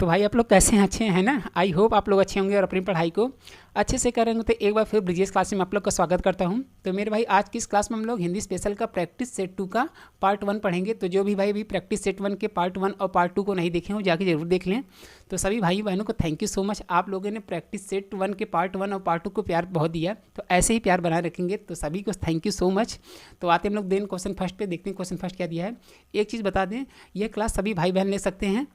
तो भाई आप लोग कैसे हैं? अच्छे हैं ना? आई होप आप लोग अच्छे होंगे और अपनी पढ़ाई को अच्छे से करेंगे। तो एक बार फिर ब्रिजेश क्लास में आप लोग का स्वागत करता हूं। तो मेरे भाई आज की इस क्लास में हम लोग हिंदी स्पेशल का प्रैक्टिस सेट 2 का पार्ट 1 पढ़ेंगे। तो जो भी भाई अभी प्रैक्टिस सेट 1 के पार्ट 1 और पार्ट 2 को नहीं देखे हो जाके जरूर देख लें। तो सभी भाई बहनों को थैंक यू सो मच, आप लोगों ने प्रैक्टिस सेट 1 के पार्ट 1 और पार्ट 2 को प्यार बहुत दिया, तो ऐसे ही प्यार बनाए रखेंगे। तो सभी को थैंक यू सो मच। तो आते हम लोग देन क्वेश्चन फर्स्ट पे देखते हैं क्वेश्चन फर्स्ट क्या दिया है। एक चीज़ बता दें, यह क्लास सभी भाई बहन ले सकते हैं,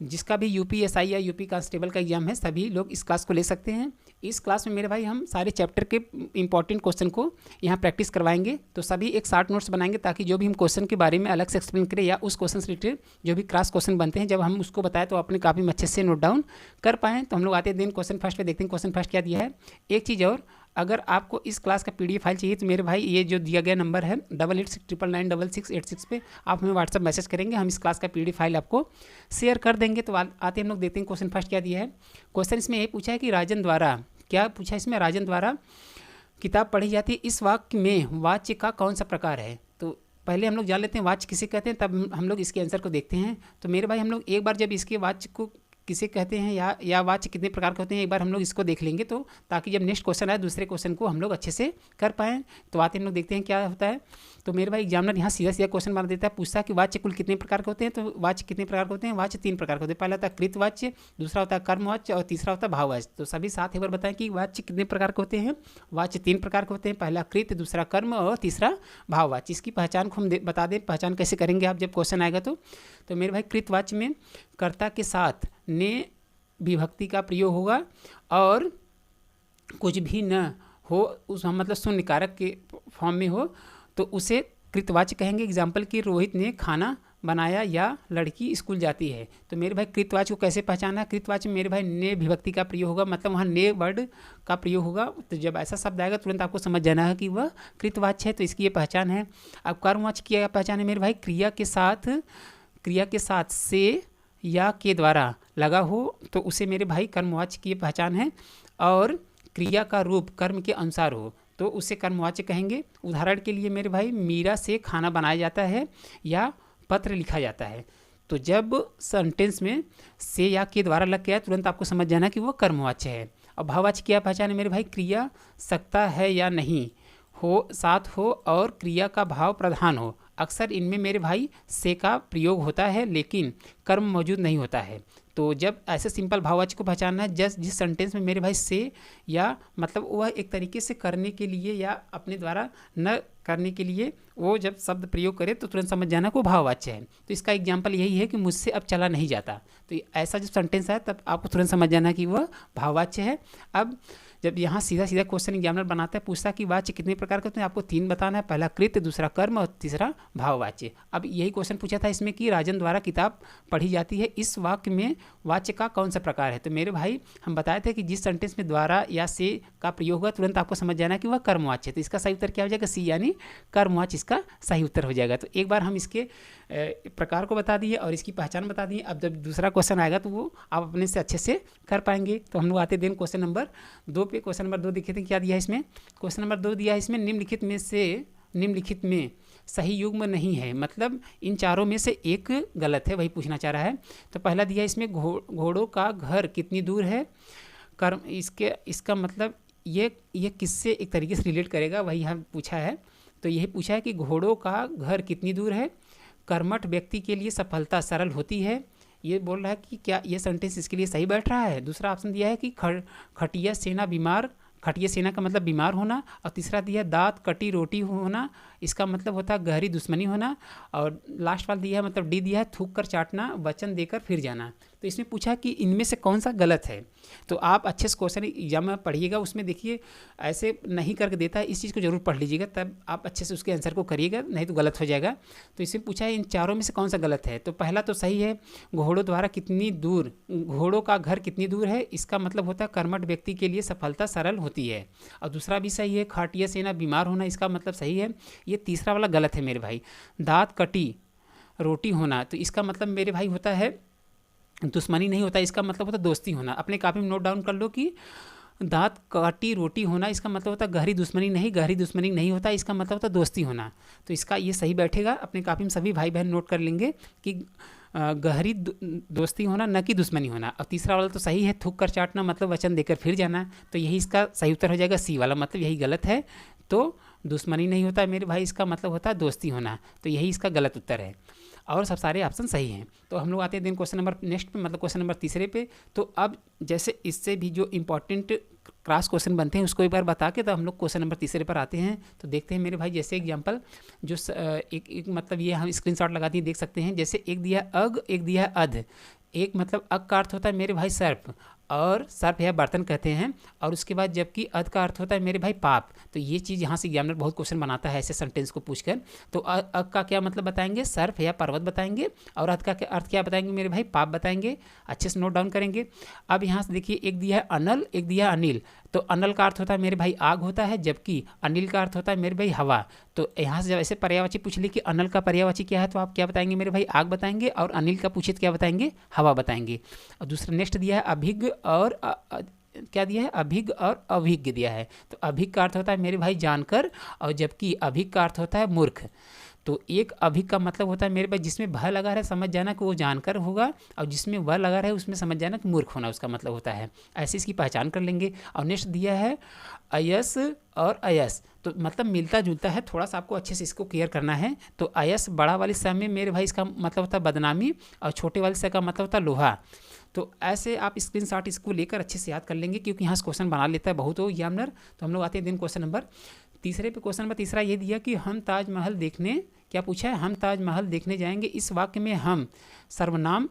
जिसका भी यूपीएसआई या यूपी कांस्टेबल का एग्जाम है सभी लोग इस क्लास को ले सकते हैं। इस क्लास में मेरे भाई हम सारे चैप्टर के इंपॉर्टेंट क्वेश्चन को यहाँ प्रैक्टिस करवाएंगे। तो सभी एक शार्ट नोट्स बनाएंगे ताकि जो भी हम क्वेश्चन के बारे में अलग से एक्सप्लेन करें या उस क्वेश्चन से रिलेटेड जो भी क्रॉस क्वेश्चन बनते हैं जब हम उसको बताएं तो अपने काफ़ी अच्छे से नोट डाउन कर पाएँ। तो हम लोग आते हैं दिन क्वेश्चन फर्स्ट पे देखते हैं क्वेश्चन फर्स्ट क्या दिया है। एक चीज़ और, अगर आपको इस क्लास का पीडीएफ फाइल चाहिए तो मेरे भाई ये जो दिया गया नंबर है 8869996686 पे आप हमें व्हाट्सअप मैसेज करेंगे, हम इस क्लास का पीडीएफ फाइल आपको शेयर कर देंगे। तो आते हम लोग देखते हैं क्वेश्चन फर्स्ट क्या दिया है। क्वेश्चन इसमें ये पूछा है कि राजन द्वारा, क्या पूछा है इसमें, राजन द्वारा किताब पढ़ी जाती है, इस वाक्य में वाच्य का कौन सा प्रकार है। तो पहले हम लोग जान लेते हैं वाच्य किसे कहते हैं, तब हम लोग इसके आंसर को देखते हैं। तो मेरे भाई हम लोग एक बार जब इसके वाच्य को किसे कहते हैं या वाच्य कितने प्रकार के होते हैं एक बार हम लोग इसको देख लेंगे, तो ताकि जब नेक्स्ट क्वेश्चन आए दूसरे क्वेश्चन को हम लोग अच्छे से कर पाएँ। तो आते हम लोग देखते हैं क्या होता है। तो मेरे भाई एग्जामिनर यहाँ सीधा सीधा क्वेश्चन बना देता है, पूछता है कि वाच्य कुल कितने प्रकार के होते हैं। तो वाच्य कितने प्रकार के होते हैं, वाच्य 3 प्रकार के होते हैं। पहला होता है कृतवाच्य, दूसरा होता है कर्मवाच्य और तीसरा होता है भाववाच्य। तो सभी साथ एक बार बताएं कि वाच्य कितने प्रकार के होते हैं। वाच्य 3 प्रकार के होते हैं, पहला कृत, दूसरा कर्म और तीसरा भाववाच्य। इसकी पहचान को हम बता दें, पहचान कैसे करेंगे आप जब क्वेश्चन आएगा। तो मेरे भाई कृतवाच्य में कर्ता के साथ ने विभक्ति का प्रयोग होगा और कुछ भी न हो, उस मतलब शून्य कारक के फॉर्म में हो तो उसे कृतवाच्य कहेंगे। एग्जाम्पल कि रोहित ने खाना बनाया या लड़की स्कूल जाती है। तो मेरे भाई कृतवाच्य को कैसे पहचाना, कृतवाच्य में मेरे भाई ने विभक्ति का प्रयोग होगा, मतलब वहाँ ने वर्ड का प्रयोग होगा। तो जब ऐसा शब्द आएगा तुरंत आपको समझ जाना है कि वह कृतवाच्य है, तो इसकी ये पहचान है। अब कर्मवाच्य की पहचान है मेरे भाई, क्रिया के साथ से या के द्वारा लगा हो तो उसे मेरे भाई कर्मवाच्य की पहचान है, और क्रिया का रूप कर्म के अनुसार हो तो उसे कर्मवाच्य कहेंगे। उदाहरण के लिए मेरे भाई मीरा से खाना बनाया जाता है या पत्र लिखा जाता है। तो जब सेंटेंस में से या के द्वारा लग गया तुरंत आपको समझ जाना कि वो कर्मवाच्य है। और भाववाच्य क्या पहचान है मेरे भाई, क्रिया सकता है या नहीं हो, साथ हो और क्रिया का भाव प्रधान हो। अक्सर इनमें मेरे भाई से का प्रयोग होता है लेकिन कर्म मौजूद नहीं होता है। तो जब ऐसे सिंपल भाववाच्य को पहचानना है जिस सेंटेंस में मेरे भाई से या मतलब वह एक तरीके से करने के लिए या अपने द्वारा न करने के लिए वो जब शब्द प्रयोग करे तो तुरंत समझ जाना को भाववाच्य है। तो इसका एग्जाम्पल यही है कि मुझसे अब चला नहीं जाता। तो ऐसा जब सेंटेंस है तब आपको तुरंत समझ जाना कि वह भाववाच्य है। अब जब यहाँ सीधा सीधा क्वेश्चन एग्जामिनर बनाता है, पूछता है कि वाच्य कितने प्रकार के होते हैं, आपको 3 बताना है, पहला कृत, दूसरा कर्म और तीसरा भाववाच्य। अब यही क्वेश्चन पूछा था इसमें कि राजन द्वारा किताब पढ़ी जाती है, इस वाक्य में वाच्य का कौन सा प्रकार है। तो मेरे भाई हम बताए थे कि जिस सेंटेंस में द्वारा या से का प्रयोग हुआ तुरंत आपको समझ जाना कि वह कर्मवाच्य है। तो इसका सही उत्तर क्या हो जाएगा, सी यानी कर्मवाच्य इसका सही उत्तर हो जाएगा। तो एक बार हम इसके प्रकार को बता दिए और इसकी पहचान बता दिए। अब जब दूसरा क्वेश्चन आएगा तो वो आप अपने से अच्छे से कर पाएंगे। तो हम लोग आते दिन क्वेश्चन नंबर 2 पे। क्वेश्चन नंबर 2 देखे थे क्या दिया है इसमें। क्वेश्चन नंबर 2 दिया है इसमें निम्नलिखित में सही युग्म नहीं है, मतलब इन चारों में से एक गलत है, वही पूछना चाह रहा है। तो पहला दिया इसमें घोड़ों का घर कितनी दूर है। कर्म इसका मतलब ये किससे एक तरीके से रिलेट करेगा, वही हम पूछा है। तो यही पूछा है कि घोड़ों का घर कितनी दूर है, कर्मठ व्यक्ति के लिए सफलता सरल होती है। ये बोल रहा है कि क्या ये सेंटेंस इसके लिए सही बैठ रहा है। दूसरा ऑप्शन दिया है कि खटिया सेना का मतलब बीमार होना, और तीसरा दिया दांत कटी रोटी होना, इसका मतलब होता है गहरी दुश्मनी होना, और लास्ट वाला दिया है मतलब डी दिया है थूक कर चाटना, वचन देकर फिर जाना। तो इसमें पूछा कि इनमें से कौन सा गलत है। तो आप अच्छे से क्वेश्चन एग्जाम में पढ़िएगा, उसमें देखिए ऐसे नहीं करके देता है, इस चीज़ को जरूर पढ़ लीजिएगा तब आप अच्छे से उसके आंसर को करिएगा, नहीं तो गलत हो जाएगा। तो इसमें पूछा है इन चारों में से कौन सा गलत है। तो पहला तो सही है, घोड़ों का घर कितनी दूर है, इसका मतलब होता है कर्मठ व्यक्ति के लिए सफलता सरल होती है। और दूसरा भी सही है, खाटिया सेना बीमार होना, इसका मतलब सही है। ये तीसरा वाला गलत है मेरे भाई, दांत कटी रोटी होना, तो इसका मतलब मेरे भाई होता है दुश्मनी नहीं होता, इसका मतलब होता है दोस्ती होना। अपने कॉपी में नोट डाउन कर लो कि दांत काटी रोटी होना, इसका मतलब होता है गहरी दुश्मनी नहीं होता, इसका मतलब होता है दोस्ती होना। तो इसका ये सही बैठेगा, अपने कॉपी में सभी भाई बहन नोट कर लेंगे कि गहरी दोस्ती होना न कि दुश्मनी होना। और तीसरा वाला तो सही है, थूक कर चाटना मतलब वचन देकर फिर जाना, तो यही इसका सही उत्तर हो जाएगा। सी वाला मतलब यही गलत है, तो दुश्मनी नहीं होता मेरे भाई, इसका मतलब होता है दोस्ती होना, तो यही इसका गलत उत्तर है। और सब सारे ऑप्शन सही हैं। तो हम लोग आते हैं दिन क्वेश्चन नंबर नेक्स्ट पे, मतलब क्वेश्चन नंबर तीसरे पे। तो अब जैसे इससे भी जो इंपॉर्टेंट क्रॉस क्वेश्चन बनते हैं उसको एक बार बता के तो हम लोग क्वेश्चन नंबर तीसरे पर आते हैं। तो देखते हैं मेरे भाई, जैसे एग्जांपल जो एक मतलब ये हम स्क्रीनशॉट लगा दिए, देख सकते हैं। जैसे एक दिया अग, एक दिया अध। एक मतलब अग का अर्थ होता है मेरे भाई सर्प, और सर्प या बर्तन कहते हैं, और उसके बाद जबकि अध का अर्थ होता है मेरे भाई पाप। तो ये चीज़ यहाँ से एग्जामिनर बहुत क्वेश्चन बनाता है ऐसे सेंटेंस को पूछकर। तो अग का क्या मतलब बताएंगे, सर्प या पर्वत बताएंगे, और अध का अर्थ क्या बताएंगे मेरे भाई, पाप बताएंगे। अच्छे से नोट डाउन करेंगे। अब यहाँ से देखिए, एक दिया है अनल, एक दिया अनिल। तो अनल का अर्थ होता है मेरे भाई आग होता है, जबकि अनिल का अर्थ होता है मेरे भाई हवा। तो यहाँ से जब ऐसे पर्यायवाची पूछ ली कि अनल का पर्यायवाची क्या है, तो आप क्या बताएंगे मेरे भाई, आग बताएंगे, और अनिल का पूछे तो क्या बताएंगे, हवा बताएंगे। और दूसरा नेक्स्ट दिया है अभिज्ञ और क्या दिया है, अभिज्ञ और अभिज्ञ दिया है। तो अभिज्ञ का अर्थ होता है मेरे भाई जानकर, और जबकि अभिज्ञ का अर्थ होता है मूर्ख। तो एक अभिज्ञ का मतलब होता है मेरे भाई जिसमें भ लगा रहा है समझ जाना कि वो जानकर होगा, और जिसमें व लगा रहा है उसमें समझ जाना कि मूर्ख होना उसका मतलब होता है। ऐसे इसकी पहचान कर लेंगे। और नेक्स्ट दिया है अयस और अयस। तो मतलब मिलता जुलता है, थोड़ा सा आपको अच्छे से इसको क्लियर करना है। तो अयस बड़ा वाले स में मेरे भाई इसका मतलब होता है बदनामी, और छोटे वाले स का मतलब होता है लोहा। तो ऐसे आप स्क्रीनशॉट इसको लेकर अच्छे से याद कर लेंगे, क्योंकि यहाँ से क्वेश्चन बना लेता है बहुत हो एग्जामिनर। तो हम लोग आते हैं दिन क्वेश्चन नंबर तीसरे पे। क्वेश्चन नंबर तीसरा ये दिया कि हम ताजमहल देखने, क्या पूछा है, हम ताजमहल देखने जाएंगे। इस वाक्य में हम सर्वनाम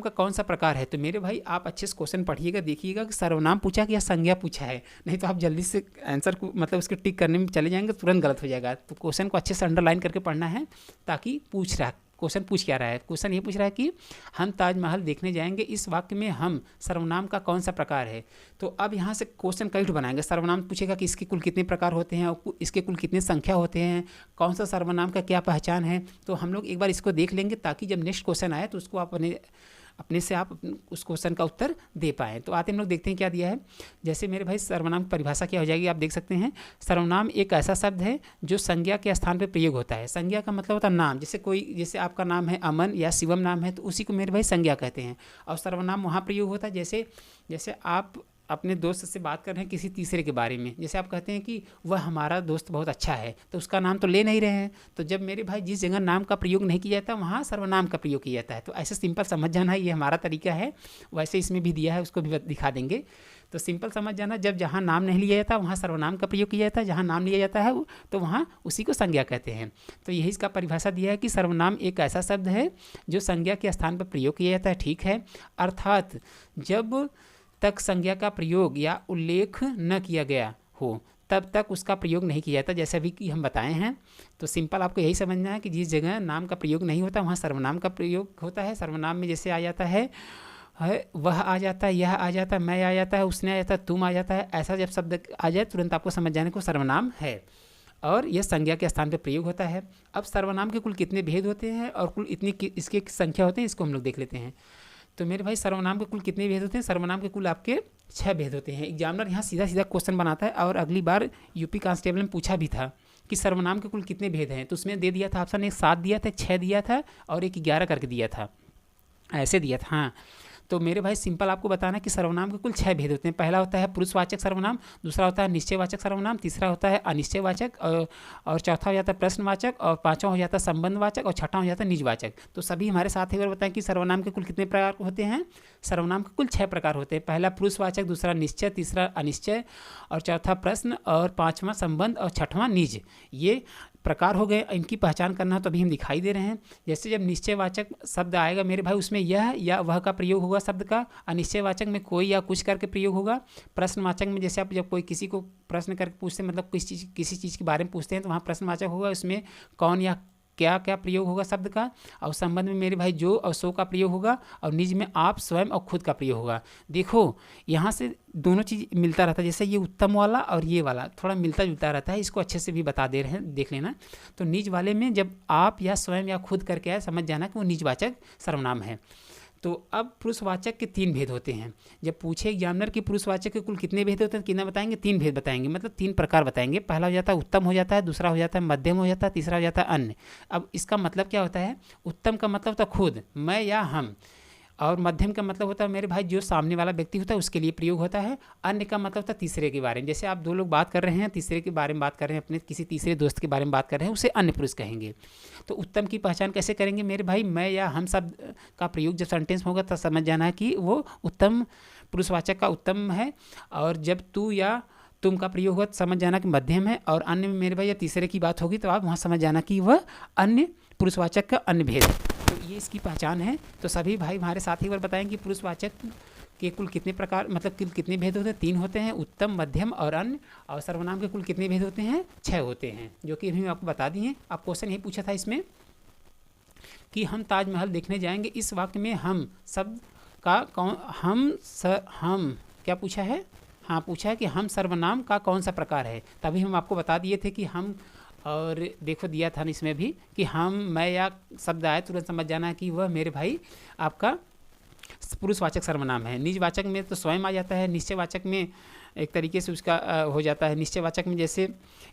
का कौन सा प्रकार है। तो मेरे भाई आप अच्छे से क्वेश्चन पढ़िएगा, देखिएगा कि सर्वनाम पूछा कि या संज्ञा पूछा है, नहीं तो आप जल्दी से आंसर को मतलब उसके टिक करने में चले जाएंगे, तुरंत गलत हो जाएगा। तो क्वेश्चन को अच्छे से अंडरलाइन करके पढ़ना है, ताकि क्वेश्चन पूछ क्या रहा है। क्वेश्चन ये पूछ रहा है कि हम ताजमहल देखने जाएंगे, इस वाक्य में हम सर्वनाम का कौन सा प्रकार है। तो अब यहाँ से क्वेश्चन कई बनाएंगे। सर्वनाम पूछेगा कि इसके कुल कितने प्रकार होते हैं, और इसके कुल कितने संख्या होते हैं, कौन सा सर्वनाम का क्या पहचान है। तो हम लोग एक बार इसको देख लेंगे, ताकि जब नेक्स्ट क्वेश्चन आए तो उसको आप अपने से आप उस क्वेश्चन का उत्तर दे पाएँ। तो आते हम लोग देखते हैं क्या दिया है। जैसे मेरे भाई सर्वनाम की परिभाषा क्या हो जाएगी, आप देख सकते हैं। सर्वनाम एक ऐसा शब्द है जो संज्ञा के स्थान पर प्रयोग होता है। संज्ञा का मतलब होता है नाम, जैसे आपका नाम है अमन या शिवम नाम है, तो उसी को मेरे भाई संज्ञा कहते हैं। और सर्वनाम वहाँ प्रयोग होता है जैसे आप अपने दोस्त से बात कर रहे हैं किसी तीसरे के बारे में। जैसे आप कहते हैं कि वह हमारा दोस्त बहुत अच्छा है, तो उसका नाम तो ले नहीं रहे हैं। तो जब मेरे भाई जिस जगह नाम का प्रयोग नहीं किया जाता वहाँ सर्वनाम का प्रयोग किया जाता है। तो ऐसे सिंपल समझ जाना, ये हमारा तरीका है। वैसे इसमें भी दिया है, उसको भी दिखा देंगे। तो सिंपल समझ जाना, जहाँ नाम नहीं लिया जाता वहाँ सर्वनाम का प्रयोग किया जाता है, जहाँ नाम लिया जाता है तो वहाँ उसी को संज्ञा कहते हैं। तो यही इसका परिभाषा दिया है कि सर्वनाम एक ऐसा शब्द है जो संज्ञा के स्थान पर प्रयोग किया जाता है। ठीक है, अर्थात जब तक संज्ञा का प्रयोग या उल्लेख न किया गया हो तब तक उसका प्रयोग नहीं किया जाता, जैसे अभी कि हम बताए हैं। तो सिंपल आपको यही समझना है कि जिस जगह नाम का प्रयोग नहीं होता वहाँ सर्वनाम का प्रयोग होता है। सर्वनाम में जैसे आ जाता है वह आ जाता है, यह आ जाता है, मैं आ जाता है, उसने आ जाता है, तुम आ जाता है, ऐसा जब शब्द आ जाए तुरंत आपको समझ जाने को सर्वनाम है, और यह संज्ञा के स्थान पर प्रयोग होता है। अब सर्वनाम के कुल कितने भेद होते हैं और कुल इतनी इसके संख्या होते हैं, इसको हम लोग देख लेते हैं। तो मेरे भाई सर्वनाम के कुल कितने भेद होते हैं, सर्वनाम के कुल आपके 6 भेद होते हैं। एग्जामिनर यहाँ सीधा सीधा क्वेश्चन बनाता है, और अगली बार यूपी कांस्टेबल में पूछा भी था कि सर्वनाम के कुल कितने भेद हैं। तो उसमें दे दिया था ऑप्शन, एक 7 दिया था, एक 6 दिया था, और एक 11 करके दिया था, ऐसे दिया था। हाँ, तो मेरे भाई सिंपल आपको बताना कि सर्वनाम के कुल 6 भेद होते हैं। पहला होता है पुरुषवाचक सर्वनाम, दूसरा होता है निश्चयवाचक सर्वनाम, तीसरा होता है अनिश्चयवाचक, और चौथा हो जाता है प्रश्नवाचक, और पांचवा हो जाता है संबंधवाचक, और छठा हो जाता है निजवाचक। तो सभी हमारे साथ एक बार बताएं कि सर्वनाम के कुल कितने प्रकार होते हैं। सर्वनाम के कुल 6 प्रकार होते हैं। पहला पुरुषवाचक, दूसरा निश्चय, तीसरा अनिश्चय, और चौथा प्रश्न, और पाँचवां संबंध, और छठवां निज। ये प्रकार हो गए। इनकी पहचान करना तो अभी हम दिखाई दे रहे हैं। जैसे जब निश्चयवाचक शब्द आएगा मेरे भाई, उसमें यह या वह का प्रयोग होगा शब्द का। अनिश्चयवाचक में कोई या कुछ करके प्रयोग होगा। प्रश्नवाचक में जैसे आप जब कोई किसी को प्रश्न करके पूछते हैं, मतलब किसी चीज़ के बारे में पूछते हैं, तो वहाँ प्रश्नवाचक होगा, उसमें कौन या क्या क्या प्रयोग होगा शब्द का। और संबंध में मेरे भाई जो और सो का प्रयोग होगा, और निज में आप, स्वयं और खुद का प्रयोग होगा। देखो यहाँ से दोनों चीज़ मिलता रहता है, जैसे ये उत्तम वाला और ये वाला थोड़ा मिलता जुलता रहता है। इसको अच्छे से भी बता दे रहे हैं, देख लेना। तो निज वाले में जब आप या स्वयं या खुद करके आए, समझ जाना कि वो निजवाचक सर्वनाम है। तो अब पुरुषवाचक के 3 भेद होते हैं। जब पूछे एग्जामिनर कि पुरुषवाचक के कुल कितने भेद होते हैं, कितना बताएंगे? 3 भेद बताएंगे, मतलब 3 प्रकार बताएंगे। पहला हो जाता है उत्तम हो जाता है, दूसरा हो जाता है मध्यम हो जाता है, तीसरा हो जाता है अन्य। अब इसका मतलब क्या होता है? उत्तम का मतलब होता है खुद, मैं या हम, और मध्यम का मतलब होता है मेरे भाई जो सामने वाला व्यक्ति होता है उसके लिए प्रयोग होता है। अन्य का मतलब होता है तीसरे के बारे में। जैसे आप 2 लोग बात कर रहे हैं, तीसरे के बारे में बात कर रहे हैं, अपने किसी तीसरे दोस्त के बारे में बात कर रहे हैं, उसे अन्य पुरुष कहेंगे। तो उत्तम की पहचान कैसे करेंगे मेरे भाई? मैं या हम शब्द का प्रयोग जब सेंटेंस होगा तो समझ जाना है कि वो उत्तम पुरुषवाचक का उत्तम है, और जब तू या तुम का प्रयोग होगा तो समझ जाना कि मध्यम है, और अन्य में मेरे भाई या तीसरे की बात होगी तो आप वहाँ समझ जाना कि वह अन्य पुरुषवाचक का अन्य भेद है। तो ये इसकी पहचान है। तो सभी भाई हमारे साथ ही बार बताएंगे कि पुरुषवाचक के कुल कितने प्रकार, मतलब कितने भेद होते हैं? 3 होते हैं, उत्तम, मध्यम और अन्य। और सर्वनाम के कुल कितने भेद होते हैं? 6 होते हैं, जो कि अभी मैं आपको बता दिए। आप क्वेश्चन यही पूछा था इसमें कि हम ताजमहल देखने जाएंगे, इस वाक्य में हम शब्द का कौन, हम क्या पूछा है? हाँ, पूछा है कि हम सर्वनाम का कौन सा प्रकार है। तभी हम आपको बता दिए थे कि हम, और देखो दिया था इसमें भी कि हम, मैं या शब्द आए तुरंत समझ जाना है कि वह मेरे भाई आपका पुरुषवाचक सर्वनाम है। निजवाचक में तो स्वयं आ जाता है, निश्चयवाचक में एक तरीके से उसका हो जाता है। निश्चयवाचक में जैसे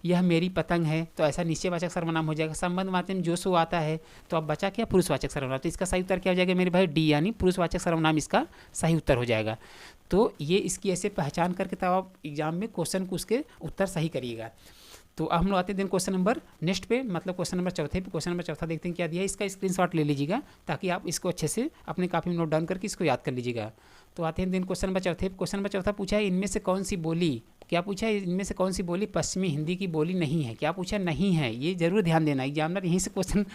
यह मेरी पतंग है, तो ऐसा निश्चयवाचक सर्वनाम हो जाएगा। संबंधवाचक में जो सो आता है, तो अब बचा क्या? पुरुषवाचक सर्वनाम। तो इसका सही उत्तर क्या हो जाएगा मेरे भाई? डी, यानी पुरुषवाचक सर्वनाम इसका सही उत्तर हो जाएगा। तो ये इसकी ऐसे पहचान करके तब आप एग्जाम में क्वेश्चन को उसके उत्तर सही करिएगा। तो अब हम लोग आते हैं दिन क्वेश्चन नंबर नेक्स्ट पे, मतलब क्वेश्चन नंबर चौथे पे। क्वेश्चन नंबर चौथा देखते हैं क्या दिया है। इसका स्क्रीनशॉट ले लीजिएगा ताकि आप इसको अच्छे से अपने कॉपी में नोट डाउन करके इसको याद कर लीजिएगा। तो आते हैं दिन क्वेश्चन नंबर चौथे पे। क्वेश्चन नंबर चौथा पूछा है, इनमें से कौन सी बोली, क्या पूछा है? इनमें से कौन सी बोली पश्चिमी हिंदी की बोली नहीं है? क्या पूछा? नहीं है। ये जरूर ध्यान देना, एग्जामिनर यहीं से क्वेश्चन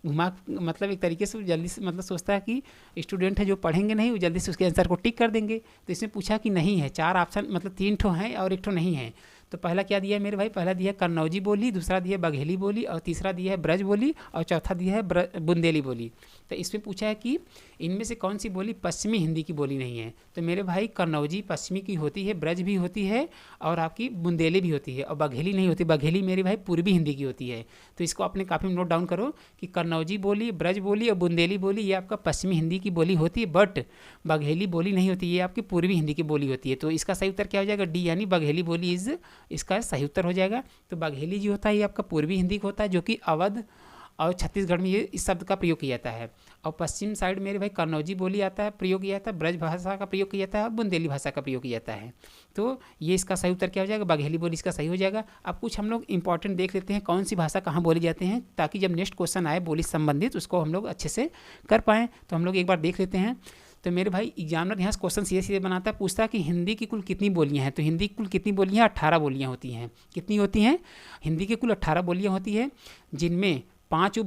घुमा, मतलब एक तरीके से जल्दी से, मतलब सोचता है कि स्टूडेंट है जो पढ़ेंगे नहीं वो जल्दी से उसके आंसर को टिक कर देंगे। तो इसमें पूछा कि नहीं है, 4 ऑप्शन, मतलब 3 ठो हैं और 1 ठो नहीं है। तो पहला क्या दिया है मेरे भाई? पहला दिया है कन्नौजी बोली, दूसरा दिया है बघेली बोली, और तीसरा दिया है ब्रज बोली, और चौथा दिया है बुंदेली बोली। तो इसमें पूछा है कि इनमें से कौन सी बोली पश्चिमी हिंदी की बोली नहीं है? तो मेरे भाई कन्नौजी पश्चिमी की होती है, ब्रज भी होती है, और आपकी बुंदेली भी होती है, और बघेली नहीं होती। बघेली मेरे भाई पूर्वी हिंदी की होती है। तो इसको अपने काफ़ी में नोट डाउन करो कि कन्नौजी बोली, ब्रज बोली और बुंदेली बोली ये आपका पश्चिमी हिंदी की बोली होती है, बट बघेली बोली नहीं होती, ये आपकी पूर्वी हिंदी की बोली होती है। तो इसका सही उत्तर क्या हो जाएगा? डी, यानी बघेली बोली इज इसका सही उत्तर हो जाएगा। तो बघेली जो होता है ये आपका पूर्वी हिंदी का होता है, जो कि अवध और छत्तीसगढ़ में ये इस शब्द का प्रयोग किया जाता है। और पश्चिम साइड मेरे भाई कन्नौजी बोली आता है, प्रयोग किया जाता है, ब्रज भाषा का प्रयोग किया जाता है, और बुंदेली भाषा का प्रयोग किया जाता है। तो ये इसका सही उत्तर क्या हो जाएगा? बघेली बोली इसका सही हो जाएगा। अब कुछ हम लोग इंपॉर्टेंट देख लेते हैं कौन सी भाषा कहाँ बोली जाती हैं, ताकि जब नेक्स्ट क्वेश्चन आए बोली संबंधित उसको हम लोग अच्छे से कर पाएँ। तो हम लोग एक बार देख लेते हैं। तो मेरे भाई एग्जामिनर यहाँ से क्वेश्चन सीधे सीधे बनाता है, पूछता है कि हिंदी की कुल कितनी बोलियाँ हैं? तो हिंदी की कुल कितनी बोलियाँ? 18 बोलियाँ होती हैं। कितनी होती हैं? हिंदी की कुल 18 बोलियाँ होती है, जिनमें 5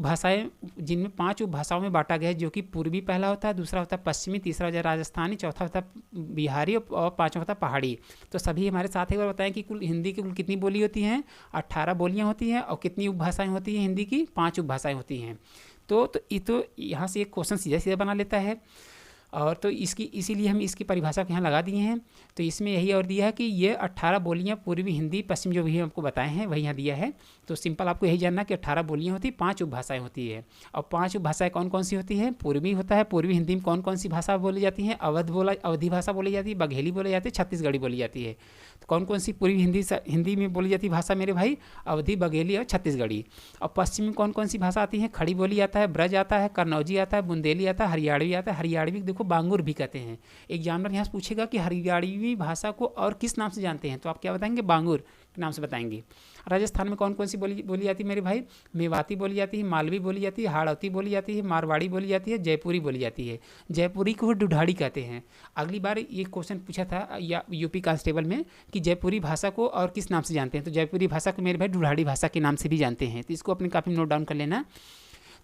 उपभाषाओं में बांटा गया है, जो कि पूर्वी पहला होता है, दूसरा होता है पश्चिमी, तीसरा होता है राजस्थानी, चौथा होता है बिहारी, और 5वां होता है पहाड़ी। तो सभी हमारे साथ एक बार बताएं कि कुल हिंदी की कुल कितनी बोली होती हैं? 18 बोलियाँ होती हैं। और कितनी उपभाषाएँ होती हैं हिंदी की? 5 उपभाषाएँ होती हैं। तो यहाँ से एक क्वेश्चन सीधा सीधा बना लेता है, और तो इसीलिए हम इसकी परिभाषा को यहाँ लगा दिए हैं। तो इसमें यही और दिया है कि ये 18 बोलियाँ पूर्वी हिंदी पश्चिम जो भी आपको बताए हैं वही यहाँ दिया है। तो सिंपल आपको यही जानना कि 18 बोलियाँ होती, 5 उपभाषाएँ होती है। और 5 उपभाषाएँ कौन कौन सी होती है? पूर्वी होता है, पूर्वी हिंदी में कौन कौन सी भाषा बोली जाती है? अवधी भाषा बोली जाती है, बघेली बोली जाती है, छत्तीसगढ़ी बोली जाती है। तो कौन कौन सी पूर्वी हिंदी में बोली जाती है भाषा मेरे भाई? अवधी, बघेली और छत्तीसगढ़ी। और पश्चिम में कौन कौन सी भाषा आती है? खड़ी बोली आता है, ब्रज आता है, कन्नौजी आता है, बुंदेली आता है, हरियाणवी आता है। हरियाणवी देखो बांगुर भी कहते हैं। एग्जामिनर यहाँ से पूछेगा कि हरियाणवी भाषा को और किस नाम से जानते हैं? तो आप क्या बताएंगे? बांगुर के नाम से बताएंगे। राजस्थान में कौन कौन सी बोली जाती है मेरे भाई? मेवाती बोली जाती है, मालवी बोली जाती है, हाड़ौती बोली जाती है, मारवाड़ी बोली जाती है, जयपुरी बोली जाती है। जयपुरी को ढूढ़ाड़ी कहते हैं। अगली बार ये क्वेश्चन पूछा था या यूपी कांस्टेबल में कि जयपुरी भाषा को और किस नाम से जानते हैं? तो जयपुरी भाषा को मेरे भाई ढूढ़ाड़ी भाषा के नाम से भी जानते हैं। तो इसको अपने काफी नोट डाउन कर लेना।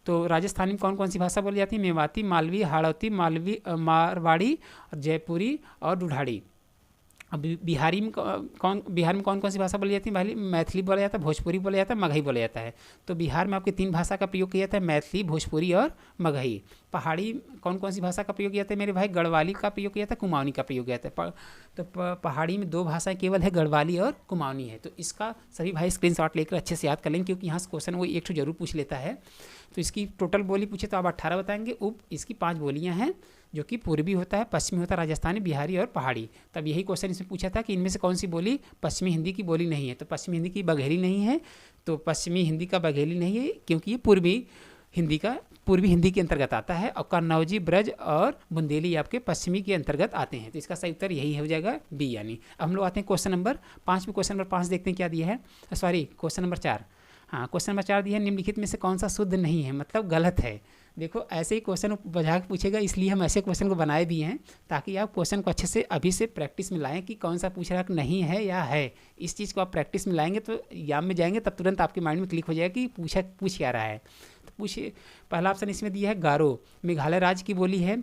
तो राजस्थान में कौन कौन सी भाषा बोली जाती है? मेवाती, मालवी, हाड़ौती, मारवाड़ी, जयपुरी और ढूढ़ाड़ी। अब बिहार में कौन कौन सी भाषा बोली जाती है? भाई मैथिली बोला जाता है, भोजपुरी बोला जाता है, मगही बोला जाता है। तो बिहार में आपके 3 भाषा का प्रयोग किया जाता है, मैथिली, भोजपुरी और मगही। पहाड़ी कौन कौन सी भाषा का प्रयोग किया जाता है मेरे भाई? गढ़वाली का प्रयोग किया जाता है, कुमाऊनी का प्रयोग किया जाता है। तो पहाड़ी में 2 भाषाएं केवल है, गढ़वाली और कुमाऊनी है। तो इसका सभी भाई स्क्रीनशॉट लेकर अच्छे से याद कर लेंगे, क्योंकि यहाँ से क्वेश्चन वो एक जरूर पूछ लेता है। तो इसकी टोटल बोली पूछे तो आप 18 बताएंगे। इसकी 5 बोलियाँ हैं, जो कि पूर्वी होता है, पश्चिमी होता है, राजस्थानी, बिहारी और पहाड़ी। तब यही क्वेश्चन इसमें पूछा था कि इनमें से कौन सी बोली पश्चिमी हिंदी की बोली नहीं है। तो पश्चिमी हिंदी की बघेली नहीं है, तो पश्चिमी हिंदी का बघेली नहीं है, क्योंकि ये पूर्वी हिंदी के अंतर्गत आता है। और कन्नौजी, ब्रज और बुंदेली आपके पश्चिमी के अंतर्गत आते हैं। तो इसका सही उत्तर यही हो जाएगा बी यानी। अब हम लोग आते हैं क्वेश्चन नंबर 5 में। क्वेश्चन नंबर 5 देखते हैं क्या दिया है, सॉरी क्वेश्चन नंबर 4। हाँ, क्वेश्चन नंबर 4 दिया है, निम्नलिखित में से कौन सा शुद्ध नहीं है, मतलब गलत है। देखो ऐसे ही क्वेश्चन बजा के पूछेगा, इसलिए हम ऐसे क्वेश्चन को बनाए भी हैं ताकि आप क्वेश्चन को अच्छे से अभी से प्रैक्टिस में लाएं कि कौन सा पूछ रहा है, नहीं है या है। इस चीज़ को आप प्रैक्टिस में लाएंगे तो एग्जाम में जाएंगे तब तुरंत आपके माइंड में क्लिक हो जाएगा कि पूछ क्या रहा है। तो पूछिए, पहला ऑप्शन इसमें दिया है गारो, मेघालय राज्य की बोली है।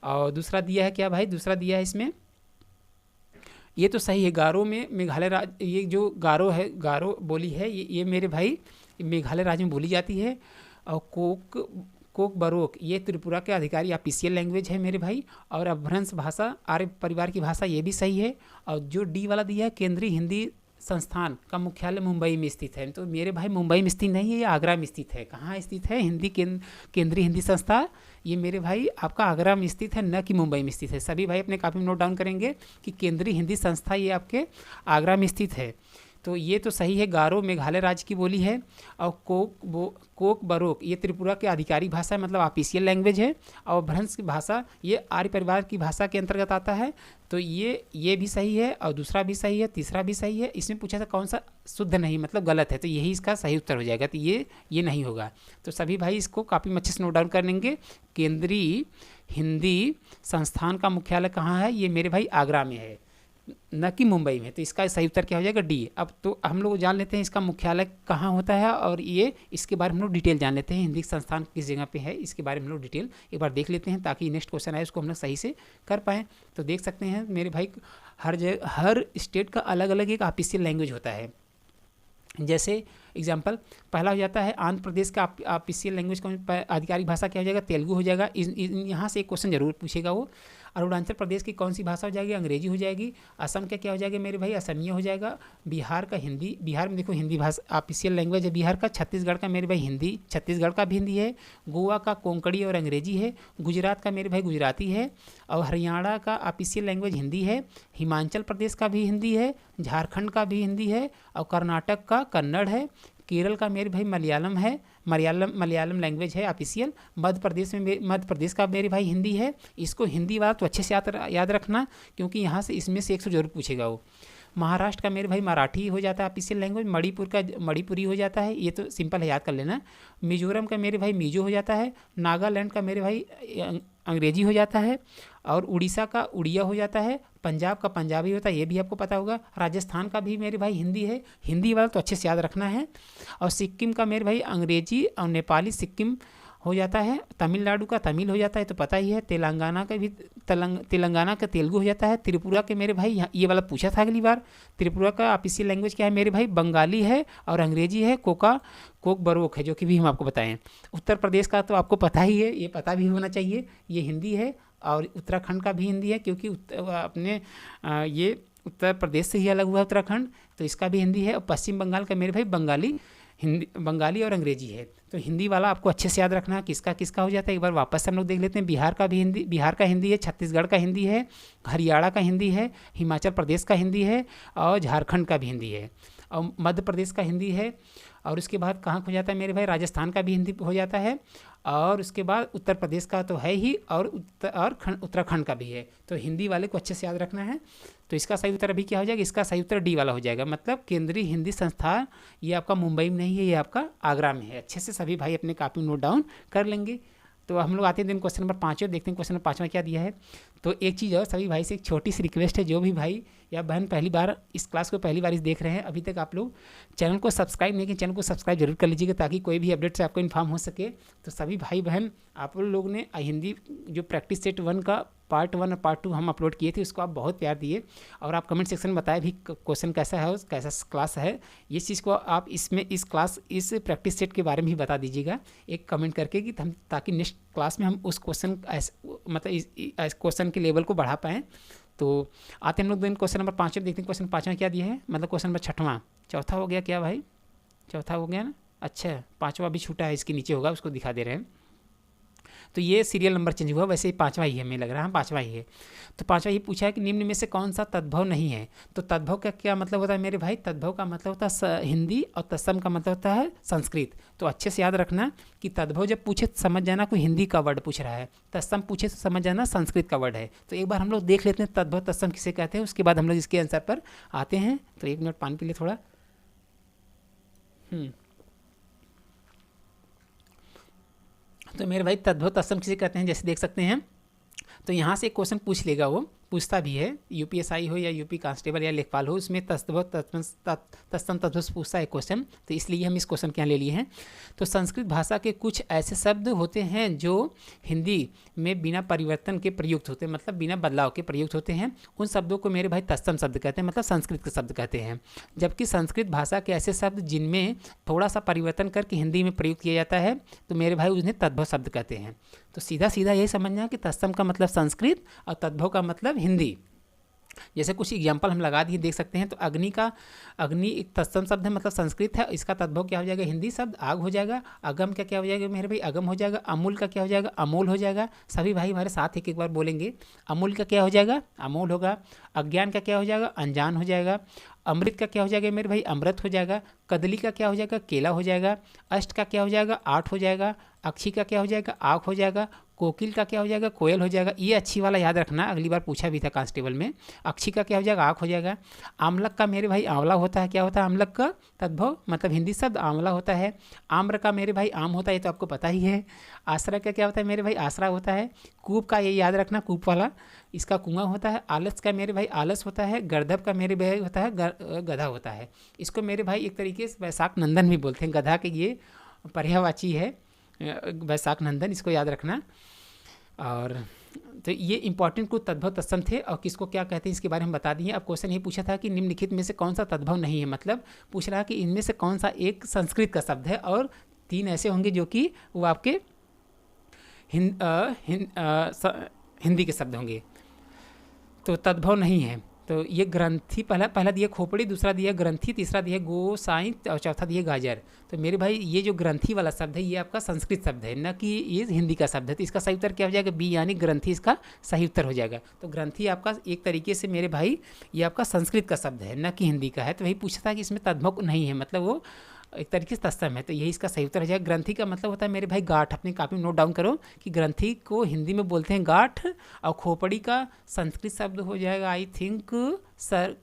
और दूसरा दिया है क्या भाई, दूसरा दिया है इसमें, ये तो सही है, गारो में मेघालय राज्य, ये जो गारो है, गारो बोली है, ये मेरे भाई मेघालय राज्य में बोली जाती है। और कोक बरोक ये त्रिपुरा के अधिकारी ऑफिशियल लैंग्वेज है मेरे भाई। और अपभ्रंश भाषा आर्य परिवार की भाषा, ये भी सही है। और जो डी वाला दिया है, केंद्रीय हिंदी संस्थान का मुख्यालय मुंबई में स्थित है, तो मेरे भाई मुंबई में स्थित नहीं है, ये आगरा में स्थित है। कहाँ स्थित है केंद्रीय हिंदी संस्था, ये मेरे भाई आपका आगरा में स्थित है, न कि मुंबई में स्थित है। सभी भाई अपने कॉपी में नोट डाउन करेंगे कि केंद्रीय हिंदी संस्था ये आपके आगरा में स्थित है। तो ये तो सही है, गारो मेघालय राज्य की बोली है। और कोक बरोक ये त्रिपुरा के आधिकारिक भाषा है, मतलब ऑफिशियल लैंग्वेज है। और भ्रंश की भाषा ये आर्य परिवार की भाषा के अंतर्गत आता है। तो ये भी सही है, और दूसरा भी सही है, तीसरा भी सही है। इसमें पूछा था कौन सा शुद्ध नहीं, मतलब गलत है, तो यही इसका सही उत्तर हो जाएगा। तो ये नहीं होगा। तो सभी भाई इसको काफ़ी अच्छे से नोट डाउन कर लेंगे। केंद्रीय हिंदी संस्थान का मुख्यालय कहाँ है, ये मेरे भाई आगरा में है, न कि मुंबई में। तो इसका सही उत्तर क्या हो जाएगा, डी। अब तो हम लोग जान लेते हैं इसका मुख्यालय कहाँ होता है, और ये इसके बारे में हम लोग डिटेल जान लेते हैं, हिंदी संस्थान किस जगह पे है, इसके बारे में हम लोग डिटेल एक बार देख लेते हैं, ताकि नेक्स्ट क्वेश्चन आए उसको हम लोग सही से कर पाएँ। तो देख सकते हैं मेरे भाई, हर स्टेट का अलग अलग एक ऑफिशियल लैंग्वेज होता है। जैसे एग्जाम्पल पहला हो जाता है आंध्र प्रदेश का ऑफिशियल लैंग्वेज का आधिकारिक भाषा क्या हो जाएगा, तेलुगु हो जाएगा। यहाँ से एक क्वेश्चन जरूर पूछेगा वो। अरुणाचल प्रदेश की कौन सी भाषा हो जाएगी, अंग्रेजी हो जाएगी। असम का क्या हो जाएगा मेरे भाई, असमिया हो जाएगा। बिहार का हिंदी, बिहार में देखो हिंदी भाषा ऑफिशियल लैंग्वेज है बिहार का। छत्तीसगढ़ का मेरे भाई हिंदी, छत्तीसगढ़ का भी हिंदी है। गोवा का कोंकणी और अंग्रेजी है। गुजरात का मेरे भाई गुजराती है। और हरियाणा का ऑफिशियल लैंग्वेज हिंदी है। हिमाचल प्रदेश का भी हिंदी है। झारखंड का भी हिंदी है। और कर्नाटक का कन्नड़ है। केरल का मेरे भाई मलयालम है, मलयालम लैंग्वेज है ऑफिशियल। मध्य प्रदेश का मेरे भाई हिंदी है। इसको हिंदी वाला तो अच्छे से याद रखना, क्योंकि यहाँ से इसमें से 100 जरूर पूछेगा वो। महाराष्ट्र का मेरे भाई मराठी हो जाता है ऑफिशियल लैंग्वेज। मणिपुर का मणिपुरी हो जाता है, ये तो सिंपल है, याद कर लेना। मिजोरम का मेरे भाई मिजो हो जाता है। नागालैंड का मेरे भाई अंग्रेजी हो जाता है। और उड़ीसा का उड़िया हो जाता है। पंजाब का पंजाबी होता है, ये भी आपको पता होगा। राजस्थान का भी मेरे भाई हिंदी है, हिंदी वाला तो अच्छे से याद रखना है। और सिक्किम का मेरे भाई अंग्रेजी और नेपाली सिक्किम हो जाता है। तमिलनाडु का तमिल हो जाता है, तो पता ही है। तेलंगाना का भी तेलंगाना का तेलुगु हो जाता है। त्रिपुरा के मेरे भाई ये वाला पूछा था अगली बार, त्रिपुरा का ऑफिशियल लैंग्वेज क्या है मेरे भाई, बंगाली है और अंग्रेजी है। कोक बरोक है, जो कि भी हम आपको बताएं। उत्तर प्रदेश का तो आपको पता ही है, ये पता भी होना चाहिए, ये हिंदी है। और उत्तराखंड का भी हिंदी है, क्योंकि अपने ये उत्तर प्रदेश से ही अलग हुआ उत्तराखंड, तो इसका भी हिंदी है। और पश्चिम बंगाल का मेरे भाई बंगाली और अंग्रेजी है। तो हिंदी वाला आपको अच्छे से याद रखना है किसका किसका हो जाता है। एक बार वापस से हम लोग देख लेते हैं। बिहार का हिंदी है। छत्तीसगढ़ का हिंदी है। हरियाणा का हिंदी है। हिमाचल प्रदेश का हिंदी है। और झारखंड का भी हिंदी है। और मध्य प्रदेश का हिंदी है। और उसके बाद कहाँ हो जाता है मेरे भाई, राजस्थान का भी हिंदी हो जाता है। और उसके बाद उत्तर प्रदेश का तो है ही, और उत्तराखंड का भी है। तो हिंदी वाले को अच्छे से याद रखना है। तो इसका सही उत्तर अभी क्या हो जाएगा, इसका सही उत्तर डी वाला हो जाएगा। मतलब केंद्रीय हिंदी संस्थान ये आपका मुंबई में नहीं है, ये आपका आगरा में है। अच्छे से सभी भाई अपने कॉपी में नोट डाउन कर लेंगे। तो हम लोग आते हैं दिन क्वेश्चन नंबर 5 और देखते हैं क्वेश्चन नंबर 5 में क्या दिया है। तो एक चीज़ और सभी भाई से एक छोटी सी रिक्वेस्ट है, जो भी भाई या बहन पहली बार इस क्लास को पहली बार देख रहे हैं, अभी तक आप लोग चैनल को सब्सक्राइब नहीं किए, चैनल को सब्सक्राइब जरूर कर लीजिएगा, ताकि कोई भी अपडेट से आपको इन्फॉर्म हो सके। तो सभी भाई बहन आप लोग ने हिंदी जो प्रैक्टिस सेट 1 का पार्ट 1 और पार्ट 2 हम अपलोड किए थे, उसको आप बहुत प्यार दिए। और आप कमेंट सेक्शन में बताए भी क्वेश्चन कैसा है, कैसा क्लास है। ये चीज़ को आप इस प्रैक्टिस सेट के बारे में भी बता दीजिएगा एक कमेंट करके, कि हम ताकि नेक्स्ट क्लास में हम उस क्वेश्चन मतलब इस क्वेश्चन के लेवल को बढ़ा पाएँ। तो आते हैं हम लोग दिन क्वेश्चन नंबर 5 में देखते हैं। क्वेश्चन 5 में क्या दिया है, मतलब क्वेश्चन नंबर 6वां, चौथा हो गया क्या भाई, चौथा हो गया ना, अच्छा, पाँचवा भी छूटा है, इसके नीचे होगा, उसको दिखा दे रहे हैं। तो ये सीरियल नंबर चेंज हुआ, वैसे ही पाँचवा ही है, हमें लग रहा है पाँचवा ही है। तो पाँचवा ही पूछा है कि निम्न में से कौन सा तद्भव नहीं है। तो तद्भव का क्या मतलब होता है मेरे भाई? तद्भव का मतलब होता है हिंदी, और तत्सम का मतलब होता है संस्कृत। तो अच्छे से याद रखना कि तद्भव जब पूछे तो समझ जाना कोई हिंदी का वर्ड पूछ रहा है, तत्सम पूछे तो समझ जाना संस्कृत का वर्ड है। तो एक बार हम लोग देख लेते हैं तद्भव तत्सम किसे कहते हैं, उसके बाद हम लोग इसके आंसर पर आते हैं। तो 1 मिनट पानी पी ले थोड़ा। तो मेरे भाई तद्भव तत्सम किसे कहते हैं, जैसे देख सकते हैं। तो यहाँ से एक क्वेश्चन पूछ लेगा, वो पूछता भी है, यूपीएसआई हो या यूपी कांस्टेबल या लेखपाल हो, उसमें तद्भव तत्सम तद्भव से पूछता है क्वेश्चन। तो इसलिए हम इस क्वेश्चन के यहाँ ले लिए हैं। तो संस्कृत भाषा के कुछ ऐसे शब्द होते हैं जो हिंदी में बिना परिवर्तन के प्रयुक्त होते हैं, मतलब बिना बदलाव के प्रयुक्त होते हैं। उन शब्दों को मेरे भाई तत्सम शब्द कहते हैं, मतलब संस्कृत के शब्द कहते हैं। जबकि संस्कृत भाषा के ऐसे शब्द जिनमें थोड़ा सा परिवर्तन करके हिंदी में प्रयुक्त किया जाता है, तो मेरे भाई उन्हें तद्भव शब्द कहते हैं। तो सीधा सीधा यही समझना कि तत्सम का मतलब संस्कृत और तद्भव का मतलब हिंदी। जैसे कुछ एग्जाम्पल हम लगा दिए, देख सकते हैं। तो अग्नि एक तत्सम शब्द है, मतलब संस्कृत है, इसका तद्भव क्या हो जाएगा? हिंदी शब्द आग हो जाएगा। अगम का क्या हो जाएगा मेरे भाई? अगम हो जाएगा। अमूल का क्या हो जाएगा? अमोल हो जाएगा। सभी भाई हमारे साथ एक एक बार बोलेंगे। अमूल का क्या हो जाएगा? अमोल होगा। अज्ञान का क्या हो जाएगा? अनजान हो जाएगा। अमृत का क्या हो जाएगा मेरे भाई? अमृत हो जाएगा। कदली का क्या हो जाएगा? केला हो जाएगा। अष्ट का क्या हो जाएगा? 8 हो जाएगा। अक्षी का क्या हो जाएगा? आँख हो जाएगा। कोकिल का क्या हो जाएगा? कोयल हो जाएगा। ये अच्छी वाला याद रखना, अगली बार पूछा भी था कांस्टेबल में। अक्षी का क्या हो जाएगा? आँख हो जाएगा। आमलक का मेरे भाई आंवला होता है, क्या होता है आमलक का? तद्भव मतलब हिंदी शब्द आंवला होता है। आम्र का मेरे भाई आम होता है, ये तो आपको पता ही है। आसरा का क्या होता है मेरे भाई? आसरा होता है। कूप का ये याद रखना, कूप वाला, इसका कुआं होता है। आलस का मेरे भाई आलस होता है। गर्दभ का मेरे भाई होता है गधा होता है। इसको मेरे भाई एक तरीके से वैशाख नंदन भी बोलते हैं। गधा के ये पर्यायवाची है वैशाख नंदन, इसको याद रखना। और तो ये इंपॉर्टेंट कुछ तद्भव तत्सम थे, और किसको क्या कहते हैं इसके बारे में बता दिए। अब क्वेश्चन ये पूछा था कि निम्नलिखित में से कौन सा तद्भव नहीं है, मतलब पूछ रहा है कि इनमें से कौन सा एक संस्कृत का शब्द है, और 3 ऐसे होंगे जो कि वो आपके हिंदी के शब्द होंगे। तो तद्भव नहीं है। तो ये ग्रंथि, पहला दिया खोपड़ी, दूसरा दिया ग्रंथि, तीसरा दिया गोसाई, और चौथा दिया गाजर। तो मेरे भाई ये जो ग्रंथि वाला शब्द है, ये आपका संस्कृत शब्द है, न कि ये हिंदी का शब्द है। तो इसका सही उत्तर क्या हो जाएगा? बी, यानी ग्रंथि इसका सही उत्तर हो जाएगा। तो ग्रंथि आपका एक तरीके से मेरे भाई ये आपका संस्कृत का शब्द है, न कि हिंदी का है। तो वही पूछा था कि इसमें तद्भव नहीं है, मतलब वो एक तरीके से तत्सम है। तो यही इसका सही उत्तर हो जाएगा। ग्रंथि का मतलब होता है मेरे भाई गांठ। अपनी कॉपी में नोट डाउन करो कि ग्रंथि को हिंदी में बोलते हैं गांठ, और खोपड़ी का संस्कृत शब्द हो जाएगा आई थिंक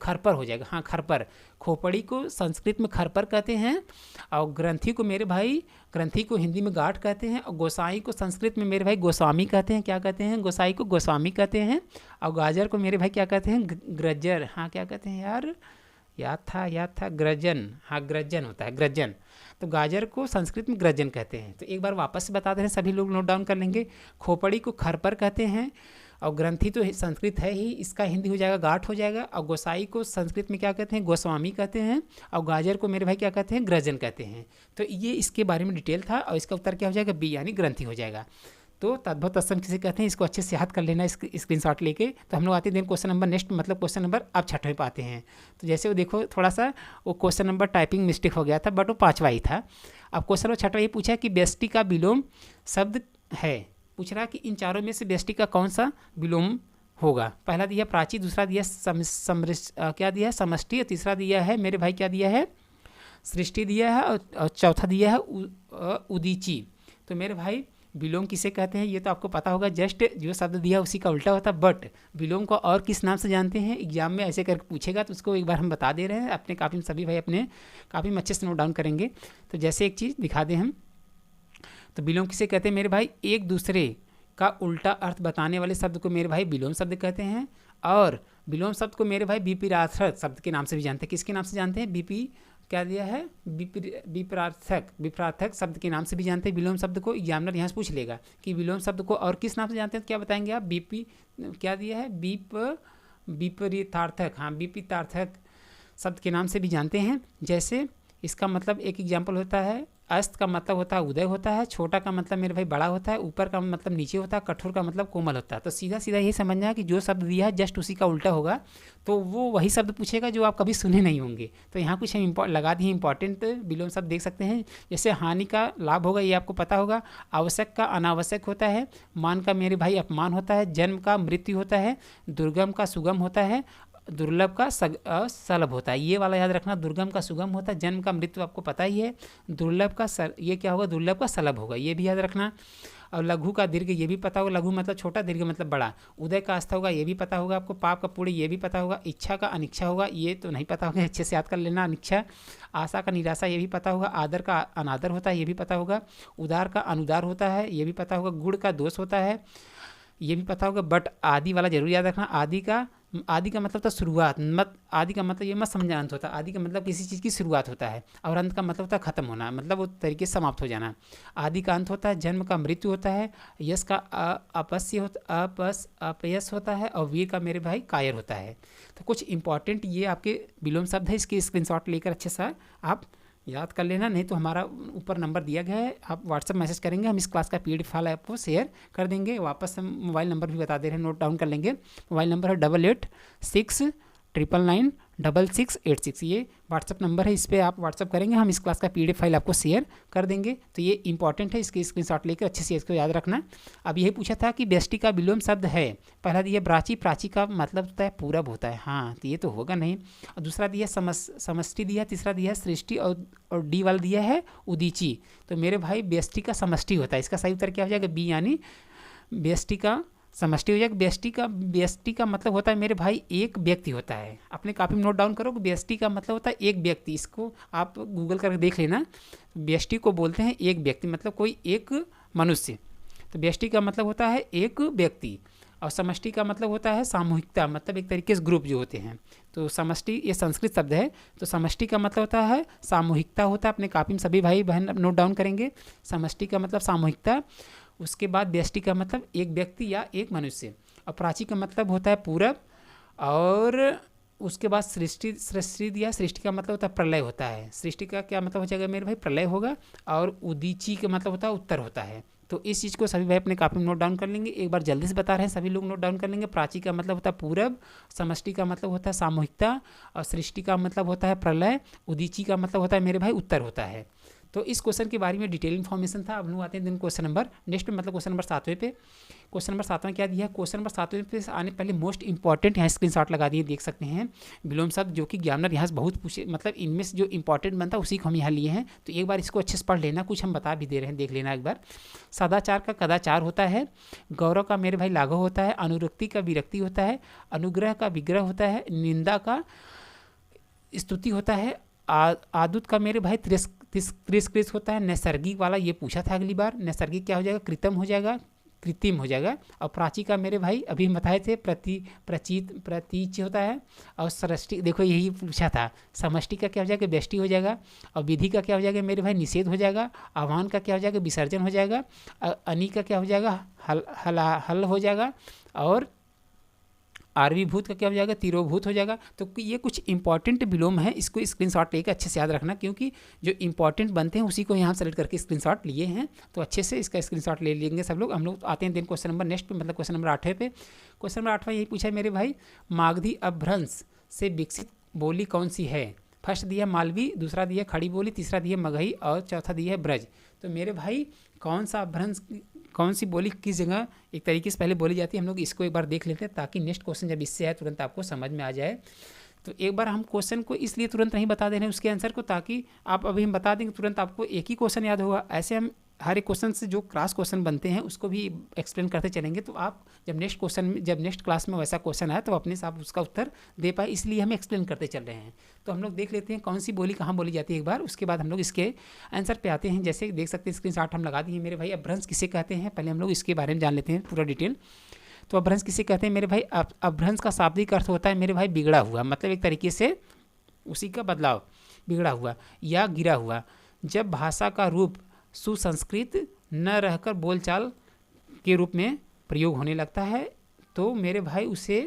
खरपर हो जाएगा। हाँ, खरपर। खोपड़ी को संस्कृत में खरपर कहते हैं, और ग्रंथि को मेरे भाई, ग्रंथि को हिंदी में गांठ कहते हैं, और गोसाई को संस्कृत में मेरे भाई गोस्वामी कहते हैं। क्या कहते हैं? गोसाई को गोस्वामी कहते हैं। और गाजर को मेरे भाई क्या कहते हैं? ग्रजर। हाँ, क्या कहते हैं यार? याद था ग्रजन। हाँ, ग्रजन होता है, ग्रजन। तो गाजर को संस्कृत में ग्रजन कहते हैं। तो एक बार वापस से बता दे रहे हैं, सभी लोग नोट डाउन कर लेंगे। खोपड़ी को खरपर कहते हैं, और ग्रंथि तो संस्कृत है ही, इसका हिंदी हो जाएगा गांठ हो जाएगा। और गोसाई को संस्कृत में क्या कहते हैं? गोस्वामी कहते हैं। और गाजर को मेरे भाई क्या कहते हैं? ग्रजन कहते हैं। तो ये इसके बारे में डिटेल था, और इसका उत्तर क्या हो जाएगा? बी, यानी ग्रंथि हो जाएगा। तो तद्भव तत्सम किसे कहते हैं, इसको अच्छे से याद कर लेना स्क्रीनशॉट लेके। तो हम लोग आते हैं क्वेश्चन नंबर नेक्स्ट, मतलब क्वेश्चन नंबर अब 6वें पे आते हैं। तो जैसे वो देखो, थोड़ा सा वो क्वेश्चन नंबर टाइपिंग मिस्टेक हो गया था, बट वो 5वां ही था। अब क्वेश्चन नंबर 6वां ये पूछा कि व्यष्टि का विलोम शब्द है। पूछ रहा कि इन चारों में से व्यष्टि का कौन सा विलोम होगा। पहला दिया प्राची, दूसरा दिया क्या दिया है? समष्टि, और तीसरा दिया है मेरे भाई क्या दिया है? सृष्टि दिया है, और चौथा दिया है उदीची। तो मेरे भाई विलोम किसे कहते हैं ये तो आपको पता होगा, जस्ट जो शब्द दिया उसी का उल्टा होता है। बट विलोम को और किस नाम से जानते हैं, एग्जाम में ऐसे करके पूछेगा, तो उसको एक बार हम बता दे रहे हैं। अपने कापी में सभी भाई अपने कापी में अच्छे से नोट डाउन करेंगे। तो जैसे एक चीज़ दिखा दें हम, तो विलोम किसे कहते हैं मेरे भाई? एक दूसरे का उल्टा अर्थ बताने वाले शब्द को मेरे भाई विलोम शब्द कहते हैं। और विलोम शब्द को मेरे भाई विपरीतार्थक शब्द के नाम से भी जानते हैं। किसके नाम से जानते हैं? क्या दिया है? विपरीतार्थक शब्द के नाम से भी जानते हैं विलोम शब्द को। एग्जामिनर यहाँ से पूछ लेगा कि विलोम शब्द को और किस नाम से जानते हैं, तो क्या बताएंगे आप? क्या दिया है? विपरीतार्थक। हाँ, विपरीतार्थक शब्द के नाम से भी जानते हैं। जैसे इसका मतलब एक एग्जाम्पल होता है अस्त का मतलब होता है उदय होता है, छोटा का मतलब मेरे भाई बड़ा होता है, ऊपर का मतलब नीचे होता है, कठोर का मतलब कोमल होता है। तो सीधा सीधा ये समझना है कि जो शब्द दिया है जस्ट उसी का उल्टा होगा, तो वो वही शब्द पूछेगा जो आप कभी सुने नहीं होंगे। तो यहाँ कुछ हम लगा दिए इंपॉर्टेंट विलोम शब्द देख सकते हैं। जैसे हानि का लाभ होगा, ये आपको पता होगा। आवश्यक का अनावश्यक होता है। मान का मेरे भाई अपमान होता है। जन्म का मृत्यु होता है। दुर्गम का सुगम होता है। दुर्लभ का सलभ होता है। ये वाला याद रखना, दुर्गम का सुगम होता है। जन्म का मृत्यु आपको पता ही है। दुर्लभ का ये क्या होगा, दुर्लभ का सलभ होगा, ये भी याद रखना। और लघु का दीर्घ, ये भी पता होगा, लघु मतलब छोटा, दीर्घ मतलब बड़ा। उदय का अस्थ होगा, ये भी पता होगा आपको। पाप का पूर्ण, ये भी पता होगा। इच्छा का अनिच्छा होगा, ये तो नहीं पता होगा, अच्छे से याद कर लेना अनिच्छा। आशा का निराशा, ये भी पता होगा। आदर का अनादर होता है, ये भी पता होगा। उदार का अनुदार होता है, ये भी पता होगा। गुण का दोष होता है, ये भी पता होगा। बट आदि वाला जरूर याद रखना। आदि का मतलब था शुरुआत, आदि का मतलब ये मत समझना अंत होता है। आदि का मतलब किसी चीज़ की शुरुआत होता है, और अंत का मतलब होता है खत्म होना, मतलब वो तरीके से समाप्त हो जाना। आदि का अंत होता है। जन्म का मृत्यु होता है। यश का अपयश होता है। और वीर का मेरे भाई कायर होता है। तो कुछ इंपॉर्टेंट ये आपके विलोम शब्द है, इसके स्क्रीनशॉट लेकर अच्छे से आप याद कर लेना। नहीं तो हमारा ऊपर नंबर दिया गया है, आप व्हाट्सएप मैसेज करेंगे, हम इस क्लास का PDF फाइल आपको शेयर कर देंगे। वापस हम मोबाइल नंबर भी बता दे रहे हैं, नोट डाउन कर लेंगे। मोबाइल नंबर है 8869996686। ये व्हाट्सअप नंबर है, इस पर आप व्हाट्सअप करेंगे, हम इस क्लास का PDF फाइल आपको शेयर कर देंगे। तो ये इंपॉर्टेंट है, इसके स्क्रीनशॉट लेकर अच्छे से इसको याद रखना। अब यही पूछा था कि व्यष्टि का विलोम शब्द है। पहला दिया प्राची, प्राची का मतलब होता है पूरब होता है, हाँ तो ये तो होगा नहीं। और दूसरा दिया समष्टि दिया। तीसरा दिया सृष्टि, और डी वाला दिया है उदीची। तो मेरे भाई व्यष्टि का समष्टि होता है। इसका सही उत्तर क्या हो जाएगा, बी, यानी व्यष्टि का समष्टि हो जाएगा। व्यष्टि का मतलब होता है मेरे भाई एक व्यक्ति होता है। अपने कापी में नोट डाउन करो, व्यष्टि का मतलब होता है एक व्यक्ति। इसको आप गूगल करके देख लेना। व्यष्टि को बोलते हैं एक व्यक्ति, मतलब कोई एक मनुष्य। तो व्यष्टि का मतलब होता है एक व्यक्ति, और समष्टि का मतलब होता है सामूहिकता, मतलब एक तरीके से ग्रुप जो होते हैं। तो समष्टि ये संस्कृत शब्द है, तो समष्टि का मतलब होता है सामूहिकता होता है। अपने कापी में सभी भाई बहन नोट डाउन करेंगे। समष्टि का मतलब सामूहिकता। उसके बाद व्यष्टि का मतलब एक व्यक्ति या एक मनुष्य। और प्राची का मतलब होता है पूरब। और उसके बाद सृष्टि दिया। सृष्टि का मतलब होता है प्रलय होता है। सृष्टि का क्या मतलब हो जाएगा मेरे भाई, प्रलय होगा। और उदीची का मतलब होता है उत्तर होता है। तो इस चीज़ को सभी भाई अपने कापी में नोट डाउन कर लेंगे। एक बार जल्दी से बता रहे हैं, सभी लोग नोट डाउन कर लेंगे। प्राची का मतलब होता है पूरब। समष्टि का मतलब होता है सामूहिकता। और सृष्टि का मतलब होता है प्रलय। उदीची का मतलब होता है मेरे भाई उत्तर होता है। तो इस क्वेश्चन के बारे में डिटेल इन्फॉर्मेशन था। अब लोग आते हैं दिन क्वेश्चन नंबर नेक्स्ट में, मतलब क्वेश्चन नंबर 7वें पे। क्वेश्चन नंबर 7वां क्या दिया है, क्वेश्चन नंबर 7वें पे आने पहले मोस्ट इंपॉर्टेंट यहाँ स्क्रीनशॉट लगा दिए, देख सकते हैं। विलोम शब्द जो कि ज्ञानर यहाँ से बहुत पूछे, मतलब इनमें से जो इंपॉर्टेंट बनता है उसी को हम यहाँ लिए हैं। तो एक बार इसको अच्छे से पढ़ लेना, कुछ हम बता भी दे रहे हैं, देख लेना एक बार। सदाचार का कदाचार होता है। गौरव का मेरे भाई लाघव होता है। अनुरक्ति का विरक्ति होता है। अनुग्रह का विग्रह होता है। निंदा का स्तुति होता है। आदुत का मेरे भाई तिरस्कृत होता है। नैसर्गिक वाला ये पूछा था अगली बार, नैसर्गिक क्या हो जाएगा, कृत्रिम हो जाएगा, कृत्रिम हो जाएगा। और प्राची का मेरे भाई अभी हम बताए थे प्रतीच होता है। और सृष्टि देखो यही पूछा था। समष्टि का क्या हो जाएगा, व्यष्टि हो जाएगा। और विधि का क्या हो जाएगा मेरे भाई, निषेध हो जाएगा। आह्वान का क्या हो जाएगा, विसर्जन हो जाएगा। अनी का क्या हो जाएगा, हल हो जाएगा। और आर्वीभूत का क्या हो जाएगा, तिरोभूत हो जाएगा। तो ये कुछ इंपॉर्टेंट विलोम है, इसको स्क्रीनशॉट लेकर अच्छे से याद रखना, क्योंकि जो इंपॉर्टेंट बनते हैं उसी को यहाँ सेलेक्ट करके स्क्रीनशॉट लिए हैं। तो अच्छे से इसका स्क्रीनशॉट ले लेंगे सब लोग। हम लोग आते हैं दिन क्वेश्चन नंबर नेक्स्ट पे, मतलब क्वेश्चन नंबर 8 पे। क्वेश्चन नंबर 8वां यही पूछा है मेरे भाई, मागधी अपभ्रंश से विकसित बोली कौन सी है। फर्स्ट दिया मालवी, दूसरा दिया खड़ी बोली, तीसरा दिया मगही, और चौथा दिया है ब्रज। तो मेरे भाई कौन सा अपभ्रंश, कौन सी बोली किस जगह एक तरीके से पहले बोली जाती है, हम लोग इसको एक बार देख लेते हैं, ताकि नेक्स्ट क्वेश्चन जब इससे आए तुरंत आपको समझ में आ जाए। तो एक बार हम क्वेश्चन को इसलिए तुरंत नहीं बता दे रहे हैं उसके आंसर को, ताकि आप अभी हम बता देंगे तुरंत आपको एक ही क्वेश्चन याद होगा। ऐसे हम हर एक क्वेश्चन से जो क्रॉस क्वेश्चन बनते हैं उसको भी एक्सप्लेन करते चलेंगे। तो आप जब नेक्स्ट क्लास में वैसा क्वेश्चन आए तो अपने से आप उसका उत्तर दे पाए, इसलिए हम एक्सप्लेन करते चल रहे हैं। तो हम लोग देख लेते हैं कौन सी बोली कहाँ बोली जाती है एक बार, उसके बाद हम लोग इसके आंसर पे आते हैं। जैसे देख सकते हैं स्क्रीनशॉट हम लगा दिए मेरे भाई। अपभ्रंश किसे कहते हैं, पहले हम लोग इसके बारे में जान लेते हैं पूरा डिटेल। तो अपभ्रंश किसे कहते हैं मेरे भाई, अपभ्रंश का शाब्दिक अर्थ होता है मेरे भाई बिगड़ा हुआ, मतलब एक तरीके से उसी का बदलाव, बिगड़ा हुआ या गिरा हुआ। जब भाषा का रूप सुसंस्कृत न रहकर बोलचाल के रूप में प्रयोग होने लगता है तो मेरे भाई उसे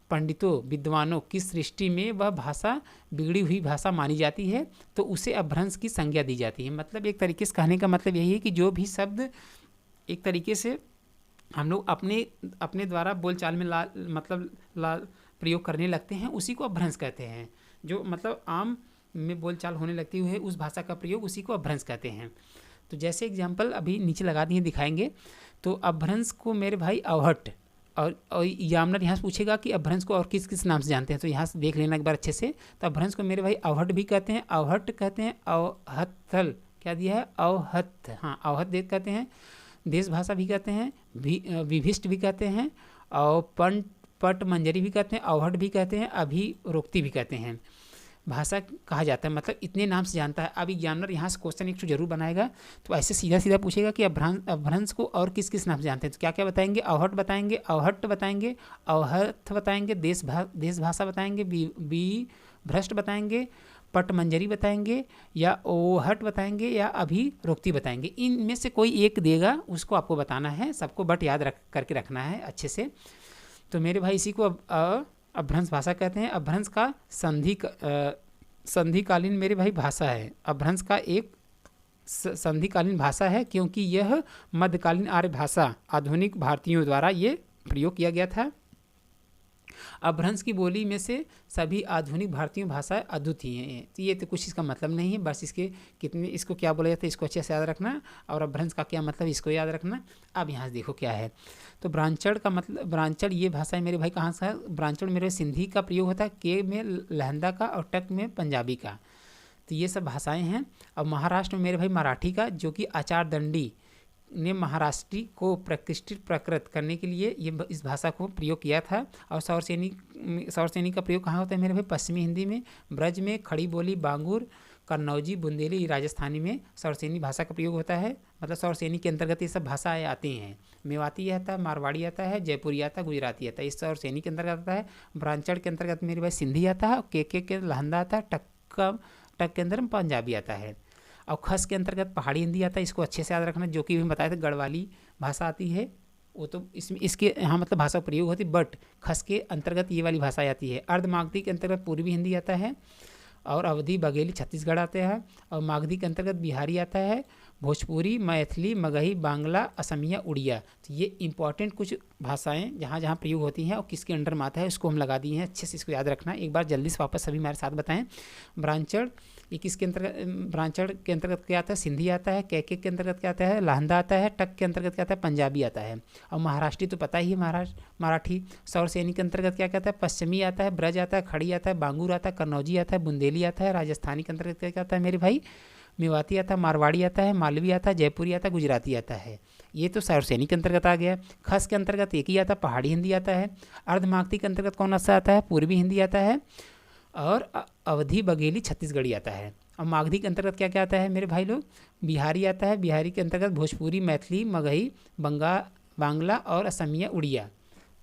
पंडितों विद्वानों की सृष्टि में वह भाषा बिगड़ी हुई भाषा मानी जाती है, तो उसे अपभ्रंश की संज्ञा दी जाती है। मतलब एक तरीके से कहने का मतलब यही है कि जो भी शब्द एक तरीके से हम लोग अपने अपने द्वारा बोलचाल में प्रयोग करने लगते हैं, उसी को अपभ्रंश कहते हैं। जो मतलब आम में बोलचाल होने लगती है उस भाषा का प्रयोग, उसी को अपभ्रंश कहते हैं। तो जैसे एग्जाम्पल अभी नीचे लगा दिए दिखाएंगे। तो अपभ्रंश को मेरे भाई अवहट और यामनर यहाँ से पूछेगा कि अपभ्रंश को और किस किस नाम से जानते हैं, तो यहाँ से देख लेना एक बार अच्छे से। तो अपभ्रंश को मेरे भाई अवहट भी कहते हैं, अवहट कहते हैं, अवहत्थल क्या दिया है, अवहत्थ, हाँ अवहत देख कहते हैं, देश भाषा भी कहते हैं, विभिष्ट भी कहते हैं, और पट मंजरी भी कहते हैं, अवहट भी कहते हैं, अभिरोक्ति भी कहते हैं। भाषा कहा जाता है, मतलब इतने नाम से जानता है। अब एग्जामिनर यहाँ से क्वेश्चन एक जरूर बनाएगा, तो ऐसे सीधा सीधा पूछेगा कि अपभ्रंश को और किस किस नाम से जानते हैं, तो क्या क्या बताएंगे, अवहट बताएंगे, अवहट्ट बताएंगे, अवहत्थ बताएंगे, देश भाषा बताएंगे, भ्रष्ट बताएंगे, पट मंजरी बताएंगे, या ओहट बताएंगे, या अभिरोक्ति बताएंगे। इनमें से कोई एक देगा, उसको आपको बताना है, सबको बट याद करके रखना है अच्छे से। तो मेरे भाई इसी को अपभ्रंश भाषा कहते हैं। अपभ्रंश का संधिकालीन मेरे भाई भाषा है। अपभ्रंश का एक संधिकालीन भाषा है, क्योंकि यह मध्यकालीन आर्य भाषा आधुनिक भारतीयों द्वारा ये प्रयोग किया गया था। अपभ्रंश की बोली में से सभी आधुनिक भारतीय भाषाएं अद्वितीय हैं। तो ये तो कुछ इसका मतलब नहीं है, बस इसके कितने इसको क्या बोला जाता है इसको अच्छे से याद रखना, और अपभ्रंश का क्या मतलब इसको याद रखना। अब यहाँ से देखो क्या है। तो ब्रांचड़ का मतलब, ब्रांचड़ ये भाषा है मेरे भाई कहाँ से है, ब्रांचड़ मेरे सिंधी का प्रयोग होता है, के में लहंदा का और टक में पंजाबी का। तो ये सब भाषाएँ हैं। और महाराष्ट्र में मेरे भाई मराठी का, जो कि आचार दंडी ने महाराष्ट्री को प्रकृत करने के लिए ये इस भाषा को प्रयोग किया था। और सौरसेनी का प्रयोग कहाँ होता है मेरे भाई, पश्चिमी हिंदी में, ब्रज में, खड़ी बोली, बांगुर, कन्नौजी, बुंदेली, राजस्थानी में सौरसेनी भाषा का प्रयोग होता है। मतलब सौरसेनी के अंतर्गत ये सब भाषाएँ आती हैं। मेवाती आता है, मारवाड़ी आता है, जयपुरी आता है, गुजराती आता है, इस सौरसेनी के अंतर्गत आता है। ब्रांचड़ के अंतर्गत मेरे भाई सिंधी आता है, के लहंदा आता है, टक के अंदर पंजाबी आता है, और खस के अंतर्गत पहाड़ी हिंदी आता है। इसको अच्छे से याद रखना, जो कि भी बताया था गढ़वाली भाषा आती है, वो तो इसमें इसके यहाँ मतलब भाषा प्रयोग होती है, बट खस के अंतर्गत ये वाली भाषा आती है। अर्धमागधी के अंतर्गत पूर्वी हिंदी आता है, और अवधी बघेली छत्तीसगढ़ आते हैं, और मागधी के अंतर्गत बिहारी आता है, भोजपुरी, मैथिली, मगही, बांग्ला, असमिया, उड़िया। तो ये इंपॉर्टेंट कुछ भाषाएं जहाँ जहाँ प्रयोग होती हैं और किसके अंडर में आता है उसको हम लगा दिए हैं। अच्छे से इसको याद रखना। एक बार जल्दी से वापस सभी हमारे साथ बताएं। ब्रांचड़ ये किसके अंतर्गत, ब्रांचड़ के अंतर्गत क्या आता है, सिंधी आता है, के अंतर्गत क्या आता है, लहंदा आता है, टक के अंतर्गत क्या आता है, पंजाबी आता है, और महाराष्ट्री तो पता ही है, मराठी। सौरसेनी के अंतर्गत क्या कहता है, पश्चिमी आता है, ब्रज आता है, खड़ी आता है, बांगुर आता है, कन्नौजी आता है, बुंदेली आता है। राजस्थानी के अंतर्गत क्या आता है मेरे भाई, मेवाती आता है, मारवाड़ी आता है, मालवी आता है, जयपुरी आता है, गुजराती आता है। ये तो सौरसेनी के अंतर्गत आ गया। खस के अंतर्गत एक ही आता है, पहाड़ी हिंदी आता है। अर्धमागधी के अंतर्गत कौन सा आता है, पूर्वी हिंदी आता है, और अवधी बघेली छत्तीसगढ़ी आता है। और मागधी के अंतर्गत क्या क्या आता है मेरे भाई लोग, बिहारी आता है। बिहारी के अंतर्गत भोजपुरी, मैथिली, मगही, बांग्ला और असमिया, उड़िया।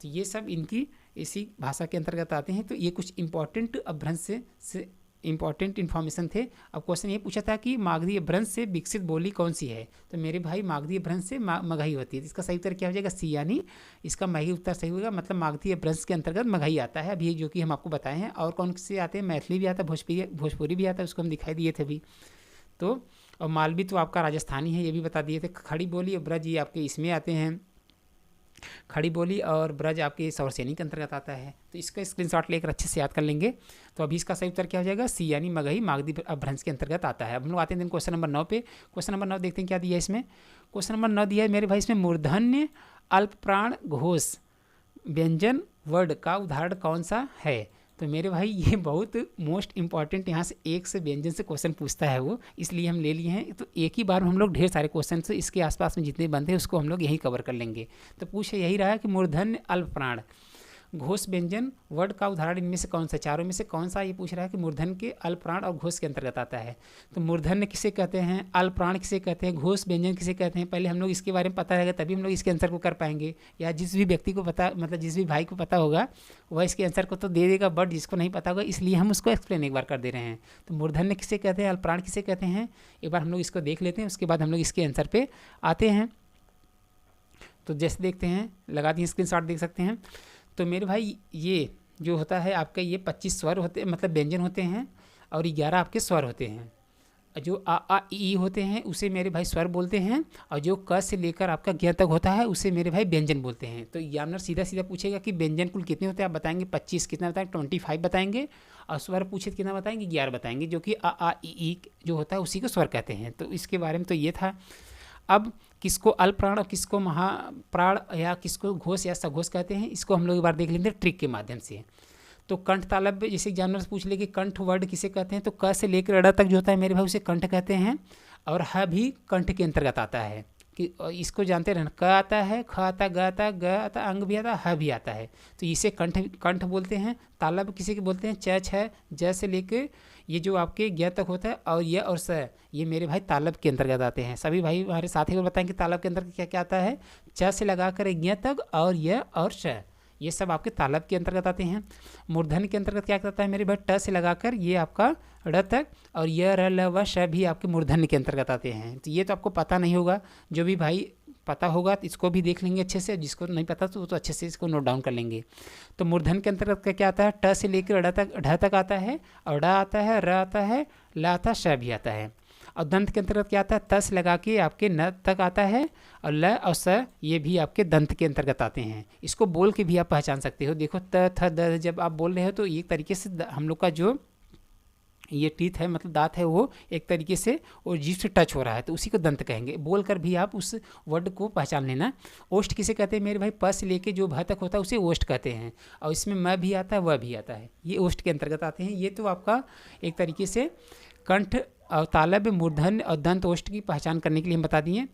तो ये सब इनकी इसी भाषा के अंतर्गत आते हैं। तो ये कुछ इंपॉर्टेंट अपभ्रंश से इंपॉर्टेंट इन्फॉर्मेशन थे। अब क्वेश्चन ये पूछा था कि मागधी अपभ्रंश से विकसित बोली कौन सी है, तो मेरे भाई मागधी अपभ्रंश से मगही होती है। इसका सही उत्तर क्या हो जाएगा, सी, यानी इसका मगही उत्तर सही होगा। मतलब मागधी अपभ्रंश के अंतर्गत मगही आता है, अभी जो कि हम आपको बताए हैं। और कौन से आते हैं, मैथिली भी आता है, भोजपुरी भी आता है, उसको हम दिखाई दिए थे अभी। तो और मालवी तो आपका राजस्थानी है, ये भी बता दिए थे। खड़ी बोली और ब्रज ये आपके इसमें आते हैं, खड़ी बोली और ब्रज आपके सौरसेनी के अंतर्गत आता है। तो इसका स्क्रीनशॉट लेकर अच्छे से याद कर लेंगे। तो अभी इसका सही उत्तर क्या हो जाएगा, सी, यानी मगही मागधी अपभ्रंश के अंतर्गत आता है। अब हम लोग आते हैं क्वेश्चन नंबर 9 पे। क्वेश्चन नंबर 9 देखते हैं क्या दिया है इसमें। क्वेश्चन नंबर 9 दिया है मेरे भाई इसमें, मूर्धन्य अल्पप्राण घोष व्यंजन वर्ड का उदाहरण कौन सा है। तो मेरे भाई ये बहुत मोस्ट इंपॉर्टेंट, यहाँ से एक से व्यंजन से क्वेश्चन पूछता है वो, इसलिए हम ले लिए हैं। तो एक ही बार हम लोग ढेर सारे क्वेश्चन से इसके आसपास में जितने बनते हैं उसको हम लोग यही कवर कर लेंगे। तो पूछ यही रहा है कि मूर्धन्य अल्पप्राण घोष व्यंजन वर्ड का उदाहरण इनमें से कौन सा, चारों में से कौन सा, ये पूछ रहा है कि मूर्धन्य के अल्पप्राण और घोष के अंतर्गत आता है। तो मूर्धन्य किसे कहते हैं, अल्पप्राण किसे कहते हैं, घोष व्यंजन किसे कहते हैं, पहले हम लोग इसके बारे में पता रहेगा तभी हम लोग इसके आंसर को कर पाएंगे। या जिस भी व्यक्ति को पता, मतलब जिस भी भाई को पता होगा वह इसके आंसर को तो दे देगा, बट जिसको नहीं पता होगा इसलिए हम उसको एक्सप्लेन एक बार कर दे रहे हैं। तो मूर्धन्य किसे कहते हैं, अल्पप्राण किसे कहते हैं, एक बार हम लोग इसको देख लेते हैं, उसके बाद हम लोग इसके आंसर पे आते हैं। तो जैसे देखते हैं, लगा दिए स्क्रीनशॉट देख सकते हैं। तो मेरे भाई ये जो होता है आपका, ये 25 स्वर होते मतलब व्यंजन होते हैं और 11 आपके स्वर होते हैं। जो आ ई होते हैं उसे मेरे भाई स्वर बोलते हैं, और जो क से लेकर आपका ज्ञ तक होता है उसे मेरे भाई व्यंजन बोलते हैं। तो एग्जामिनर सीधा सीधा पूछेगा कि व्यंजन कुल कितने होते हैं, आप बताएंगे 25, कितना बताएंगे 25 बताएंगे, और स्वर पूछे तो कितना बताएंगे 11 बताएंगे, जो कि आ ई जो होता है उसी को स्वर कहते हैं। तो इसके बारे में तो ये था। अब किसको अल्पप्राण और किसको महाप्राण या किसको घोष या सघोष कहते हैं, इसको हम लोग एक बार देख लेंगे ट्रिक के माध्यम से। तो कंठ तालव्य, जैसे एग्जामिनर से पूछ ले कि कंठ वर्ड किसे कहते हैं, तो क से लेकर अड़ा तक जो होता है मेरे भाई उसे कंठ कहते हैं, और ह भी कंठ के अंतर्गत आता है। कि इसको जानते रहना, क आता है, ख आता, ग आता, ग आता, अंग भी आता, ह भी आता है, तो इसे कंठ कंठ बोलते हैं। तालव्य किसे के बोलते हैं, च छ ज से लेकर ये जो आपके ज्ञ तक होता है, और य और स ये मेरे भाई तालव्य के अंतर्गत आते हैं। सभी भाई हमारे साथी को बताएं कि तालव्य के अंतर्गत क्या क्या आता है। च से लगाकर ज्ञ तक और य और श, ये सब आपके तालव्य के अंतर्गत आते हैं। मूर्धन्य के अंतर्गत क्या आता है मेरे भाई, ट से लगाकर ये आपका ड़ तक, और य र ल व श भी आपके मूर्धन्य के अंतर्गत आते हैं। तो ये तो आपको पता नहीं होगा, जो भी भाई पता होगा तो इसको भी देख लेंगे अच्छे से, जिसको नहीं पता तो अच्छे से इसको नोट डाउन कर लेंगे। तो मूर्धन्य के अंतर्गत क्या क्या आता है, ट से लेकर ढ तक आता है, और ड आता है, र आता है, ल आता है, श भी आता है। और दंत के अंतर्गत क्या आता है, तस लगा के आपके न तक आता है, और ल और स ये भी आपके दंत के अंतर्गत आते हैं। इसको बोल के भी आप पहचान सकते हो। देखो त थ द जब आप बोल रहे हो तो एक तरीके से हम लोग का जो ये टीथ है मतलब दांत है वो एक तरीके से और जीभ से टच हो रहा है, तो उसी को दंत कहेंगे। बोल कर भी आप उस वर्ड को पहचान लेना। ओष्ठ किसे कहते हैं मेरे भाई, प से लेके जो भ तक होता है उसे ओष्ठ कहते हैं, और इसमें म भी आता है, व भी आता है, ये ओष्ठ के अंतर्गत आते हैं। ये तो आपका एक तरीके से कंठ और तालव्य, मूर्धन्य और दंत ओष्ठ की पहचान करने के लिए हम बता दिए।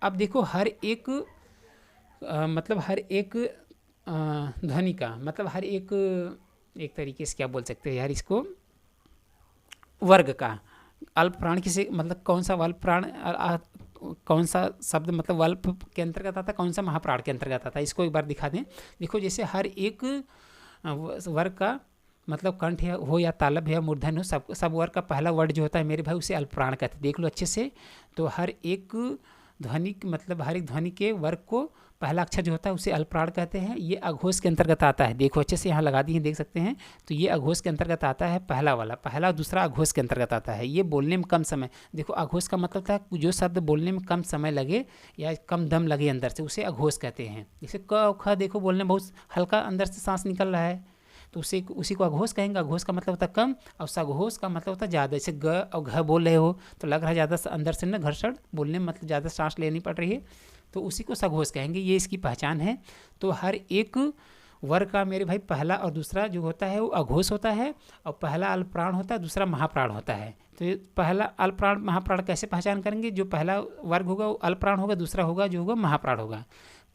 अब देखो हर एक मतलब हर एक ध्वनि का मतलब हर एक तरीके से क्या बोल सकते हैं यार इसको, वर्ग का अल्प प्राण किसे मतलब कौन सा अल्प प्राण कौन सा शब्द मतलब अल्प के अंतर्गत आता है, कौन सा महाप्राण के अंतर्गत आता है, इसको एक बार दिखा दें। देखो जैसे हर एक वर्ग का मतलब कंठ हो या तालव्य या मूर्धन्य हो, सब वर्ग का पहला वर्ड जो होता है मेरे भाई उसे अल्प प्राण कहते हैं। देख लो अच्छे से। तो हर एक ध्वनि मतलब हर एक ध्वनि के वर्ग को पहला अक्षर जो होता है उसे अल्प प्राण कहते हैं। ये अघोष के अंतर्गत आता है। देखो अच्छे से यहाँ लगा दी है, देख सकते हैं। तो ये अघोष के अंतर्गत आता है, पहला वाला, पहला दूसरा अघोष के अंतर्गत आता है। ये बोलने में कम समय, देखो अघोष का मतलब था जो शब्द बोलने में कम समय लगे या कम दम लगे अंदर से, उसे अघोष कहते हैं। जैसे क और ख देखो बोलने में बहुत हल्का अंदर से सांस निकल रहा है, तो उसी को अघोष कहेंगे। अघोष का मतलब होता है कम, और सघोष का मतलब होता है ज़्यादा। जैसे ग और घ बोल रहे हो तो लग रहा है ज़्यादा अंदर से ना घर्षण बोलने में मतलब ज़्यादा सांस लेनी पड़ रही है, तो उसी को सघोष कहेंगे। ये इसकी पहचान है। तो हर एक वर्ग का मेरे भाई पहला और दूसरा जो होता है वो अघोष होता है, और पहला अल्प प्राण होता है, दूसरा महाप्राण होता है। तो ये पहला अल्प प्राण महाप्राण कैसे पहचान करेंगे, जो पहला वर्ग होगा वो अल्प प्राण होगा, दूसरा होगा जो होगा महाप्राण होगा।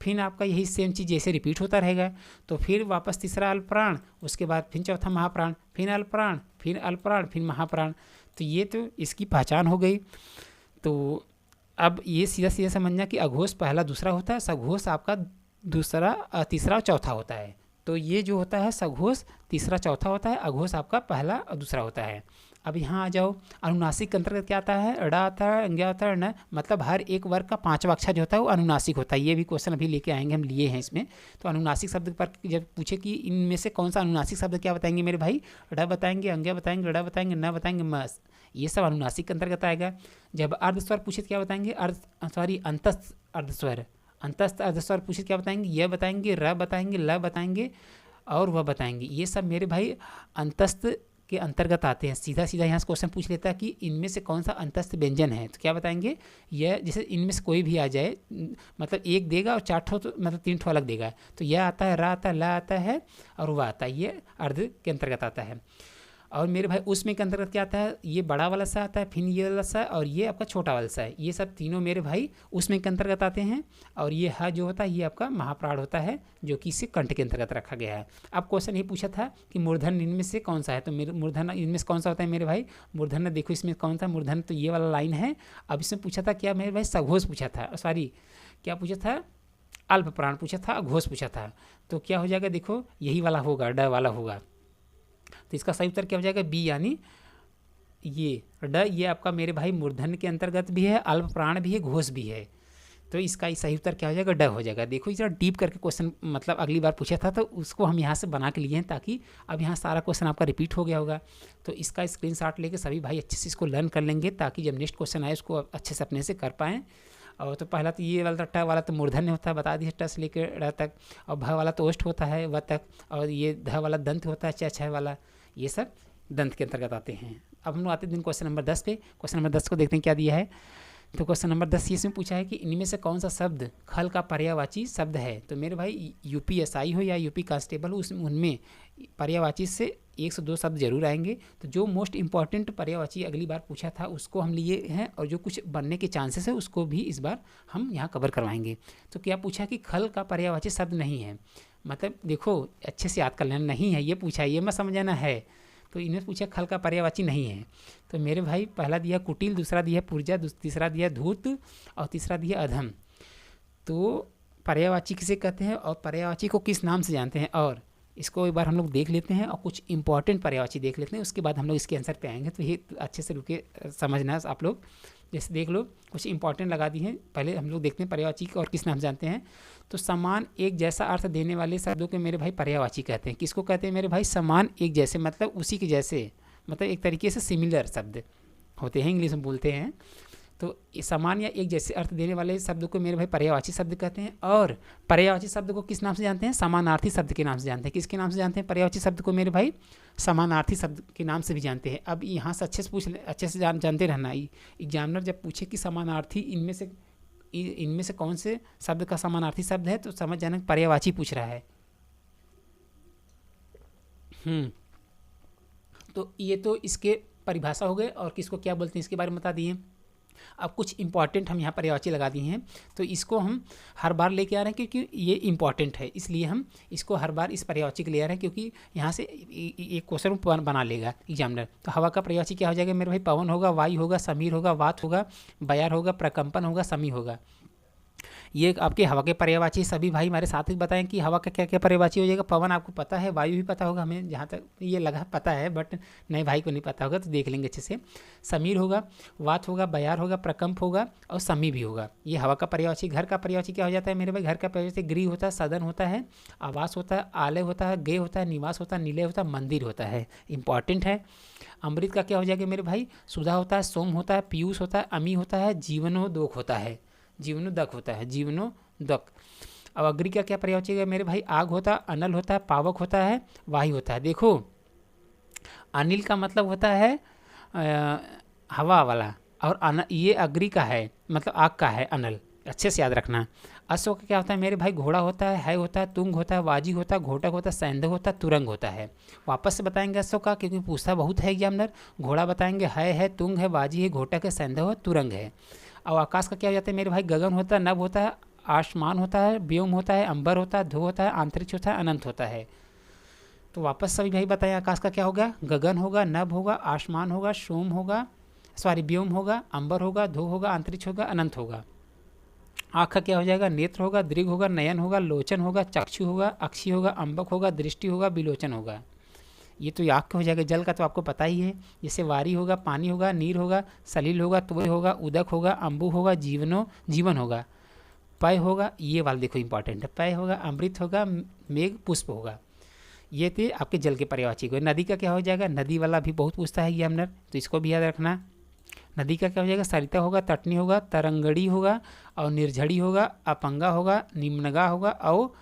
फिर आपका यही सेम चीज़ जैसे रिपीट होता रहेगा। तो फिर वापस तीसरा अल्प प्राण, उसके बाद फिर चौथा महाप्राण, फिर अल्प प्राण, फिर अल्प प्राण, फिर महाप्राण। तो ये तो इसकी पहचान हो गई। तो अब ये सीधा सीधा समझना कि अघोष पहला दूसरा होता है, सघोष आपका दूसरा तीसरा चौथा होता है। तो ये जो होता है सघोष तीसरा चौथा होता है, अघोष आपका पहला और दूसरा होता है। अब यहाँ आ जाओ, अनुनासिक के अंतर्गत क्या आता है, अड़ा आता है, अंग्या आता है, न मतलब हर एक वर्ग का पांचवा अक्षर जो होता है वो अनुनासिक होता है। ये भी क्वेश्चन अभी लेके आएंगे, हम लिए हैं इसमें। तो अनुनासिक शब्द पर जब पूछे कि इनमें से कौन सा अनुनासिक शब्द, क्या बताएंगे मेरे भाई, अड़ा बताएंगे, अंग्या बताएंगे, अड़ा बताएंगे, न बताएंगे, मस, ये सब अनुनासिक के अंतर्गत आएगा। जब अर्धस्वर पूछे क्या बताएंगे, अंतस्थ अर्धस्वर, अंतस्थ अर्धस्वर पूछे क्या बताएंगे, यह बताएंगे, र बताएंगे, ल बताएंगे और वह बताएंगे। ये सब मेरे भाई अंतस्थ के अंतर्गत आते हैं। सीधा सीधा यहाँ से क्वेश्चन पूछ लेता है कि इनमें से कौन सा अंतस्थ व्यंजन है, तो क्या बताएंगे, यह जैसे इनमें से कोई भी आ जाए मतलब एक देगा और चार ठो तो मतलब तीन ठो अलग देगा। तो यह आता है, रा आता है, ला आता है और वह आता है, ये अर्ध के अंतर्गत आता है। और मेरे भाई उसमें के अंतर्गत क्या आता है, ये बड़ा वाला सा आता है, फिर ये वाला सा, और ये आपका छोटा वाला सा है। ये सब तीनों मेरे भाई उसमें के अंतर्गत आते हैं। और ये ह जो होता है ये आपका महाप्राण होता है, जो कि इसे कंठ के अंतर्गत रखा गया है। अब क्वेश्चन ये पूछा था कि मूर्धन्य इनमें से कौन सा है, तो मेरे मूर्धन्य इनमें से कौन सा होता है मेरे भाई, मूर्धन्य देखो इसमें कौन सा मूर्धन्य, तो ये वाला लाइन है। अब इसमें पूछा था क्या मेरे भाई, सघोष पूछा था, सॉरी क्या पूछा था, अल्प प्राण पूछा था, अघोष पूछा था। तो क्या हो जाएगा, देखो यही वाला होगा, ड वाला होगा। तो इसका सही उत्तर क्या हो जाएगा, बी, यानी ये ड, ये आपका मेरे भाई मूर्धन्य के अंतर्गत भी है, अल्प प्राण भी है, घोष भी है। तो इसका सही उत्तर क्या हो जाएगा, ड हो जाएगा। देखो इस डीप करके क्वेश्चन मतलब अगली बार पूछा था, तो उसको हम यहाँ से बना के लिए हैं ताकि अब यहाँ सारा क्वेश्चन आपका रिपीट हो गया होगा। तो इसका स्क्रीनशॉट लेके सभी भाई अच्छे से इसको लर्न कर लेंगे ताकि जब नेक्स्ट क्वेश्चन आए उसको अच्छे से अपने से कर पाएँ। और तो पहला तो ये वाला ट वाला तो मूर्धन्य होता है, बता दिए, ट से लेकर ड़ तक। और भ वाला तो ओष्ठ होता है, व तक। और ये ध वाला दंत होता है, छ वाला, ये सब दंत के अंतर्गत आते हैं। अब हम लोग आते हैं क्वेश्चन नंबर 10 पे। क्वेश्चन नंबर 10 को देखते हैं क्या दिया है। तो क्वेश्चन नंबर 10 इसमें पूछा है कि इनमें से कौन सा शब्द खल का पर्यायवाची शब्द है। तो मेरे भाई यूपीएसआई हो या यूपी कांस्टेबल हो, उनमें पर्यायवाची से 1 से 2 शब्द जरूर आएंगे। तो जो मोस्ट इंपॉर्टेंट पर्यायवाची अगली बार पूछा था उसको हम लिए हैं, और जो कुछ बनने के चांसेस है उसको भी इस बार हम यहाँ कवर करवाएंगे। तो क्या पूछा कि खल का पर्यायवाची शब्द नहीं है, मतलब देखो अच्छे से याद कर लेना, नहीं है ये पूछा, ये मत समझना है। तो इन्हें पूछा खल का पर्यायवाची नहीं है। तो मेरे भाई पहला दिया कुटिल, दूसरा दिया पुर्जा, तीसरा दिया धूर्त, और तीसरा दिया अधम। तो पर्यायवाची किसे कहते हैं और पर्यायवाची को किस नाम से जानते हैं, और इसको एक बार हम लोग देख लेते हैं और कुछ इंपॉर्टेंट पर्यायवाची देख लेते हैं, उसके बाद हम लोग इसके आंसर पे आएंगे। तो ये अच्छे से रुके समझना आप लोग। जैसे देख लो कुछ इंपॉर्टेंट लगा दी हैं। पहले हम लोग देखते हैं पर्यायवाची और किस नाम जानते हैं। तो समान एक जैसा अर्थ देने वाले शब्दों के मेरे भाई पर्यायवाची कहते हैं। किसको कहते हैं मेरे भाई, समान एक जैसे, मतलब उसी के जैसे, मतलब एक तरीके से सिमिलर शब्द होते हैं, इंग्लिश में बोलते हैं। तो समान या एक जैसे अर्थ देने वाले शब्द को मेरे भाई पर्यायवाची शब्द कहते हैं। और पर्यायवाची शब्द को किस नाम से जानते हैं, समानार्थी शब्द के नाम से जानते हैं। किसके नाम से जानते हैं पर्यायवाची शब्द को मेरे भाई, समानार्थी शब्द के नाम से भी जानते हैं। अब यहाँ से अच्छे से पूछ, अच्छे से जानते रहना। एग्जामिनर जब पूछे कि समानार्थी इनमें से कौन से शब्द का समानार्थी शब्द है, तो समझ जाना पर्यायवाची पूछ रहा है। तो ये तो इसके परिभाषा हो गए और किसको क्या बोलते हैं इसके बारे में बता दिए। अब कुछ इंपॉर्टेंट हम यहाँ पर्यायवाची लगा दिए हैं। तो इसको हम हर बार लेके आ रहे हैं क्योंकि ये इंपॉर्टेंट है, इसलिए हम इसको हर बार इस पर्यायवाची के ले आ रहे हैं, क्योंकि यहाँ से एक क्वेश्चन बना लेगा एग्जामिनर। तो हवा का पर्यायवाची क्या हो जाएगा मेरे भाई, पवन होगा, वायु होगा, समीर होगा, वात होगा, बयार होगा, प्रकंपन होगा, समी होगा। ये आपके हवा के पर्यायवाची सभी भाई हमारे साथ ही बताएं कि हवा का क्या क्या पर्यायवाची हो जाएगा। पवन आपको पता है, वायु भी पता होगा, हमें जहाँ तक ये लगा पता है, बट नए भाई को नहीं पता होगा तो देख लेंगे अच्छे से। समीर होगा, वात होगा, बयार होगा, प्रकंप होगा और समी भी होगा। ये हवा का पर्यायवाची। घर का पर्यायवाची क्या हो जाता है मेरे भाई, घर का पर्यायवाची गृह होता है, सदन होता है, आवास होता है, आलय होता है, गेय होता है, निवास होता है, निलय होता है, मंदिर होता है। इंपॉर्टेंट है। अमृत का क्या हो जाएगा मेरे भाई, सुधा होता है, सोम होता है, पीयूष होता है, अमी होता है, जीवनोदक होता है, जीवनोदक होता है, जीवनोदक। अब अग्नि का क्या पर्यायवाची है मेरे भाई, आग होता है, अनल होता है, पावक होता है, वाही होता है। देखो अनिल का मतलब होता है हवा वाला, और ये अग्नि का है मतलब आग का है अनल, अच्छे से याद रखना। अश्व का क्या होता है मेरे भाई, घोड़ा होता है होता है, तुंग होता है, वाजी होता है, घोटक होता है, सैंधव होता है, तुरंग होता है। वापस से बताएंगे अश्व का क्योंकि पूछता बहुत है एग्जामिनर। घोड़ा बताएंगे है, तुंग है, वाजी है, घोटक है, सैंधव है, तुरंग है। और आकाश का क्या हो जाता है मेरे भाई, गगन होता है, नभ होता है, आसमान होता है, व्योम होता है, अंबर होता है, ध्रुव होता है, अंतरिक्ष होता है, अनंत होता है। तो वापस सभी भाई बताएं आकाश का क्या होगा, गगन होगा, नभ होगा, आसमान होगा, सोम होगा, व्योम होगा, अंबर होगा, ध्रुव होगा, अंतरिक्ष होगा, अनंत होगा। आँख का क्या हो जाएगा, नेत्र होगा, दृग होगा, नयन होगा, लोचन होगा, चक्षु होगा, अक्षी होगा, अम्बक होगा, दृष्टि होगा, विलोचन होगा। ये तो आँख का हो जाएगा। जल का तो आपको पता ही है, जैसे वारी होगा, पानी होगा, नीर होगा, सलील होगा, तुय होगा, उदक होगा, अम्बु होगा, जीवन होगा, पय होगा, ये वाला देखो इंपॉर्टेंट है, पय होगा, अमृत होगा, मेघ, पुष्प होगा। ये थे आपके जल के पर्यायवाची को। नदी का क्या हो जाएगा, नदी वाला भी बहुत पूछता है एग्जामिनर, तो इसको भी याद रखना। नदी का क्या हो जाएगा, सरिता होगा, तटनी होगा, तरंगड़ी होगा और निर्झड़ी होगा, अपंगा होगा, निम्नगा होगा और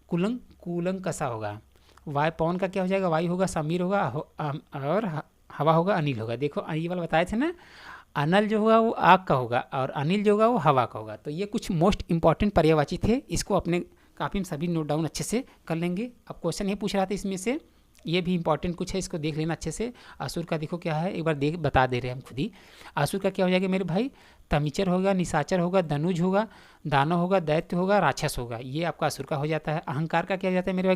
कूलंकसा होगा। पवन का क्या हो जाएगा, वायु होगा, समीर होगा और हवा होगा, अनिल होगा। देखो ये वाला बताए थे ना, अनल जो होगा वो आग का होगा और अनिल जो होगा वो हवा का होगा। तो ये कुछ मोस्ट इंपॉर्टेंट पर्यायवाची थे, इसको अपने कापी में सभी नोट डाउन अच्छे से कर लेंगे। अब क्वेश्चन ये पूछ रहा था इसमें से, ये भी इंपॉर्टेंट कुछ है, इसको देख लेना अच्छे से। असुर का देखो क्या है, एक बार बता दे रहे हैं हम खुद ही। असुर का क्या हो जाएगा मेरे भाई, तमिचर होगा, निशाचर होगा, धनुज होगा, दानव होगा, दैत्य होगा, राक्षस होगा। ये आपका असुर का हो जाता है। अहंकार का क्या हो जाता है मेरे भाई,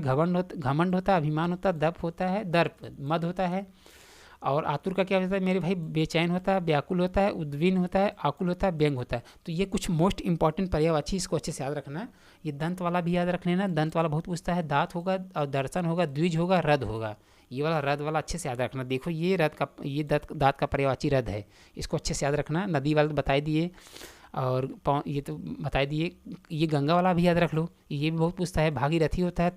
घमंड होता है, अभिमान होता है, दर्प होता है, दर्प मद होता है। और आतुर का क्या होता है मेरे भाई, बेचैन होता है, व्याकुल होता है, उद्विन होता है, आकुल होता है, व्यंग होता है। तो ये कुछ मोस्ट इंपॉर्टेंट पर्यायवाची, इसको अच्छे से याद रखना। ये दंत वाला भी याद रख लेना, दंत वाला बहुत पूछता है। दांत होगा और दर्शन होगा, द्विज होगा, रद होगा। ये वाला रद वाला अच्छे से याद रखना। देखो ये दांत का पर्यायवाची रद है, इसको अच्छे से याद रखना। नदी वाला बताई दिए। और ये तो बता दिए। ये गंगा वाला भी याद रख लो, ये भी बहुत पूछता है। भागीरथी होता है,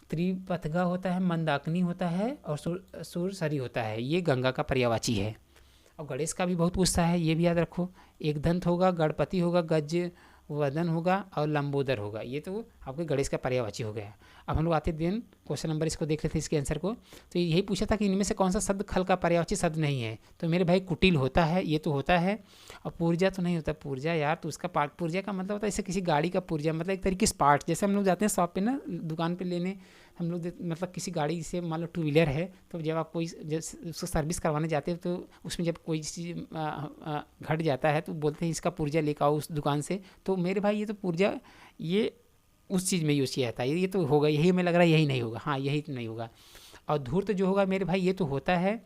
त्रिपथगा होता है, मंदाकिनी होता है और सुरसरी होता है, ये गंगा का पर्यायवाची है। और गणेश का भी बहुत पूछता है, ये भी याद रखो। एक दंत होगा, गणपति होगा, गज वदन होगा और लंबोदर होगा, ये तो आपके गणेश का पर्यायवाची हो गया। अब हम लोग आते दिन क्वेश्चन नंबर इसको देख लेते हैं, इसके आंसर को। तो यही पूछा था कि इनमें से कौन सा शब्द खल का पर्यायवाची शब्द नहीं है। तो मेरे भाई कुटिल होता है, ये तो होता है। और पुर्जा तो नहीं होता, पुर्जा यार तो उसका पार्ट, पुर्जा का मतलब होता है जैसे किसी गाड़ी का पुर्जा, मतलब एक तरीके से पार्ट। जैसे हम लोग जाते हैं शॉप पे ना, दुकान पे लेने, हम लोग मतलब किसी गाड़ी से, मान लो टू व्हीलर है, तो जब आप कोई उसको सर्विस करवाने जाते हो तो उसमें जब कोई चीज़ घट जाता है तो बोलते हैं इसका पुर्जा लेकर आओ उस दुकान से। तो मेरे भाई ये तो पुर्जा ये उस चीज़ में यूज़ किया जाता है, ये तो होगा, यही हमें लग रहा है यही नहीं होगा, हाँ यही नहीं होगा। और धूर्त जो होगा मेरे भाई ये तो होता है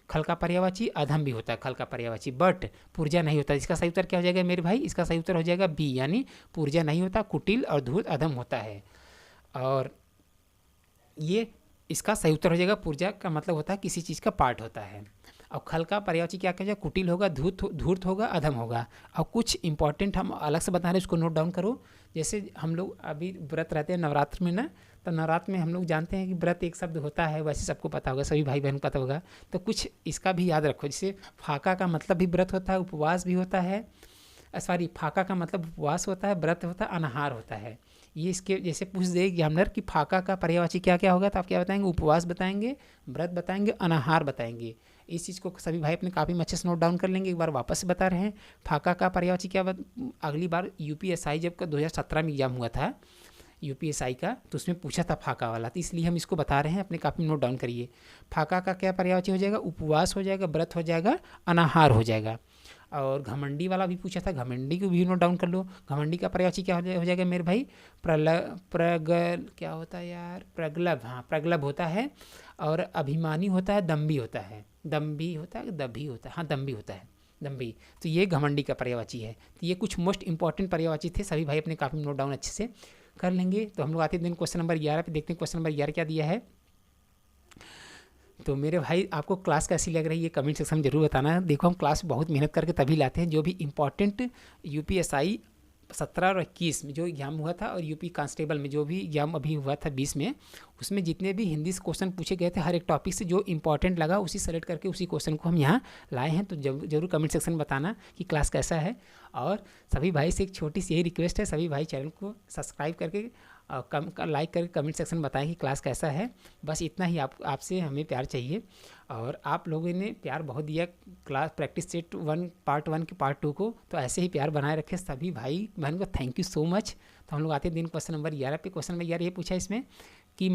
खल का पर्यायवाची, अधम भी होता है खल का पर्यायवाची, बट पुर्जा नहीं होता। इसका सही उत्तर क्या हो जाएगा मेरे भाई, इसका सही उत्तर हो जाएगा बी, यानी पुर्जा नहीं होता, कुटिल और धूर्त अधम होता है। और ये इसका सही उत्तर हो जाएगा, पुर्जा का मतलब होता है किसी चीज़ का पार्ट होता है। और खल का पर्यायवाची क्या कहेगा, कुटिल होगा, धूर्त होगा, अधम होगा। और कुछ इंपॉर्टेंट हम अलग से बता रहे हैं, उसको नोट डाउन करो। जैसे हम लोग अभी व्रत रहते हैं नवरात्र में ना, तो नवरात्र में हम लोग जानते हैं कि व्रत एक शब्द होता है, वैसे सबको पता होगा, सभी भाई बहन को पता होगा। तो कुछ इसका भी याद रखो, जैसे फाका का मतलब भी व्रत होता है, उपवास भी होता है। सॉरी, फाका का मतलब उपवास होता है, व्रत होता है, अनाहार होता है। ये इसके जैसे पूछ दे एग्जामिनर कि फाका का पर्यायवाची क्या क्या होगा, तो आप क्या बताएंगे, उपवास बताएंगे, व्रत बताएंगे, अनाहार बताएंगे। इस चीज़ को सभी भाई अपने काफ़ी अच्छे से नोट डाउन कर लेंगे। एक बार वापस से बता रहे हैं, फाका का पर्यायवाची क्या अगली बार यूपीएसआई जब 2017 में एग्जाम हुआ था यूपीएसआई का, तो उसमें पूछा था फाका वाला, तो इसलिए हम इसको बता रहे हैं, अपने काफ़ी नोट डाउन करिए। फाका का क्या पर्यायवाची हो जाएगा, उपवास हो जाएगा, व्रत हो जाएगा, अनाहार हो जाएगा। और घमंडी वाला भी पूछा था, घमंडी को भी नोट डाउन कर लो। घमंडी का पर्यायवाची क्या हो जाएगा मेरे भाई, क्या होता है यार, प्रगल्भ, हाँ प्रगल्भ होता है। और अभिमानी होता है, दम्भी होता है, दम्भी होता है, दभी होता है, हाँ दम्भी होता है, दम्भी। तो ये घमंडी का पर्यायवाची है। तो ये कुछ मोस्ट इंपॉर्टेंट पर्यायवाची थे, सभी भाई अपने काफ़ी नोट डाउन अच्छे से कर लेंगे। तो हम लोग आते दिन क्वेश्चन नंबर 11 पे देखते हैं, क्वेश्चन नंबर 11 क्या दिया है। तो मेरे भाई आपको क्लास कैसी लग रही है कमेंट सेक्शन में जरूर बताना। देखो हम क्लास बहुत मेहनत करके तभी लाते हैं, जो भी इंपॉर्टेंट यूपीएसआई 17 और 21 में जो एग्जाम हुआ था, और यूपी कांस्टेबल में जो भी एग्जाम अभी हुआ था 20 में, उसमें जितने भी हिंदी से क्वेश्चन पूछे गए थे, हर एक टॉपिक से जो इंपॉर्टेंट लगा उसी सेलेक्ट करके उसी क्वेश्चन को हम यहाँ लाए हैं। तो जरूर कमेंट सेक्शन में बताना कि क्लास कैसा है। और सभी भाई से एक छोटी सी यही रिक्वेस्ट है, सभी भाई चैनल को सब्सक्राइब करके लाइक करके कमेंट सेक्शन में बताएं कि क्लास कैसा है। बस इतना ही आपसे हमें प्यार चाहिए। और आप लोगों ने प्यार बहुत दिया क्लास प्रैक्टिस सेट 1 पार्ट 1 के पार्ट 2 को, तो ऐसे ही प्यार बनाए रखें सभी भाई बहन को। Thank you so much. तो हम लोग आते हैं दिन क्वेश्चन नंबर 11 पे। क्वेश्चन नंबर 11 ये पूछा इसमें कि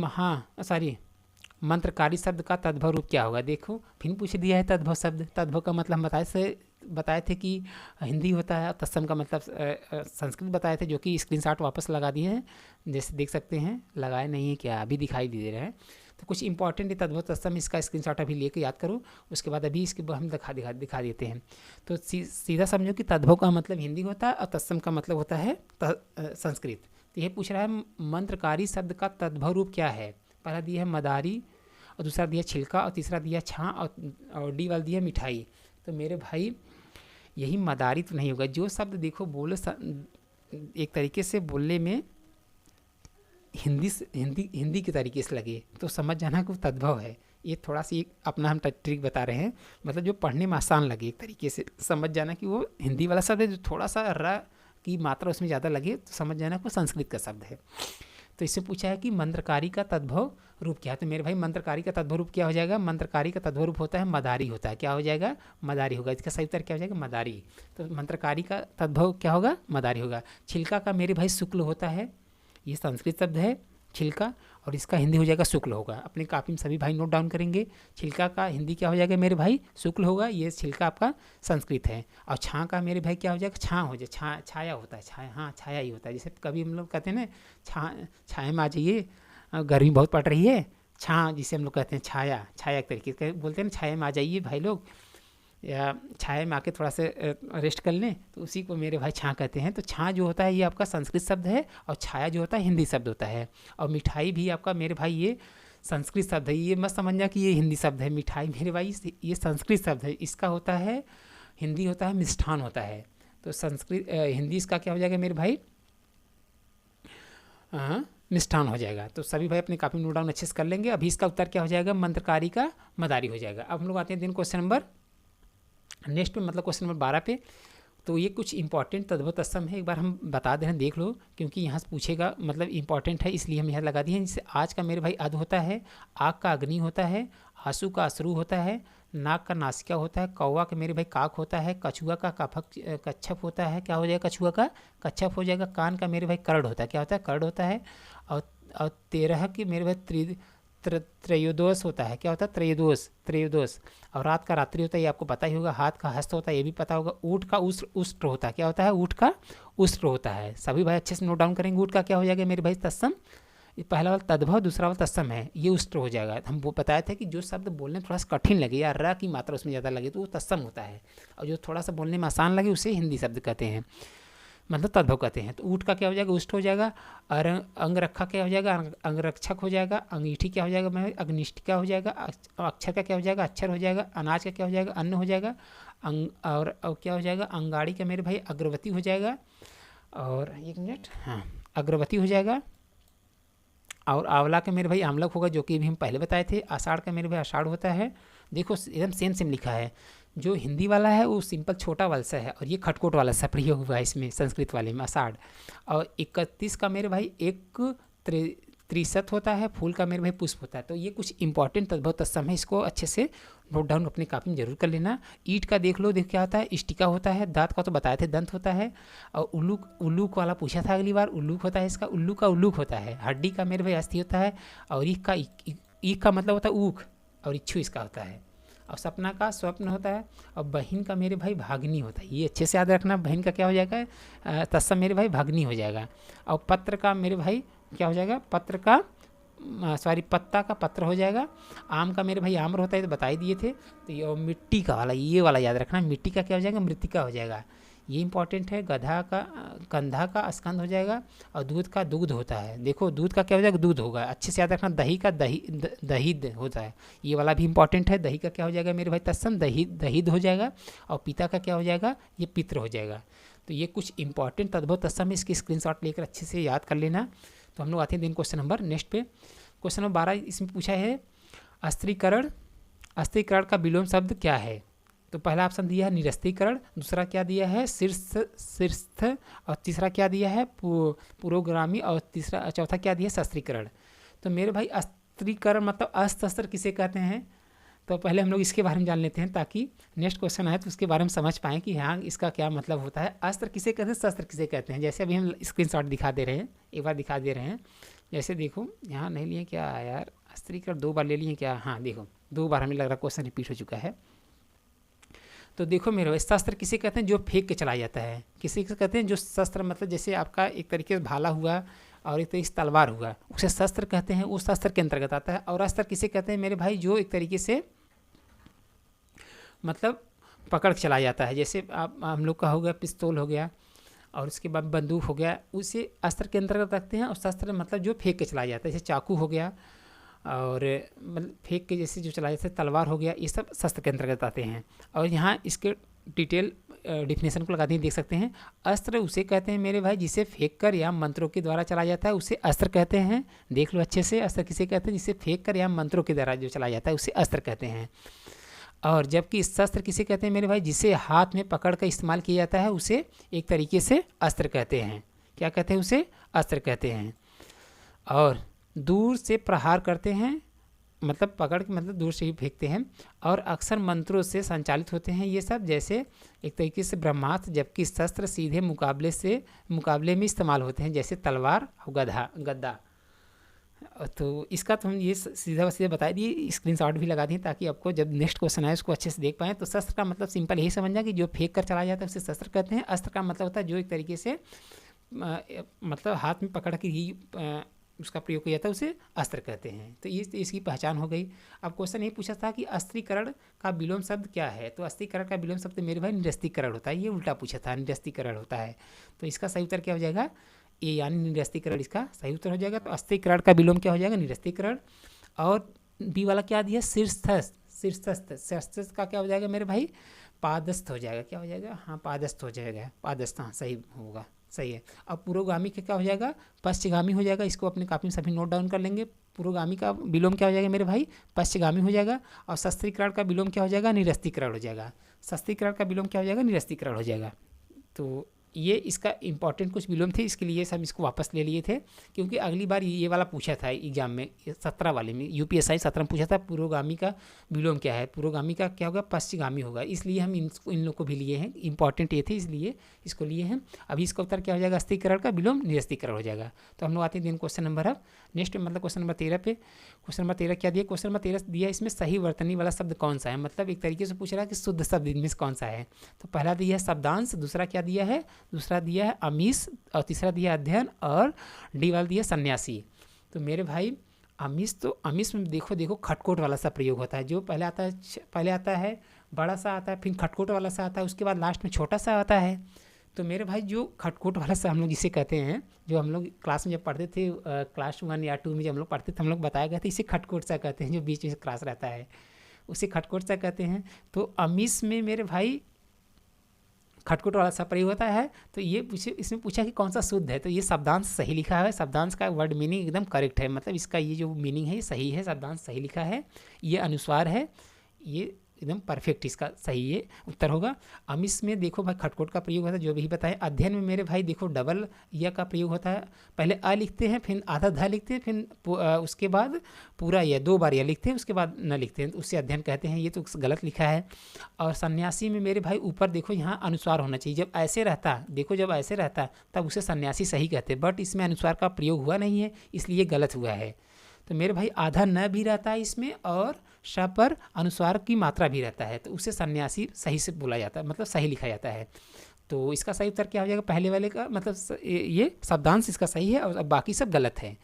मंत्रकारी शब्द का तद्भव रूप क्या होगा। देखो फिर पूछ दिया है तद्भव शब्द। तद्भव का मतलब हम बताए थे कि हिंदी होता है, तत्सम का मतलब संस्कृत बताए थे, जो कि स्क्रीनशॉट वापस लगा दिए हैं, जैसे देख सकते हैं। लगाए नहीं है क्या, अभी दिखाई दे रहे हैं। तो कुछ इंपॉर्टेंट है तद्भव तत्सम, इसका स्क्रीनशॉट अभी लेके याद करो, उसके बाद अभी इसके हम दिखा देते हैं। तो सीधा समझो कि तद्भव का मतलब हिंदी होता है और तत्सम का मतलब होता है संस्कृत। तो ये पूछ रहा है मंत्रकारी शब्द का तद्भव रूप क्या है। पहला दिया है मदारी, और दूसरा दिया छिलका, और तीसरा दिया छाँ, और डी वाला दिया मिठाई। तो मेरे भाई यही मदारी तो नहीं होगा। जो शब्द देखो बोलो एक तरीके से बोलने में हिंदी के तरीके से लगे तो समझ जाना कि वो तद्भव है। ये थोड़ा सी अपना हम ट्रिक बता रहे हैं, मतलब जो पढ़ने में आसान लगे एक तरीके से समझ जाना कि वो हिंदी वाला शब्द है। जो थोड़ा सा र की मात्रा उसमें ज़्यादा लगे तो समझ जाना कि वो संस्कृत का शब्द है। तो इससे पूछा है कि मंत्रकारी का तद्भव रूप क्या है। तो मेरे भाई मंत्रकारी का तद्भव रूप क्या हो जाएगा, मंत्रकारी का तद्भव रूप होता है मदारी होता है। क्या हो जाएगा, मदारी होगा। इसका सही उत्तर क्या हो जाएगा, मदारी। तो मंत्रकारी का तद्भव क्या होगा, मदारी होगा। छिलका का मेरे भाई शुक्ल होता है, ये संस्कृत शब्द है छिलका, और इसका हिंदी हो जाएगा शुक्ल होगा। अपने कापी में सभी भाई नोट डाउन करेंगे। छिलका का हिंदी क्या हो जाएगा मेरे भाई, शुक्ल होगा। ये छिलका आपका संस्कृत है। और छाँ का मेरे भाई क्या हो जाएगा, छाँ हो जाए, छाया होता है, छाया, हाँ छाया ही होता है। जैसे कभी हम लोग कहते हैं ना छाए में आ जाइए, गर्मी बहुत पड़ रही है, छाँ जिसे हम लोग कहते हैं छाया, एक तरीके से बोलते हैं ना, छाया में आ जाइए भाई लोग, या छाया में आके थोड़ा सा रेस्ट कर लें, तो उसी को मेरे भाई छाँ कहते हैं। तो छाँ जो होता है ये आपका संस्कृत शब्द है, और छाया जो होता है हिंदी शब्द होता है। और मिठाई भी आपका मेरे भाई ये संस्कृत शब्द है। ये मत समझना कि ये हिंदी शब्द है। मिठाई मेरे भाई ये संस्कृत शब्द है, इसका होता है हिंदी होता है मिष्ठान होता है। तो संस्कृत हिंदी इसका क्या हो जाएगा मेरे भाई, मिष्ठान हो जाएगा। तो सभी भाई अपने कापी नोट डाउन अच्छे से कर लेंगे। अभी इसका उत्तर क्या हो जाएगा, मंत्रकारी का मदारी हो जाएगा। अब हम लोग आते हैं दिन क्वेश्चन नंबर नेक्स्ट पे, मतलब क्वेश्चन नंबर 12 पे। तो ये कुछ इंपॉर्टेंट तद्भव तत्सम है, एक बार हम बता दे रहे हैं, देख लो, क्योंकि यहाँ से पूछेगा, मतलब इंपॉर्टेंट है इसलिए हम यहाँ लगा दिए हैं। जैसे आज का मेरे भाई अध होता है, आग का अग्नि होता है, आंसू का अश्रु होता है, नाक का नासिका होता है, कौवा का मेरे भाई काक होता है, कछुआ का कफक कच्छप होता है, क्या हो जाएगा, कछुआ का कच्छप हो जाएगा। कान का मेरे भाई करड़ होता है, क्या होता है, करड़ होता है। और 13 की मेरे भाई त्रयोदोष होता है, क्या होता है, त्रयोदोष। और रात का रात्रि होता है, ये आपको पता ही होगा। हाथ का हस्त होता है, ये भी पता होगा। ऊँट का उष्ट्र होता है, क्या होता है, ऊँट का उष्ट्र होता है। सभी भाई अच्छे से नोट डाउन करेंगे। ऊँट का क्या हो जाएगा मेरे भाई, तत्सम। ये पहला वाला तद्भव, दूसरा वाला तत्सम है, ये उष्ट्र हो जाएगा। हम वो बताए थे कि जो शब्द बोलने में थोड़ा सा कठिन लगे या र की मात्रा उसमें ज़्यादा लगे तो वो तत्सम होता है, और जो थोड़ा सा बोलने में आसान लगे उसे हिंदी शब्द कहते हैं, मतलब तद्भव कहते हैं। तो ऊँट का क्या हो जाएगा, उष्ट हो जाएगा। और अंगरखा क्या हो जाएगा, अंगरक्षक हो जाएगा। अंगीठी क्या हो जाएगा मैं, अग्निष्ठिका हो जाएगा। अक्षर का क्या हो जाएगा, अक्षर हो जाएगा। अनाज का क्या हो जाएगा, अन्न हो जाएगा। और क्या हो जाएगा, अंगाड़ी का मेरे भाई अग्रवती हो जाएगा। और एक मिनट, हाँ, अग्रवती हो जाएगा। और आंवला का मेरे भाई आमलक होगा, जो कि भी हम पहले बताए थे। आषाढ़ का मेरे भाई आषाढ़ होता है। देखो एकदम सेम लिखा है। जो हिंदी वाला है वो सिंपल छोटा वलसा है, और ये खटकोट वाला सा प्रयोग हुआ है इसमें संस्कृत वाले में, आषाढ़। और 31 का मेरे भाई एक त्रिशत होता है। फूल का मेरे भाई पुष्प होता है। तो ये कुछ इंपॉर्टेंट तद्भव तत्सम है, इसको अच्छे से नोट डाउन अपनी कापी में जरूर कर लेना। ईट का देख लो, देख क्या होता है, इष्टिका होता है। दांत का तो बताए थे, दंत होता है। और उल्लूक वाला पूछा था अगली बार, उल्लूक होता है इसका, उल्लू का उल्लूक होता है। हड्डी का मेरे भाई अस्थि होता है। और ईख का मतलब होता है ऊख, और इच्छू इसका होता है। और सपना का स्वप्न होता है। और बहन का मेरे भाई भागनी होता है, ये अच्छे से याद रखना। बहन का क्या हो जाएगा, तत्सम मेरे भाई भागनी हो जाएगा। और पत्र का मेरे भाई क्या हो जाएगा, पत्र का पत्ता का पत्र हो जाएगा। आम का मेरे भाई आम्र होता है, तो बता ही दिए थे। तो ये मिट्टी का वाला, ये वाला याद रखना। मिट्टी का क्या हो जाएगा, मृतिका हो जाएगा, ये इंपॉर्टेंट है। कंधा का स्कंद हो जाएगा। और दूध का दूध होता है। देखो दूध का क्या हो जाएगा, दूध होगा, अच्छे से याद रखना। दही का दहीद होता है, ये वाला भी इंपॉर्टेंट है। दही का क्या हो जाएगा मेरे भाई, तत्सम दहीद हो जाएगा। और पिता का क्या हो जाएगा, ये पित्र हो जाएगा। तो ये कुछ इंपॉर्टेंट तद्भव तत्सम है, इसकी स्क्रीनशॉट लेकर अच्छे से याद कर लेना। तो हम लोग आते हैं दिन क्वेश्चन नंबर नेक्स्ट पे। क्वेश्चन नंबर 12 इसमें पूछा है अस्त्रीकरण। अस्त्रीकरण का विलोम शब्द क्या है। तो पहला ऑप्शन दिया है निरस्तीकरण, दूसरा क्या दिया है शीर्ष, और तीसरा क्या दिया है पुरोगामी, और चौथा क्या दिया है शस्त्रीकरण। तो मेरे भाई अस्त्रीकरण मतलब अस्त्र शस्त्र किसे कहते हैं, तो पहले हम लोग इसके बारे में जान लेते हैं, ताकि नेक्स्ट क्वेश्चन आए तो उसके बारे में समझ पाएँ कि हाँ इसका क्या मतलब होता है। अस्त्र किसे कहते हैं, शस्त्र किसे कहते हैं। जैसे अभी हम स्क्रीनशॉट दिखा दे रहे हैं, एक बार दिखा दे रहे हैं। जैसे देखो यहाँ नहीं लिए क्या यार, अस्त्रीकरण 2 बार ले लिए क्या, हाँ देखो 2 बार हमें लग रहा क्वेश्चन रिपीट हो चुका है। तो देखो मेरे शस्त्र किसे कहते हैं, जो फेंक के चला जाता है। किसे कहते हैं, जो शस्त्र मतलब जैसे आपका एक तरीके से भाला हुआ और एक तरीके से तलवार हुआ, उसे शस्त्र कहते हैं, उस शस्त्र के अंतर्गत आता है। और अस्त्र किसे कहते हैं मेरे भाई, जो एक तरीके से मतलब पकड़ के चला जाता है। जैसे आप हम लोग का हो गया पिस्तौल हो गया, और उसके बाद बंदूक हो गया, उसे अस्त्र के अंतर्गत रखते हैं। और शस्त्र मतलब जो फेंक के चला जाता है, जैसे चाकू हो गया, और मतलब फेंक के जैसे जो चलाया जाता है, तलवार हो गया, ये सब शस्त्र के अंतर्गत आते हैं। और यहाँ इसके डिटेल डिफिनेशन को लगाते हैं, देख सकते हैं। अस्त्र उसे कहते हैं मेरे भाई जिसे फेंक कर या मंत्रों के द्वारा चला जाता है, उसे अस्त्र कहते हैं। देख लो अच्छे से, अस्त्र किसे कहते हैं, जिसे फेंक कर या मंत्रों के द्वारा जो चला जाता है उसे अस्त्र कहते हैं। और जबकि शस्त्र किसे कहते हैं मेरे भाई, जिसे हाथ में पकड़ कर इस्तेमाल किया जाता है, उसे एक तरीके से अस्त्र कहते हैं। क्या कहते हैं, उसे अस्त्र कहते हैं। और दूर से प्रहार करते हैं, मतलब पकड़ के मतलब दूर से ही फेंकते हैं। और अक्सर मंत्रों से संचालित होते हैं ये सब, जैसे एक तरीके से ब्रह्मास्त्र। जबकि शस्त्र सीधे मुकाबले में इस्तेमाल होते हैं, जैसे तलवार और गद्दा। तो इसका तो हम ये सीधा बता दिए, स्क्रीनशॉट भी लगा दिए, ताकि आपको जब नेक्स्ट क्वेश्चन आए उसको अच्छे से देख पाएँ। तो शस्त्र का मतलब सिंपल यही समझना कि जो फेंक कर चला जाता है उसे शस्त्र कहते हैं। अस्त्र का मतलब होता है जो एक तरीके से मतलब हाथ में पकड़ के ही उसका प्रयोग किया जाता है, उसे अस्त्र कहते हैं। तो ये इसकी पहचान हो गई। अब क्वेश्चन ये पूछा था कि अस्त्रीकरण का विलोम शब्द क्या है। तो अस्त्रीकरण का विलोम शब्द मेरे भाई निरस्तीकरण होता है। ये उल्टा पूछा था, निरस्तीकरण होता है। तो इसका सही उत्तर क्या हो जाएगा, ए यानी निरस्तीकरण इसका सही उत्तर हो जाएगा। तो अस्त्रीकरण का विलोम क्या हो जाएगा, निरस्तीकरण। और बी वाला क्या दिया, शीर्षस्थ का क्या हो जाएगा मेरे भाई, पादस्थ हो जाएगा, क्या हो जाएगा, हाँ पादस्थ हो जाएगा, पादस्थ, हाँ सही होगा, सही है। अब पुरोगामी का क्या हो जाएगा, पश्चिगामी हो जाएगा। इसको अपने कॉपी में सभी नोट डाउन कर लेंगे। पुरोगामी का विलोम क्या हो जाएगा मेरे भाई, पश्चिगामी हो जाएगा। और शस्त्रीकरण का विलोम क्या हो जाएगा, निरस्तीकरण हो जाएगा। शस्त्रीकरण का विलोम क्या हो जाएगा, निरस्तीकरण हो जाएगा। तो ये इसका इंपॉर्टेंट कुछ विलोम थे, इसके लिए हम इसको वापस ले लिए थे, क्योंकि अगली बार ये वाला पूछा था एग्जाम में, 17 वाले में, यूपीएसआई 17 में पूछा था पुरोगामी का विलोम क्या है, पुरोगामी का क्या होगा, पश्चिगामी होगा। इसलिए हम इन लोग को भी लिए हैं, इंपॉर्टेंट ये थे इसलिए इसको लिए हैं। अभी इसका उत्तर क्या हो जाएगा, अस्थिकरण का विलोम निरस्तीकरण हो जाएगा। तो हम लोग आते हैं दिन क्वेश्चन नंबर अब नेक्स्ट, मतलब क्वेश्चन नंबर 13 पे। क्वेश्चन नंबर 13 क्या दिया, क्वेश्चन नंबर 13 दिया इसमें सही वर्तनी वाला शब्द कौन सा है, मतलब एक तरीके से पूछ रहा है कि शुद्ध शब्द इनमें से कौन सा है। तो पहला दिया है शब्दांश, दूसरा क्या दिया है, दूसरा दिया है अमीश, और तीसरा दिया अध्ययन, और डी वाला दिया सन्यासी। तो मेरे भाई अमीश, तो अमीश में देखो खटकोट वाला सा प्रयोग होता है, जो पहले आता है बड़ा सा आता है, फिर खटकोट वाला सा आता है, उसके बाद लास्ट में छोटा सा आता है। तो मेरे भाई जो खटकोट वाला सा हम लोग जिसे कहते हैं, जो हम लोग क्लास में जब पढ़ते थे, क्लास 1 या 2 में जब हम लोग पढ़ते थे, हम लोग बताया गया था इसे खटकोट सा कहते हैं, जो बीच में क्लास रहता है उसे खटकोट सा कहते हैं। तो अमीश में मेरे भाई खटकोट वाला सा प्रयोग होता है। तो ये इसमें पूछा कि कौन सा शुद्ध है, तो ये शब्दांश सही लिखा है, शब्दांश का वर्ड मीनिंग एकदम करेक्ट है, मतलब इसका ये जो मीनिंग है ये सही है, शब्दांश सही लिखा है, ये अनुस्वार है, ये एकदम परफेक्ट इसका सही ये उत्तर होगा। अमीश में देखो भाई खटकोट का प्रयोग होता है, जो भी बताएं। अध्ययन में मेरे भाई देखो डबल या का प्रयोग होता है, पहले अ लिखते हैं, फिर आधा ध लिखते हैं, फिर उसके बाद पूरा या 2 बार या लिखते हैं, उसके बाद न लिखते हैं, तो उससे अध्ययन कहते हैं, ये तो गलत लिखा है। और सन्यासी में मेरे भाई ऊपर देखो यहाँ अनुस्वार होना चाहिए, जब ऐसे रहता देखो, जब ऐसे रहता तब उसे सन्यासी सही कहते, बट इसमें अनुस्वार का प्रयोग हुआ नहीं है, इसलिए गलत हुआ है। तो मेरे भाई आधा न भी रहता है इसमें, और श पर अनुस्वार की मात्रा भी रहता है, तो उसे सन्यासी सही से बोला जाता है, मतलब सही लिखा जाता है। तो इसका सही उत्तर क्या हो जाएगा, पहले वाले का मतलब ये शब्दांश इसका सही है, और अब बाकी सब गलत है।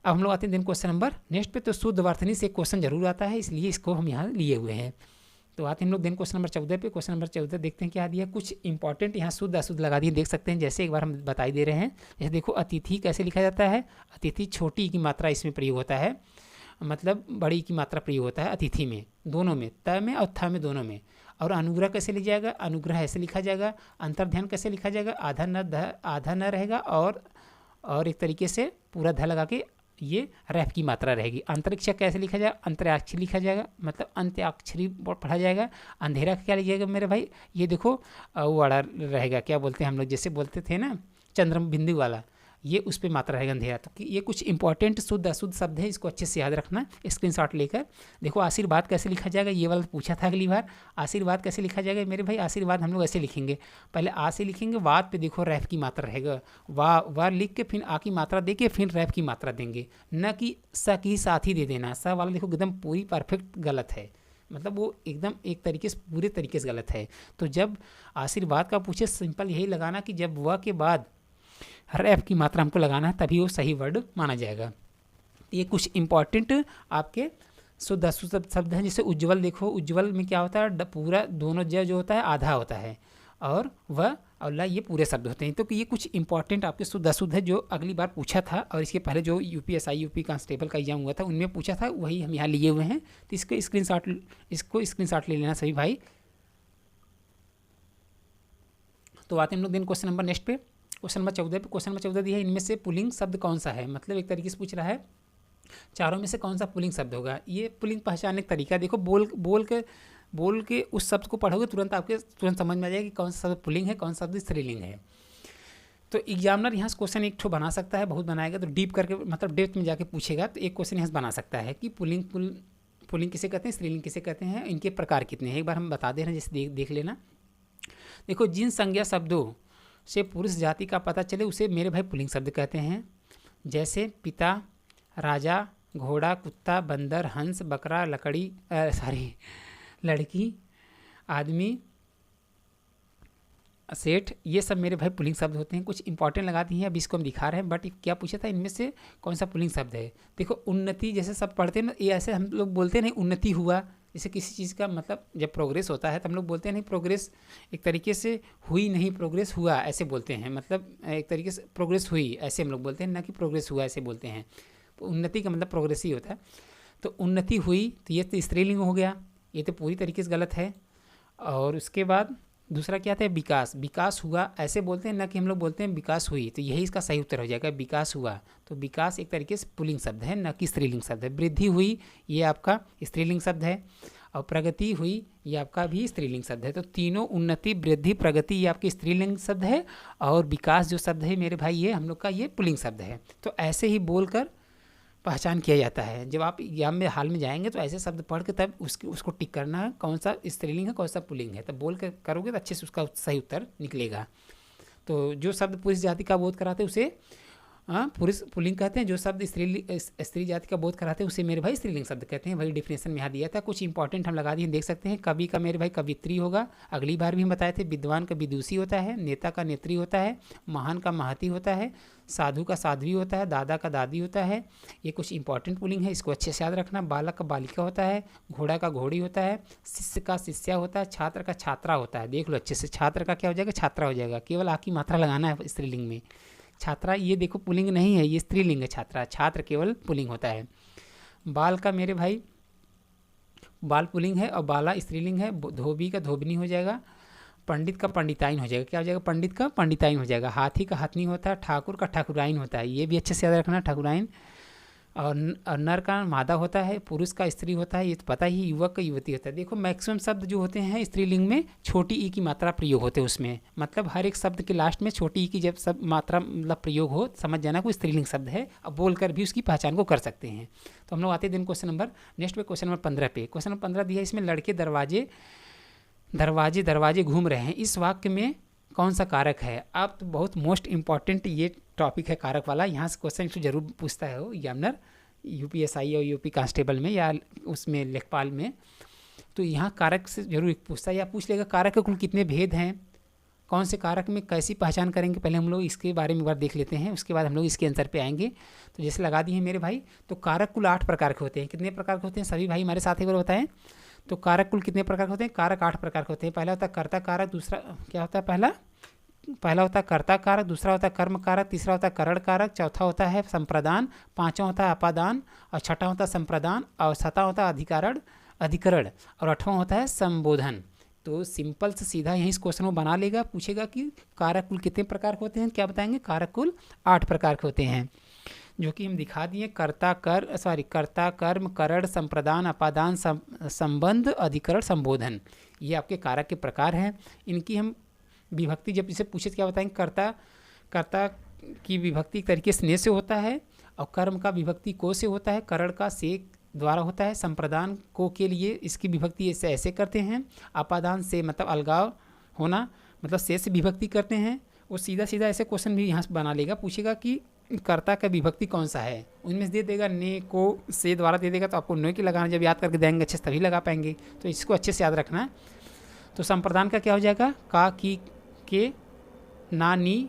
अब हम लोग आते हैं दिन क्वेश्चन नंबर नेक्स्ट पे। तो शुद्ध वर्तनी से एक क्वेश्चन जरूर आता है, इसलिए इसको हम यहाँ लिए हुए हैं। तो आते हैं हम लोग दिन क्वेश्चन नंबर 14 पे। क्वेश्चन नंबर 14 देखते हैं क्या दिया, कुछ इंपॉर्टेंट यहाँ शुद्ध अशुद्ध लगा दिए, देख सकते हैं। जैसे एक बार हम बताई दे रहे हैं, जैसे देखो अतिथि कैसे लिखा जाता है, अतिथि छोटी की मात्रा इसमें प्रयोग होता है, मतलब बड़ी की मात्रा प्रयोग होता है अतिथि में, दोनों में, त में और थ में, दोनों में। और अनुग्रह कैसे लिखा जाएगा, अनुग्रह ऐसे लिखा जाएगा। अंतर्ध्यान कैसे लिखा जाएगा, आधा न रहेगा, और एक तरीके से पूरा ध लगा के ये रैफ की मात्रा रहेगी। अंतरिक्ष कैसे लिखा जाएगा, अंतराक्षरी लिखा जाएगा, मतलब अंत्याक्षरी पढ़ा जाएगा। अंधेरा क्या लिखिएगा मेरे भाई, ये देखो वो वाला रहेगा, क्या बोलते हैं हम लोग, जैसे बोलते थे ना चंद्रम बिंदु वाला, ये उस पर मात्रा रहेगा अंधेरा। तो ये कुछ इंपॉर्टेंट शुद्ध अशुद्ध शब्द है, इसको अच्छे से याद रखना, स्क्रीनशॉट लेकर। देखो आशीर्वाद कैसे लिखा जाएगा, ये वाला पूछा था अगली बार, आशीर्वाद कैसे लिखा जाएगा मेरे भाई। आशीर्वाद हम लोग ऐसे लिखेंगे, पहले आ से लिखेंगे, वाद पे देखो रैफ की मात्रा रहेगा, वाह लिख के फिर आ की मात्रा दे के फिर रैफ की मात्रा देंगे, न कि स की साथ ही दे देना। स वाला देखो एकदम पूरी परफेक्ट गलत है, मतलब वो एकदम एक तरीके से पूरे तरीके से गलत है। तो जब आशीर्वाद का पूछे, सिंपल यही लगाना कि जब वह के बाद रैफ की मात्रा हमको लगाना है, तभी वो सही वर्ड माना जाएगा। ये कुछ इंपॉर्टेंट आपके शुद्ध अशुद्ध शब्द हैं। जैसे उज्ज्वल देखो, उज्ज्वल में क्या होता है, पूरा दोनों जो होता है आधा होता है, और वह और ला ये पूरे शब्द होते हैं। तो ये कुछ इंपॉर्टेंट आपके शुद्ध अशुद्ध है, जो अगली बार पूछा था, और इसके पहले जो यूपी कांस्टेबल का एग्जाम हुआ था उनमें पूछा था, वही हम यहाँ लिए हुए हैं। तो इसको स्क्रीनशॉट ले लेना सभी भाई। तो आते हैं हम लोग दिन क्वेश्चन नंबर नेक्स्ट पे, क्वेश्चन नंबर 14 पे। क्वेश्चन नंबर 14 दिया है, इनमें से पुल्लिंग शब्द कौन सा है, मतलब एक तरीके से पूछ रहा है चारों में से कौन सा पुल्लिंग शब्द होगा। ये पुल्लिंग पहचानने का तरीका देखो, बोल के उस शब्द को पढ़ोगे तुरंत समझ में आ जाएगा कि कौन सा शब्द पुल्लिंग है, कौन सा शब्द स्त्रीलिंग है। तो एग्जामिनर यहाँ से क्वेश्चन एक ठो बना सकता है, बहुत बनाएगा तो डीप करके, मतलब डेप्थ में जाके पूछेगा, तो एक क्वेश्चन यहाँ से बना सकता है कि पुल्लिंग किसे कहते हैं, स्त्रीलिंग किसे कहते हैं, इनके प्रकार कितने हैं। एक बार हम बता दे रहे हैं, जैसे देख लेना। देखो, जिन संज्ञा शब्दों से पुरुष जाति का पता चले उसे मेरे भाई पुल्लिंग शब्द कहते हैं। जैसे पिता, राजा, घोड़ा, कुत्ता, बंदर, हंस, बकरा, लड़की, आदमी, सेठ, ये सब मेरे भाई पुल्लिंग शब्द होते हैं। कुछ इंपॉर्टेंट लगा दी हैं, अभी इसको हम दिखा रहे हैं, बट क्या पूछा था, इनमें से कौन सा पुल्लिंग शब्द है। देखो उन्नति, जैसे सब पढ़ते हैं ना, ये ऐसे हम लोग बोलते नहीं उन्नति हुआ, जैसे किसी चीज़ का मतलब जब प्रोग्रेस होता है तो हम लोग बोलते हैं नहीं प्रोग्रेस एक तरीके से हुई नहीं, प्रोग्रेस हुआ ऐसे बोलते हैं, मतलब एक तरीके से प्रोग्रेस हुई ऐसे हम लोग बोलते हैं, ना कि प्रोग्रेस हुआ ऐसे बोलते हैं। तो उन्नति का मतलब प्रोग्रेस ही होता है। तो उन्नति हुई, तो ये तो स्त्रीलिंग हो गया, ये तो पूरी तरीके से गलत है। और उसके बाद दूसरा क्या था, विकास। विकास हुआ ऐसे बोलते हैं ना कि हम लोग बोलते हैं विकास हुई, तो यही इसका सही उत्तर हो जाएगा, विकास हुआ। तो विकास एक तरीके से पुल्लिंग शब्द है, न कि स्त्रीलिंग शब्द है। वृद्धि हुई ये आपका स्त्रीलिंग शब्द है, और प्रगति हुई ये आपका भी स्त्रीलिंग शब्द है। तो तीनों उन्नति, वृद्धि, प्रगति ये आपके स्त्रीलिंग शब्द है, और विकास जो शब्द है मेरे भाई ये हम लोग का ये पुल्लिंग शब्द है। तो ऐसे ही बोलकर पहचान किया जाता है। जब आप एग्जाम में हाल में जाएंगे तो ऐसे शब्द पढ़ के तब उसको टिक करना है कौन सा स्त्रीलिंग है कौन सा पुल्लिंग है, तब बोल कर करोगे तो अच्छे से उसका सही उत्तर निकलेगा। तो जो शब्द पुरुष जाति का बोध कराते हैं उसे पुरुष पुल्लिंग कहते हैं, जो शब्द स्त्री जाति का बोध कराते हैं उसे मेरे भाई स्त्रीलिंग शब्द कहते हैं। वही डिफिनेशन में यहाँ दिया था, कुछ इंपॉर्टेंट हम लगा दिए, देख सकते हैं। कवि का मेरे भाई कवित्री होगा, अगली बार भी हम बताए थे। विद्वान का विदुषी होता है, नेता का नेत्री होता है, महान का महती होता है, साधु का साध्वी होता है, दादा का दादी होता है। ये कुछ इंपॉर्टेंट पुल्लिंग है, इसको अच्छे से याद रखना। बालक का बालिका होता है, घोड़ा का घोड़ी होता है, शिष्य का शिष्या होता है, छात्र का छात्रा होता है। देख लो अच्छे से, छात्र का क्या हो जाएगा, छात्रा हो जाएगा। केवल आ की मात्रा लगाना है स्त्रीलिंग में। छात्रा ये देखो पुल्लिंग नहीं है, ये स्त्रीलिंग है छात्रा, छात्र केवल पुल्लिंग होता है। बाल का मेरे भाई बाल पुल्लिंग है और बाला स्त्रीलिंग है। धोबी का धोबनी हो जाएगा। पंडित का पंडिताइन हो जाएगा, क्या हो जाएगा, पंडित का पंडिताइन हो जाएगा। हाथी का हथनी होता है, ठाकुर का ठाकुराइन होता है, ये भी अच्छे से याद रखना, ठाकुराइन। और नर का मादा होता है, पुरुष का स्त्री होता है, ये तो पता ही। युवक का युवती होता है। देखो मैक्सिमम शब्द जो होते हैं स्त्रीलिंग में छोटी ई की मात्रा प्रयोग होते हैं उसमें, मतलब हर एक शब्द के लास्ट में छोटी ई की जब सब मात्रा मतलब प्रयोग हो, समझ जाना कोई स्त्रीलिंग शब्द है। अब बोलकर भी उसकी पहचान को कर सकते हैं। तो हम लोग आते दिन क्वेश्चन नंबर नेक्स्ट पे, क्वेश्चन नंबर 15 पे। क्वेश्चन नंबर 15 दिया, इसमें लड़के दरवाजे दरवाजे दरवाजे घूम रहे हैं, इस वाक्य में कौन सा कारक है। अब तो बहुत मोस्ट इंपॉर्टेंट ये टॉपिक है कारक वाला, यहाँ से क्वेश्चन तो जरूर पूछता है वो एग्जामिनर, यूपीएसआई और यूपी कांस्टेबल में या उसमें लेखपाल में। तो यहाँ कारक से जरूर पूछता है, या पूछ लेगा कारक के कुल कितने भेद हैं, कौन से कारक में कैसी पहचान करेंगे। पहले हम लोग इसके बारे में एक बार देख लेते हैं, उसके बाद हम लोग इसके आंसर पे आएंगे। तो जैसे लगा दिए मेरे भाई, तो कारक कुल 8 प्रकार के होते हैं। कितने प्रकार के होते हैं सभी भाई हमारे साथ एक बार बताएं। तो कारक कुल कितने प्रकार के होते हैं, कारक 8 प्रकार के होते हैं। पहला होता है कर्ता कारक, दूसरा क्या होता है, पहला होता है कर्ता कारक, दूसरा होता है कर्म कारक, तीसरा होता है करण कारक, चौथा होता है संप्रदान, पांचवा होता है अपादान, और छठा होता है संप्रदान, और सातवां होता है अधिकरण, और आठवां होता है संबोधन। तो सिंपल से सीधा यहीं इस क्वेश्चन को बना लेगा, पूछेगा कि कारक कुल कितने प्रकार के होते हैं, क्या बताएंगे, कारक कुल 8 प्रकार के होते हैं, जो कि हम दिखा दिए। कर्ता कर्म करण संप्रदान अपादान संबंध अधिकरण संबोधन, ये आपके कारक के प्रकार हैं। इनकी हम विभक्ति जब इसे पूछे तो क्या बताएंगे, कर्ता की विभक्ति एक तरीके से ने से होता है, और कर्म का विभक्ति को से होता है, करण का से द्वारा होता है, संप्रदान को के लिए इसकी विभक्ति ऐसे करते हैं, अपादान से मतलब अलगाव होना, मतलब से विभक्ति करते हैं। वो सीधा सीधा ऐसे क्वेश्चन भी यहाँ से बना लेगा, पूछेगा कि कर्ता का विभक्ति कौन सा है, उनमें से दे देगा ने को से द्वारा दे देगा, तो आपको ने की लगाना, जब याद करके देंगे अच्छे से तभी लगा पाएंगे। तो इसको अच्छे से याद रखना है। तो संप्रदान का क्या हो जाएगा, का की के ना नी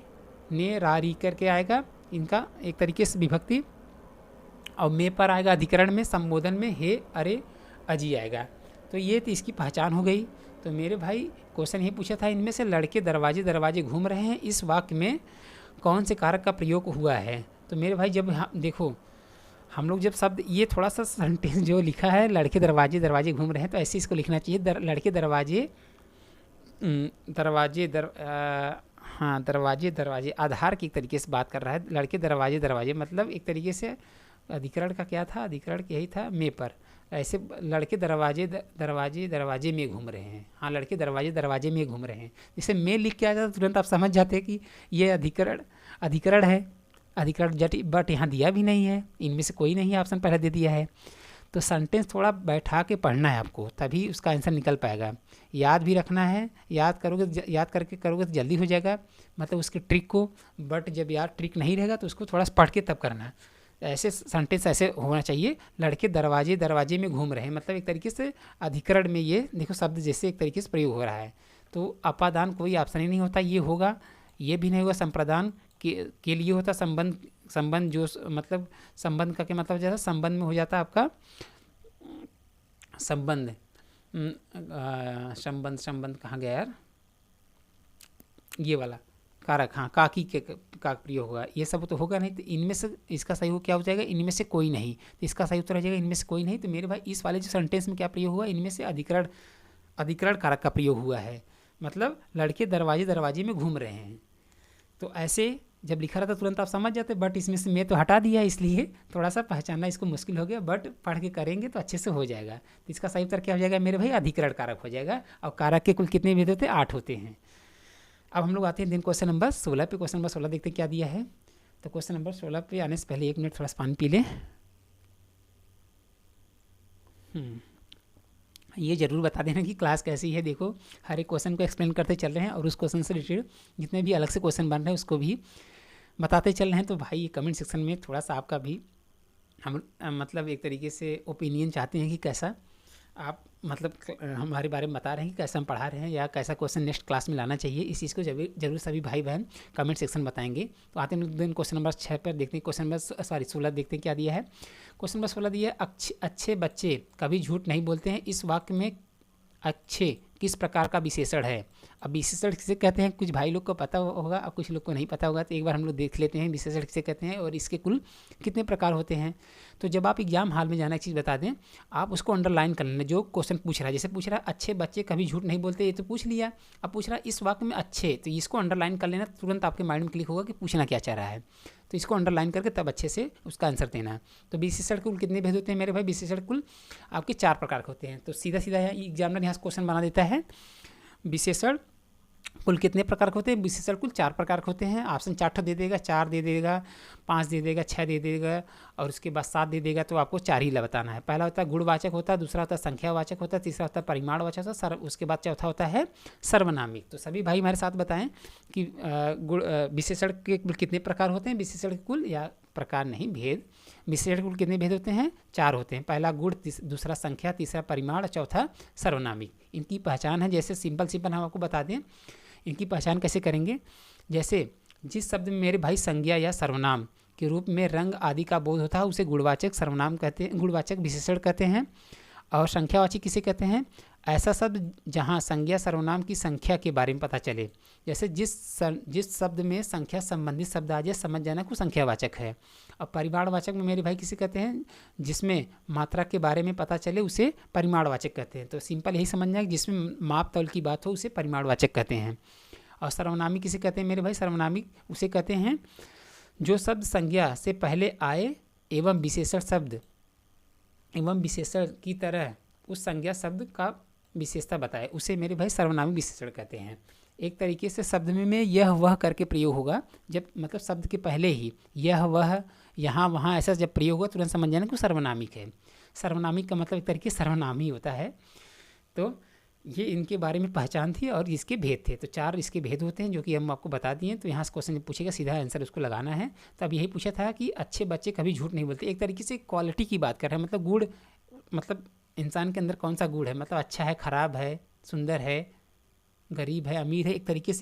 ने रा री करके आएगा, इनका एक तरीके से विभक्ति। और मे पर आएगा अधिकरण में, संबोधन में हे अरे अजी आएगा। तो ये तो इसकी पहचान हो गई। तो मेरे भाई क्वेश्चन ये पूछा था, इनमें से लड़के दरवाजे दरवाजे घूम रहे हैं, इस वाक्य में कौन से कारक का प्रयोग हुआ है। तो मेरे भाई जब देखो हम लोग जब शब्द ये थोड़ा सा सेंटेंस जो लिखा है, लड़के दरवाजे दरवाजे घूम रहे हैं, तो ऐसे इसको लिखना चाहिए, लड़के दरवाजे दरवाजे आधार की एक तरीके से बात कर रहा है। लड़के दरवाजे दरवाजे मतलब एक तरीके से अधिकरण का क्या था, अधिकरण यही था मे पर। ऐसे लड़के दरवाजे दरवाजे में घूम रहे हैं, हाँ लड़के दरवाजे दरवाजे में घूम रहे हैं। जैसे में लिख के आ जाता तुरंत आप समझ जाते हैं कि ये अधिकरण है। अधिकरण बट यहाँ दिया भी नहीं है, इनमें से कोई नहीं ऑप्शन पहले दे दिया है। तो सेंटेंस थोड़ा बैठा के पढ़ना है आपको, तभी उसका आंसर निकल पाएगा। याद भी रखना है, याद करके करोगे तो जल्दी हो जाएगा, मतलब उसके ट्रिक को। बट जब याद ट्रिक नहीं रहेगा तो उसको थोड़ा पढ़ के तब करना है। ऐसे सेंटेंस ऐसे होना चाहिए, लड़के दरवाजे दरवाजे में घूम रहे हैं, मतलब एक तरीके से अधिकरण में ये देखो शब्द जैसे एक तरीके से प्रयोग हो रहा है। तो अपादान कोई ऑप्शन ही नहीं होता, ये होगा, ये भी नहीं होगा। संप्रदान के लिए होता संबंध जो मतलब संबंध का क्या मतलब हो जाता, संबंध में हो जाता आपका संबंध कहाँ गया यार, ये वाला कारक, हाँ काकी के का प्रयोग होगा। ये सब तो होगा नहीं, तो इनमें से इसका सही हो क्या हो जाएगा, इनमें से कोई नहीं। तो इसका सही उत्तर हो जाएगा इनमें से कोई नहीं। तो मेरे भाई इस वाले जो सेंटेंस में क्या प्रयोग हुआ, इनमें से अधिकरण कारक का प्रयोग हुआ है, मतलब लड़के दरवाजे दरवाजे में घूम रहे हैं। तो ऐसे जब लिखा रहता तुरंत आप समझ जाते, बट इसमें से मैं तो हटा दिया, इसलिए थोड़ा सा पहचानना इसको मुश्किल हो गया, बट पढ़ के करेंगे तो अच्छे से हो जाएगा। तो इसका सही उत्तर क्या हो जाएगा मेरे भाई, अधिकरण कारक हो जाएगा। और कारक के कुल कितने भेद होते हैं, 8 होते हैं। अब हम लोग आते हैं दिन क्वेश्चन नंबर 16 पे। क्वेश्चन नंबर 16 देखते हैं क्या दिया है। तो क्वेश्चन नंबर 16 पे आने से पहले 1 मिनट थोड़ा सा पानी पी लें। ये ज़रूर बता देना कि क्लास कैसी है। देखो हर एक क्वेश्चन को एक्सप्लेन करते चल रहे हैं और उस क्वेश्चन से रिलेटेड जितने भी अलग से क्वेश्चन बन रहे हैं उसको भी बताते चल रहे हैं। तो भाई कमेंट सेक्शन में थोड़ा सा आपका भी हम मतलब एक तरीके से ओपिनियन चाहते हैं कि कैसा आप मतलब हमारे बारे में बता रहे हैं कि कैसा हम पढ़ा रहे हैं या कैसा क्वेश्चन नेक्स्ट क्लास में लाना चाहिए। इस चीज़ को जरूर सभी भाई बहन कमेंट सेक्शन बताएंगे। तो आते हैं दिन क्वेश्चन नंबर 6 पर देखते हैं। क्वेश्चन नंबर 16 देखते हैं क्या दिया है। क्वेश्चन नंबर 16 दिया है, अच्छे बच्चे कभी झूठ नहीं बोलते हैं। इस वाक्य में अच्छे किस प्रकार का विशेषण है। अब विशेषण किसे कहते हैं कुछ भाई लोग को पता होगा और कुछ लोग को नहीं पता होगा, तो एक बार हम लोग देख लेते हैं विशेषण किसे कहते हैं और इसके कुल कितने प्रकार होते हैं। तो जब आप एग्जाम हॉल में जाना एक चीज़ बता दें, आप उसको अंडरलाइन कर लेना जो क्वेश्चन पूछ रहा है। जैसे पूछ रहा है अच्छे बच्चे कभी झूठ नहीं बोलते, ये तो पूछ लिया। अब पूछ रहा है इस वाक्य में अच्छे, तो इसको अंडरलाइन कर लेना, तुरंत आपके माइंड में क्लिक होगा कि पूछना क्या चाह रहा है। तो इसको अंडरलाइन करके तब अच्छे से उसका आंसर देना है। तो विशेषण कुल कितने भेद होते हैं मेरे भाई, विशेषण कुल आपके 4 प्रकार के होते हैं। तो सीधा सीधा एग्जामिनर यहाँ क्वेश्चन बना देता है, विशेषण कुल कितने प्रकार के होते हैं। विशेषण कुल 4 प्रकार के होते हैं। ऑप्शन 4 दे देगा, 4 दे देगा, 5 दे देगा, 6 दे देगा और उसके बाद 7 दे देगा। तो आपको 4 ही बताना है। पहला होता है गुणवाचक होता है, दूसरा होता है संख्यावाचक होता है, तीसरा होता है परिमाणवाचक होता है, उसके बाद चौथा होता है सर्वनामिक। तो सभी भाई हमारे साथ बताएं कि विशेषण के कुल कितने प्रकार होते हैं। विशेषण कुल या प्रकार नहीं भेद, विशेषण कुल कितने भेद होते हैं, 4 होते हैं। पहला गुण, दूसरा संख्या, तीसरा परिमाण, चौथा सर्वनामिक। इनकी पहचान है, जैसे सिंपल हम आपको बता दें इनकी पहचान कैसे करेंगे। जैसे जिस शब्द में मेरे भाई संज्ञा या सर्वनाम के रूप में रंग आदि का बोध होता है उसे गुणवाचक सर्वनाम कहते हैं, गुणवाचक विशेषण कहते हैं। और संख्यावाची किसे कहते हैं, ऐसा शब्द जहाँ संज्ञा सर्वनाम की संख्या के बारे में पता चले। जैसे जिस शब्द में संख्या संबंधित शब्द आ जाए समझ जाना को संख्यावाचक है। और परिमाणवाचक में मेरे भाई किसे कहते हैं, जिसमें मात्रा के बारे में पता चले उसे परिमाणवाचक कहते हैं। तो सिंपल यही समझना है कि जिसमें माप तौल की बात हो उसे परिमाणवाचक कहते हैं। और सर्वनामिक किसे कहते हैं मेरे भाई, सर्वनामिक उसे कहते हैं जो शब्द संज्ञा से पहले आए एवं विशेषण की तरह उस संज्ञा शब्द का विशेषता बताए, उसे मेरे भाई सर्वनामिक विशेषण कहते हैं। एक तरीके से शब्द में यह वह करके प्रयोग होगा, जब मतलब शब्द के पहले ही यह वह यहाँ वहाँ ऐसा जब प्रयोग होगा तुरंत समझ जाना कि सर्वनामिक है। सर्वनामिक का मतलब एक तरीके सर्वनाम ही होता है। तो ये इनके बारे में पहचान थी और इसके भेद थे। तो 4 इसके भेद होते हैं जो कि हम आपको बता दिए। तो यहाँ से क्वेश्चन पूछेगा सीधा आंसर उसको लगाना है। तो अब यही पूछा था कि अच्छे बच्चे कभी झूठ नहीं बोलते। एक तरीके से क्वालिटी की बात कर रहे हैं, मतलब गुण, मतलब इंसान के अंदर कौन सा गुण है, मतलब अच्छा है, खराब है, सुंदर है, गरीब है, अमीर है, एक तरीके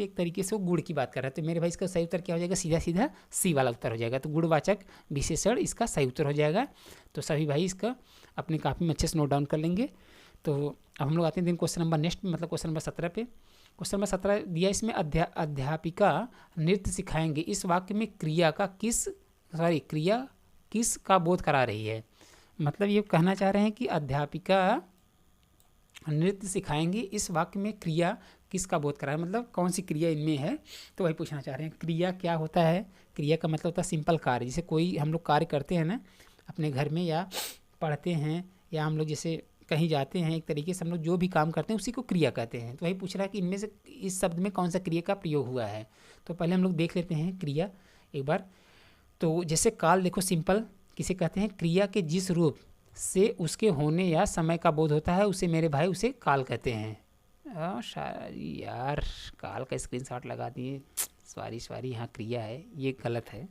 से वो गुण की बात कर रहे हैं। तो मेरे भाई इसका सही उत्तर क्या हो जाएगा, सीधा सीधा सी वाला उत्तर हो जाएगा। तो गुणवाचक विशेषण इसका सही उत्तर हो जाएगा। तो सभी भाई इसका अपने कापी में अच्छे से नोट डाउन कर लेंगे। तो अब हम लोग आते हैं दिन क्वेश्चन नंबर नेक्स्ट मतलब क्वेश्चन नंबर 17 पे। क्वेश्चन नंबर 17 दिया, इसमें अध्यापिका नृत्य सिखाएंगे। इस वाक्य में क्रिया किस का बोध करा रही है। मतलब ये कहना चाह रहे हैं कि अध्यापिका नृत्य सिखाएंगे, इस वाक्य में क्रिया किसका बोध करा है, मतलब कौन सी क्रिया इनमें है। तो वही पूछना चाह रहे हैं। क्रिया क्या होता है, क्रिया का मतलब होता है सिंपल कार्य। जैसे कोई हम लोग कार्य करते हैं ना अपने घर में, या पढ़ते हैं, या हम लोग जैसे कहीं जाते हैं, एक तरीके से हम लोग जो भी काम करते हैं उसी को क्रिया कहते हैं। तो वही पूछ रहा है कि इनमें से इस शब्द में कौन सा क्रिया का प्रयोग हुआ है। तो पहले हम लोग देख लेते हैं क्रिया एक बार। तो जैसे काल, देखो सिंपल किसे कहते हैं, क्रिया के जिस रूप से उसके होने या समय का बोध होता है उसे मेरे भाई उसे काल कहते हैं। यार काल का स्क्रीनशॉट लगा दिए, सॉरी यहाँ क्रिया है, ये गलत है।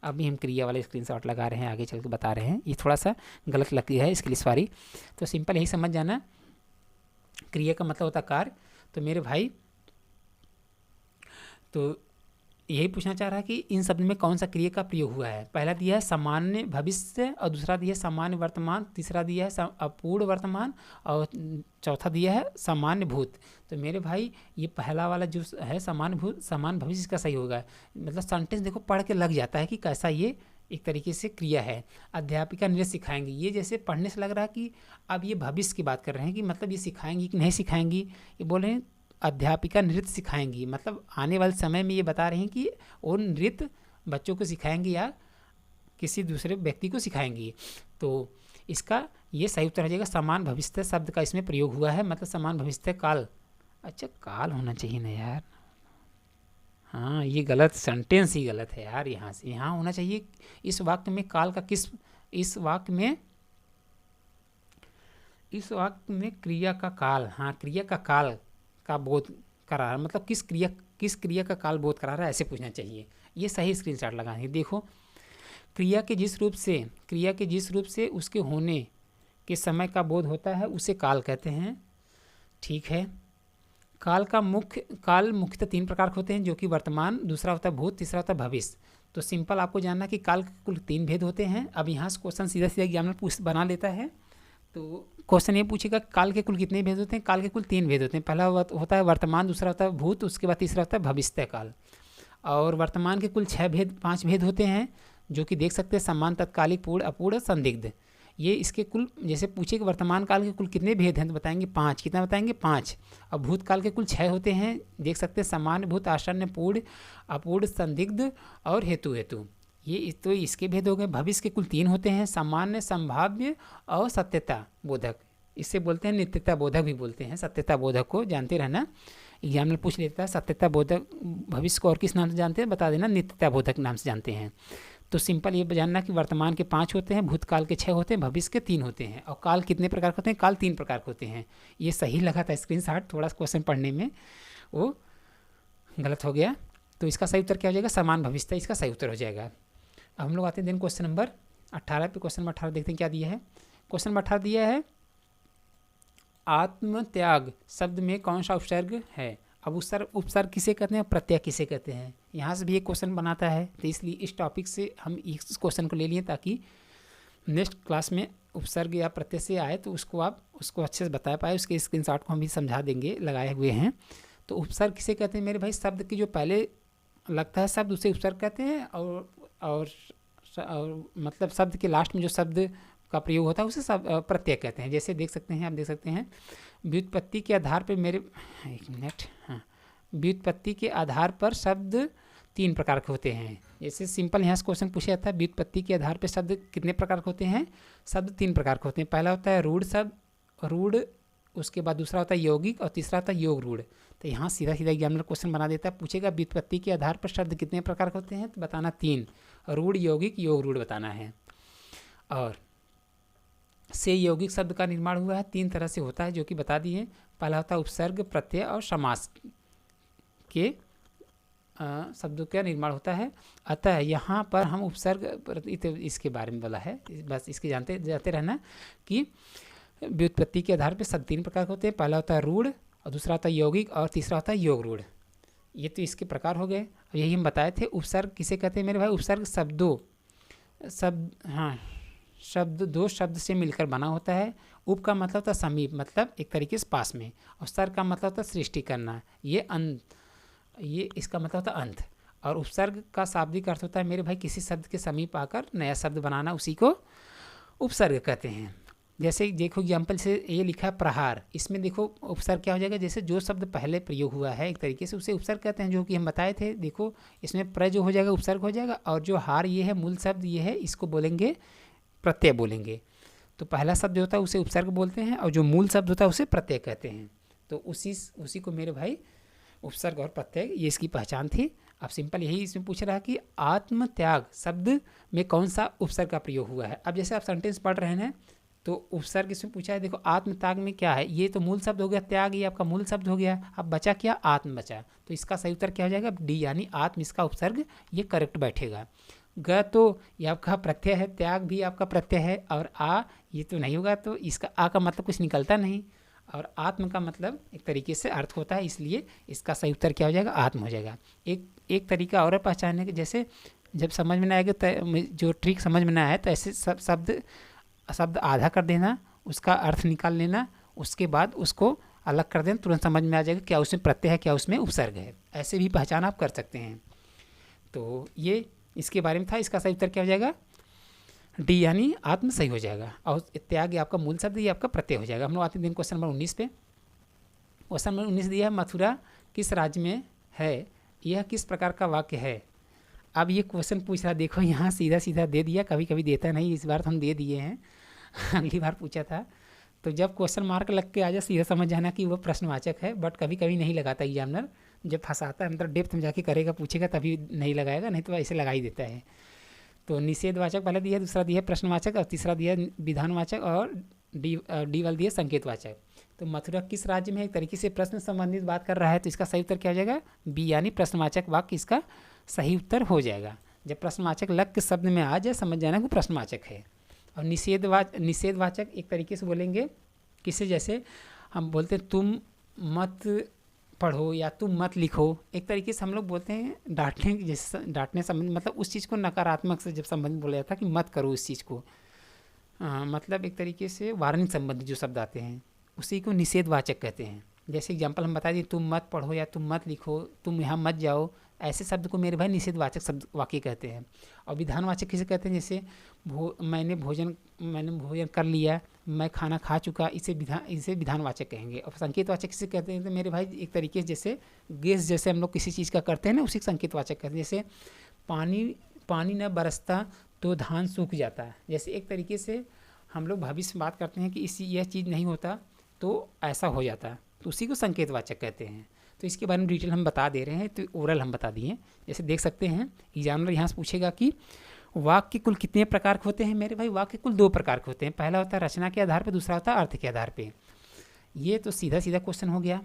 अभी हम क्रिया वाले स्क्रीनशॉट लगा रहे हैं, आगे चल के बता रहे हैं, ये थोड़ा सा गलत लग गया है, इसके लिए सॉरी। तो सिंपल यही समझ जाना, क्रिया का मतलब होता कार्य। तो मेरे भाई तो यही पूछना चाह रहा है कि इन शब्द में कौन सा क्रिया का प्रयोग हुआ है। पहला दिया है सामान्य भविष्य, और दूसरा दिया है सामान्य वर्तमान, तीसरा दिया है अपूर्ण वर्तमान, और चौथा दिया है सामान्य भूत। तो मेरे भाई ये पहला वाला जो है सामान्य भूत सामान्य भविष्य का सही होगा। मतलब सेंटेंस देखो पढ़ के लग जाता है कि कैसा ये एक तरीके से क्रिया है। अध्यापिका नृत्य सिखाएंगी, ये जैसे पढ़ने से लग रहा है कि अब ये भविष्य की बात कर रहे हैं कि मतलब ये सिखाएंगी कि नहीं सिखाएंगी। ये बोल रहे हैं अध्यापिका नृत्य सिखाएंगी, मतलब आने वाले समय में ये बता रहे हैं कि वो नृत्य बच्चों को सिखाएंगी या किसी दूसरे व्यक्ति को सिखाएंगी। तो इसका ये सही उत्तर हो जाएगा समान भविष्य शब्द का इसमें प्रयोग हुआ है, मतलब समान भविष्य काल। अच्छा काल होना चाहिए ना यार, हाँ ये गलत सेंटेंस ही गलत है यार। यहाँ से यहाँ होना चाहिए इस वाक्य में काल का किस, इस वाक्य में क्रिया का काल, हाँ क्रिया का काल का बोध करा रहा है, मतलब किस क्रिया का काल बोध करा रहा है, ऐसे पूछना चाहिए। ये सही स्क्रीनशॉट लगाएंगे। देखो क्रिया के जिस रूप से उसके होने के समय का बोध होता है उसे काल कहते हैं। ठीक है, काल मुख्यतः 3 प्रकार के होते हैं, जो कि वर्तमान, दूसरा होता है भूत, तीसरा होता है भविष्य। तो सिंपल आपको जानना कि काल के कुल 3 भेद होते हैं। अब यहाँ से क्वेश्चन सीधा एग्जामिनर बना लेता है। तो क्वेश्चन ये पूछेगा काल के कुल कितने भेद होते हैं। काल के कुल 3 भेद होते हैं। पहला होता है वर्तमान, दूसरा होता है भूत, उसके बाद तीसरा होता है भविष्य काल। और वर्तमान के कुल 5 भेद होते हैं, जो कि देख सकते हैं समान, तत्कालिक, पूर्ण, अपूर्ण, संदिग्ध। ये इसके कुल, जैसे पूछे कि वर्तमान काल के कुल कितने भेद हैं तो बताएंगे 5। कितना बताएंगे 5। और भूतकाल के कुल 6 होते हैं, देख सकते हैं सामान्य, भूत, आसन्न, पूर्ण, अपूर्ण, संदिग्ध और हेतु। ये तो इसके भेद हो गए। भविष्य के कुल 3 होते हैं, सामान्य, संभाव्य और सत्यता बोधक। इससे बोलते हैं नित्यता बोधक भी बोलते हैं। सत्यता बोधक को जानते रहना, एग्जाम में पूछ लेता है। सत्यता बोधक भविष्य को और किस नाम से जानते हैं बता देना, नित्यता बोधक नाम से जानते हैं। तो सिंपल ये जानना कि वर्तमान के 5 होते हैं, भूतकाल के 6 होते हैं, भविष्य के 3 होते हैं। और काल कितने प्रकार के होते हैं, काल 3 प्रकार के होते हैं। ये सही लगा था स्क्रीनशॉट, थोड़ा सा क्वेश्चन पढ़ने में वो गलत हो गया। तो इसका सही उत्तर क्या हो जाएगा, समान भविष्य, इसका सही उत्तर हो जाएगा। अब हम लोग आते हैं दिन क्वेश्चन नंबर 18 पे। क्वेश्चन नंबर 18 देखते हैं क्या दिया है। क्वेश्चन नंबर 18 दिया है आत्मत्याग शब्द में कौन सा उपसर्ग है। अब उपसर्ग किसे कहते हैं, प्रत्यय किसे कहते हैं, यहाँ से भी एक क्वेश्चन बनाता है। तो इसलिए इस टॉपिक से हम इस क्वेश्चन को ले लिए ताकि नेक्स्ट क्लास में उपसर्ग या प्रत्यय से आए तो आप उसको अच्छे से बता पाए। उसके स्क्रीनशॉट को हम भी समझा देंगे, लगाए हुए हैं। तो उपसर्ग किसे कहते हैं मेरे भाई, शब्द की जो पहले लगता है शब्द उसे उपसर्ग कहते हैं। और मतलब शब्द के लास्ट में जो शब्द का प्रयोग होता है उसे प्रत्यय कहते हैं। जैसे देख सकते हैं, आप देख सकते हैं व्युत्पत्ति के आधार पर व्युत्पत्ति के आधार पर शब्द 3 प्रकार के होते हैं। जैसे सिंपल यहाँ से क्वेश्चन पूछा जाता है व्युत्पत्ति के आधार पर शब्द कितने प्रकार के होते हैं, शब्द 3 प्रकार के होते हैं। पहला होता है रूढ़ शब्द, रूढ़, उसके बाद दूसरा होता है यौगिक और तीसरा होता है योग रूढ़। तो यहाँ सीधा एग्जामिनर क्वेश्चन बना देता है, पूछेगा व्युत्पत्ति के आधार पर शब्द कितने प्रकार के होते हैं तो बताना 3, रूढ़, यौगिक, योग रूढ़ बताना है। और से यौगिक शब्द का निर्माण हुआ है 3 तरह से होता है, जो कि बता दिए। पहला होता है उपसर्ग, प्रत्यय और समास के शब्दों का निर्माण होता है। अतः यहाँ पर हम उपसर्ग इसके बारे में बोला है, बस इसके जाते रहना कि व्युत्पत्ति के आधार पर शब्द 3 प्रकार के होते हैं। पहला होता है रूढ़ और दूसरा होता है यौगिक और तीसरा होता है योग रूढ़। ये तो इसके प्रकार हो गए, यही हम बताए थे। उपसर्ग किसे कहते हैं मेरे भाई, उपसर्ग शब्द 2 शब्द से मिलकर बना होता है। उप का मतलब होता है समीप, मतलब एक तरीके से पास में। और सर का मतलब होता है सृष्टि करना, ये इसका मतलब होता है अंत। और उपसर्ग का शाब्दिक अर्थ होता है मेरे भाई किसी शब्द के समीप आकर नया शब्द बनाना, उसी को उपसर्ग कहते हैं। जैसे देखो एग्जाम्पल से ये लिखा है प्रहार, इसमें देखो उपसर्ग क्या हो जाएगा, जैसे जो शब्द पहले प्रयोग हुआ है एक तरीके से उसे उपसर्ग कहते हैं, जो कि हम बताए थे। देखो इसमें प्र जो हो जाएगा उपसर्ग हो जाएगा, और जो हार ये है मूल शब्द ये है, इसको बोलेंगे प्रत्यय बोलेंगे। तो पहला शब्द जो होता है उसे उपसर्ग बोलते हैं और जो मूल शब्द होता है उसे प्रत्यय कहते हैं। तो उसी को मेरे भाई उपसर्ग और प्रत्यय, ये इसकी पहचान थी। अब सिंपल यही इसमें पूछ रहा है कि आत्मत्याग शब्द में कौन सा उपसर्ग का प्रयोग हुआ है। अब जैसे आप सेंटेंस पढ़ रहे हैं तो उपसर्ग इसमें पूछा है, देखो आत्मत्याग में क्या है, ये तो मूल शब्द हो गया, त्याग ये आपका मूल शब्द हो गया। अब बचा क्या, आत्म बचा। तो इसका सही उत्तर क्या हो जाएगा, डी, यानी आत्म इसका उपसर्ग, ये करेक्ट बैठेगा। ग तो ये आपका प्रत्यय है, त्याग भी आपका प्रत्यय है, और आ ये तो नहीं होगा, तो इसका आ का मतलब कुछ निकलता नहीं, और आत्म का मतलब एक तरीके से अर्थ होता है, इसलिए इसका सही उत्तर क्या हो जाएगा, आत्म हो जाएगा। एक तरीका और है पहचानने के, जैसे जब समझ में ना आएगा तो जो ट्रिक समझ में ना आए तो ऐसे शब्द आधा कर देना, उसका अर्थ निकाल लेना, उसके बाद उसको अलग कर देना, तुरंत समझ में आ जाएगा क्या उसमें प्रत्यय है क्या उसमें उपसर्ग है। ऐसे भी पहचान आप कर सकते हैं। तो ये इसके बारे में था। इसका सही उत्तर क्या हो जाएगा? डी यानी आत्म सही हो जाएगा। और त्याग ये आपका मूल शब्द, ये आपका प्रत्यय हो जाएगा। हम लोग आते हैं क्वेश्चन नंबर 19 पे। क्वेश्चन नंबर 19 दिया है, मथुरा किस राज्य में है, यह किस प्रकार का वाक्य है। अब ये क्वेश्चन पूछ रहा, देखो यहाँ सीधा सीधा दे दिया, कभी कभी देता नहीं, इस बार तो हम दे दिए हैं। अगली बार पूछा था तो जब क्वेश्चन मार्क लग के आ जाए सीधा समझ जाना कि वो प्रश्नवाचक है, बट कभी कभी नहीं लगाता एग्जामिनर, जब फंसाता है मतलब डेप्थ में जाके करेगा पूछेगा तभी नहीं लगाएगा, नहीं तो ऐसे लगा ही देता है। तो निषेधवाचक पहले दिया, दूसरा दिया प्रश्नवाचक, और तीसरा दिया विधानवाचक, और डी वाला दिया संकेतवाचक। तो मथुरा किस राज्य में है, एक तरीके से प्रश्न संबंधित बात कर रहा है, तो इसका सही उत्तर क्या हो जाएगा? बी यानी प्रश्नवाचक वाक्य इसका सही उत्तर हो जाएगा। जब प्रश्नवाचक लग के शब्द में आ जाए समझ जाना कि प्रश्नवाचक है। और निषेधवाचक एक तरीके से बोलेंगे किसे, जैसे हम बोलते हैं तुम मत पढ़ो या तुम मत लिखो, एक तरीके से हम लोग बोलते हैं डांटने, जैसे डांटने संबंध, मतलब उस चीज़ को नकारात्मक से जब संबंध बोला जाता है कि मत करो उस चीज़ को, मतलब एक तरीके से वार्निंग संबंधी जो शब्द आते हैं उसी को निषेधवाचक कहते हैं। जैसे एग्जाम्पल हम बता दिए, तुम मत पढ़ो या तुम मत लिखो, तुम यहाँ मत जाओ, ऐसे शब्द को मेरे भाई निषेधवाचक शब्द वाक्य कहते हैं। और विधानवाचक किसे कहते हैं, जैसे मैंने भोजन कर लिया, मैं खाना खा चुका, इसे विधानवाचक कहेंगे। और संकेतवाचक किसे कहते हैं, तो मेरे भाई एक तरीके से जैसे गेस जैसे हम लोग किसी चीज़ का करते हैं ना, उसी संकेतवाचक कहते हैं। जैसे पानी न बरसता तो धान सूख जाता है, जैसे एक तरीके से हम लोग भविष्य में बात करते हैं कि यह चीज़ नहीं होता तो ऐसा हो जाता, तो उसी को संकेतवाचक कहते हैं। तो इसके बारे में डिटेल हम बता दे रहे हैं, तो ओरल हम बता दिए। जैसे देख सकते हैं एग्जामिनर यहाँ से पूछेगा कि वाक्य कुल कितने प्रकार के होते हैं। मेरे भाई वाक्य कुल 2 प्रकार के होते हैं, पहला होता है रचना के आधार पर, दूसरा होता है अर्थ के आधार पर। ये तो सीधा सीधा क्वेश्चन हो गया।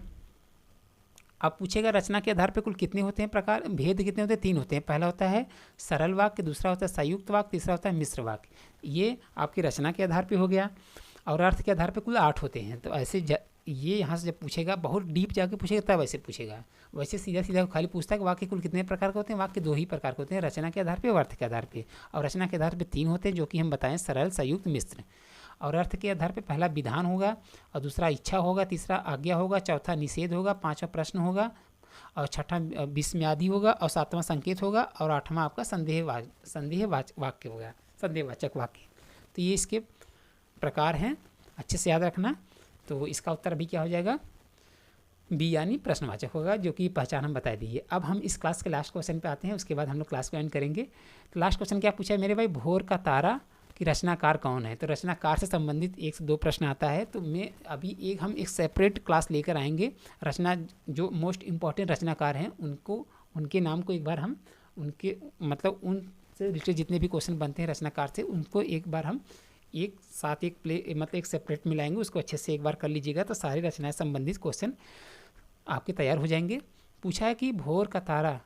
अब पूछेगा रचना के आधार पर कुल कितने होते हैं प्रकार, भेद कितने होते हैं? 3 होते हैं। पहला होता है सरल वाक्य, दूसरा होता है संयुक्त वाक्य, तीसरा होता है मिश्र वाक्य। ये आपकी रचना के आधार पर हो गया। और अर्थ के आधार पर कुल 8 होते हैं। तो ऐसे ये यहाँ से जब पूछेगा, बहुत डीप जाके पूछेगा तब ऐसे पूछेगा। वैसे सीधा सीधा खाली पूछता है कि वाक्य कुल कितने प्रकार के होते हैं। वाक्य 2 ही प्रकार के होते हैं, रचना के आधार पे और अर्थ के आधार पे। और रचना के आधार पे 3 होते हैं, जो कि हम बताएं सरल, संयुक्त, मिश्र। और अर्थ के आधार पे पहला विधान होगा, और दूसरा इच्छा होगा, तीसरा आज्ञा होगा, चौथा निषेध होगा, 5वां प्रश्न होगा, और 6वां विस्मयादि होगा, और 7वां संकेत होगा, और 8वां आपका संदेहवाचक होगा, संदेहवाचक वाक्य। तो ये इसके प्रकार हैं, अच्छे से याद रखना। तो इसका उत्तर अभी क्या हो जाएगा? बी यानी प्रश्नवाचक होगा, जो कि पहचान हम बता दी है। अब हम इस क्लास के लास्ट क्वेश्चन पे आते हैं, उसके बाद हम लोग क्लास को एंड करेंगे। तो लास्ट क्वेश्चन क्या पूछा है मेरे भाई, भोर का तारा की रचनाकार कौन है। तो रचनाकार से संबंधित 1 से 2 प्रश्न आता है। तो मैं अभी हम एक सेपरेट क्लास लेकर आएंगे, रचना जो मोस्ट इम्पॉर्टेंट रचनाकार हैं उनके नाम को एक बार हम उनके मतलब उनसे रिलेटेड जितने भी क्वेश्चन बनते हैं रचनाकार से, उनको एक बार हम एक साथ एक सेपरेट में लाएंगे। उसको अच्छे से एक बार कर लीजिएगा तो सारी रचनाएं संबंधित क्वेश्चन आपके तैयार हो जाएंगे। पूछा है कि भोर का तारा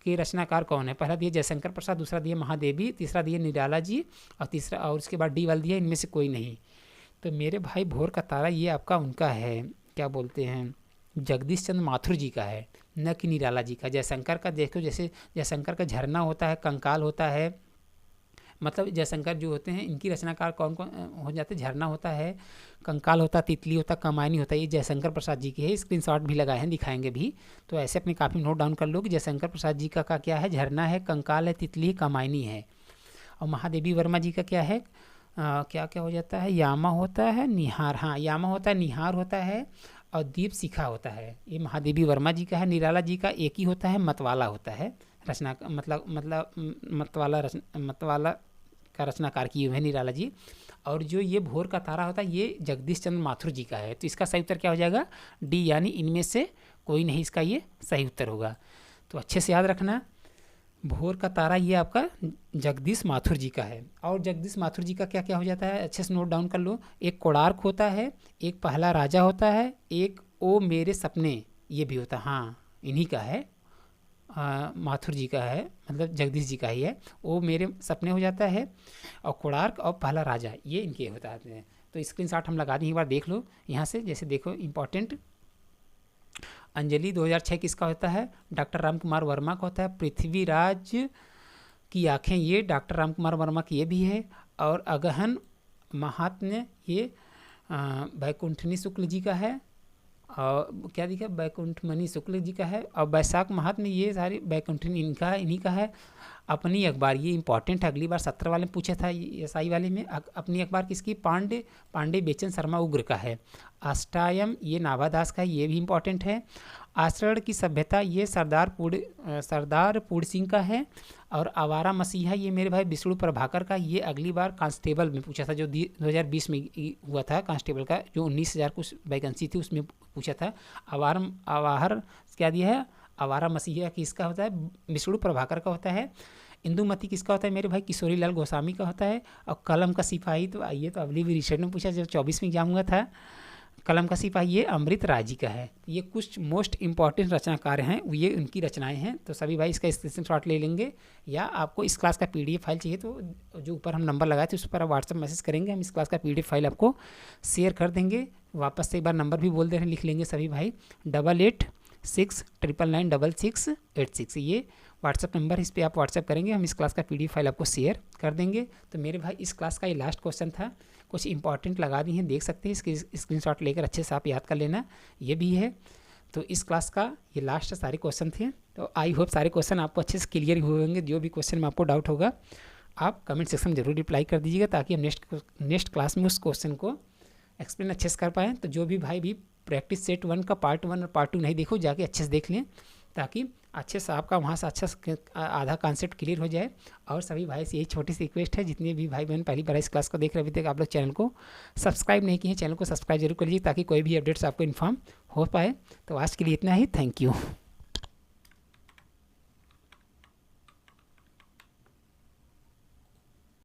के रचनाकार कौन है। पहला दिया जयशंकर प्रसाद, दूसरा दिया महादेवी, तीसरा दिया निराला जी, और उसके बाद डी वाला दिया इनमें से कोई नहीं। तो मेरे भाई भोर का तारा ये आपका उनका है, क्या बोलते हैं, जगदीश चंद्र माथुर जी का है, न कि निराला जी का। जयशंकर का देखो, जैसे जयशंकर का झरना होता है, कंकाल होता है, मतलब जयशंकर जो होते हैं इनकी रचनाकार कौन कौन हो जाते हैं, झरना होता है, कंकाल होता है, तितली होता है, कमायनी होता है। ये जयशंकर प्रसाद जी की है, स्क्रीनशॉट भी लगाए हैं, दिखाएंगे भी। तो ऐसे अपनी काफ़ी नोट डाउन कर लो कि जयशंकर प्रसाद जी का क्या है, झरना है, कंकाल है, तितली है, कमायनी है। और महादेवी वर्मा जी का क्या है, क्या क्या हो जाता है, यामा होता है, निहार, हाँ यामा होता है, निहार होता है, और दीप शिखा होता है। ये महादेवी वर्मा जी का है। निराला जी का एक ही होता है, मतवाला होता है। रचना मतवाला का रचनाकार किए हुए हैं निराला जी। और जो ये भोर का तारा होता है ये जगदीश चंद्र माथुर जी का है। तो इसका सही उत्तर क्या हो जाएगा, डी, यानी इनमें से कोई नहीं इसका ये सही उत्तर होगा। तो अच्छे से याद रखना, भोर का तारा ये आपका जगदीश माथुर जी का है। और जगदीश माथुर जी का क्या क्या हो जाता है, अच्छे से नोट डाउन कर लो। एक कोणार्क होता है, एक पहला राजा होता है, एक ओ मेरे सपने ये भी होता है, हाँ इन्हीं का है, माथुर जी का है, मतलब जगदीश जी का ही है। वो मेरे सपने हो जाता है, और कोणार्क और पहला राजा ये इनके होता है। तो स्क्रीनशॉट हम लगा दें, एक बार देख लो यहाँ से। जैसे देखो इंपॉर्टेंट, अंजलि 2006 किसका होता है, डॉक्टर रामकुमार वर्मा का होता है। पृथ्वीराज की आँखें ये डॉक्टर रामकुमार वर्मा की ये भी है। और अगहन महात्म्य ये वैकुंठनी शुक्ल जी का है। और क्या दिखा, बैकुंठमणि शुक्ल जी का है, और वैशाख महात्म्य ये सारी बैकुंठनी इन्हीं का है। अपनी अखबार, ये इंपॉर्टेंट है, अगली बार 17 वाले में पूछा था, एसआई वाले में। अपनी अखबार किसकी, पांडे बेचन शर्मा उग्र का है। अष्टायम ये नाभादास का है, ये भी इंपॉर्टेंट है। आचरण की सभ्यता ये सरदार पूर्ण सिंह का है। और आवारा मसीहा ये मेरे भाई विष्णु प्रभाकर का, ये अगली बार कांस्टेबल में पूछा था, जो 2020 में हुआ था कांस्टेबल का, जो 19,000 कुछ वैकेंसी थी उसमें पूछा था। आवाहर क्या दिया है, आवारा मसीहा किसका होता है, विष्णु प्रभाकर का होता है। इंदुमती किसका होता है मेरे भाई, किशोरी लाल गोस्वामी का होता है। और कलम का सिपाही तो आइए, तो अगली भी रिसेंट में पूछा, जब 24 में एग्जाम हुआ था। कलम का सिपाही ये अमृत राजी का है। ये कुछ मोस्ट इंपॉर्टेंट रचनाकार हैं, ये उनकी रचनाएं हैं। तो सभी भाई इसका स्क्रीनशॉट ले लेंगे, या आपको इस क्लास का पीडीएफ फाइल चाहिए तो जो ऊपर हम नंबर लगाए थे उस पर आप व्हाट्सअप मैसेज करेंगे, हम इस क्लास का पीडीएफ फाइल आपको शेयर कर देंगे। वापस से एक बार नंबर भी बोल दे रहे हैं, लिख लेंगे सभी भाई, 8869996686, ये व्हाट्सअप नंबर, इस पर आप व्हाट्सअप करेंगे, हम इस क्लास का पीडीएफ फाइल आपको शेयर कर देंगे। तो मेरे भाई इस क्लास का ये लास्ट क्वेश्चन था, कुछ इंपॉर्टेंट लगा दी हैं, देख सकते हैं, इसकी स्क्रीनशॉट लेकर अच्छे से आप याद कर लेना, ये भी है। तो इस क्लास का ये लास्ट सारे क्वेश्चन थे। तो आई होप सारे क्वेश्चन आपको अच्छे से क्लियर हुए होंगे। जो भी क्वेश्चन में आपको डाउट होगा आप कमेंट सेक्शन में जरूर रिप्लाई कर दीजिएगा, ताकि हम नेक्स्ट क्लास में उस क्वेश्चन को एक्सप्लेन अच्छे से कर पाएँ। तो जो भी भाई भी प्रैक्टिस सेट 1 का पार्ट 1 और पार्ट 2 नहीं देखो, जाके अच्छे से देख लें, ताकि अच्छे से आपका वहाँ से अच्छा आधा कॉन्सेप्ट क्लियर हो जाए। और सभी भाई से यही छोटी सी रिक्वेस्ट है, जितने भी भाई बहन पहली बार इस क्लास को देख रहे, अभी तक आप लोग चैनल को सब्सक्राइब नहीं किए हैं, चैनल को सब्सक्राइब जरूर कर लीजिए, ताकि कोई भी अपडेट्स आपको इन्फॉर्म हो पाए। तो आज के लिए इतना ही, थैंक यू।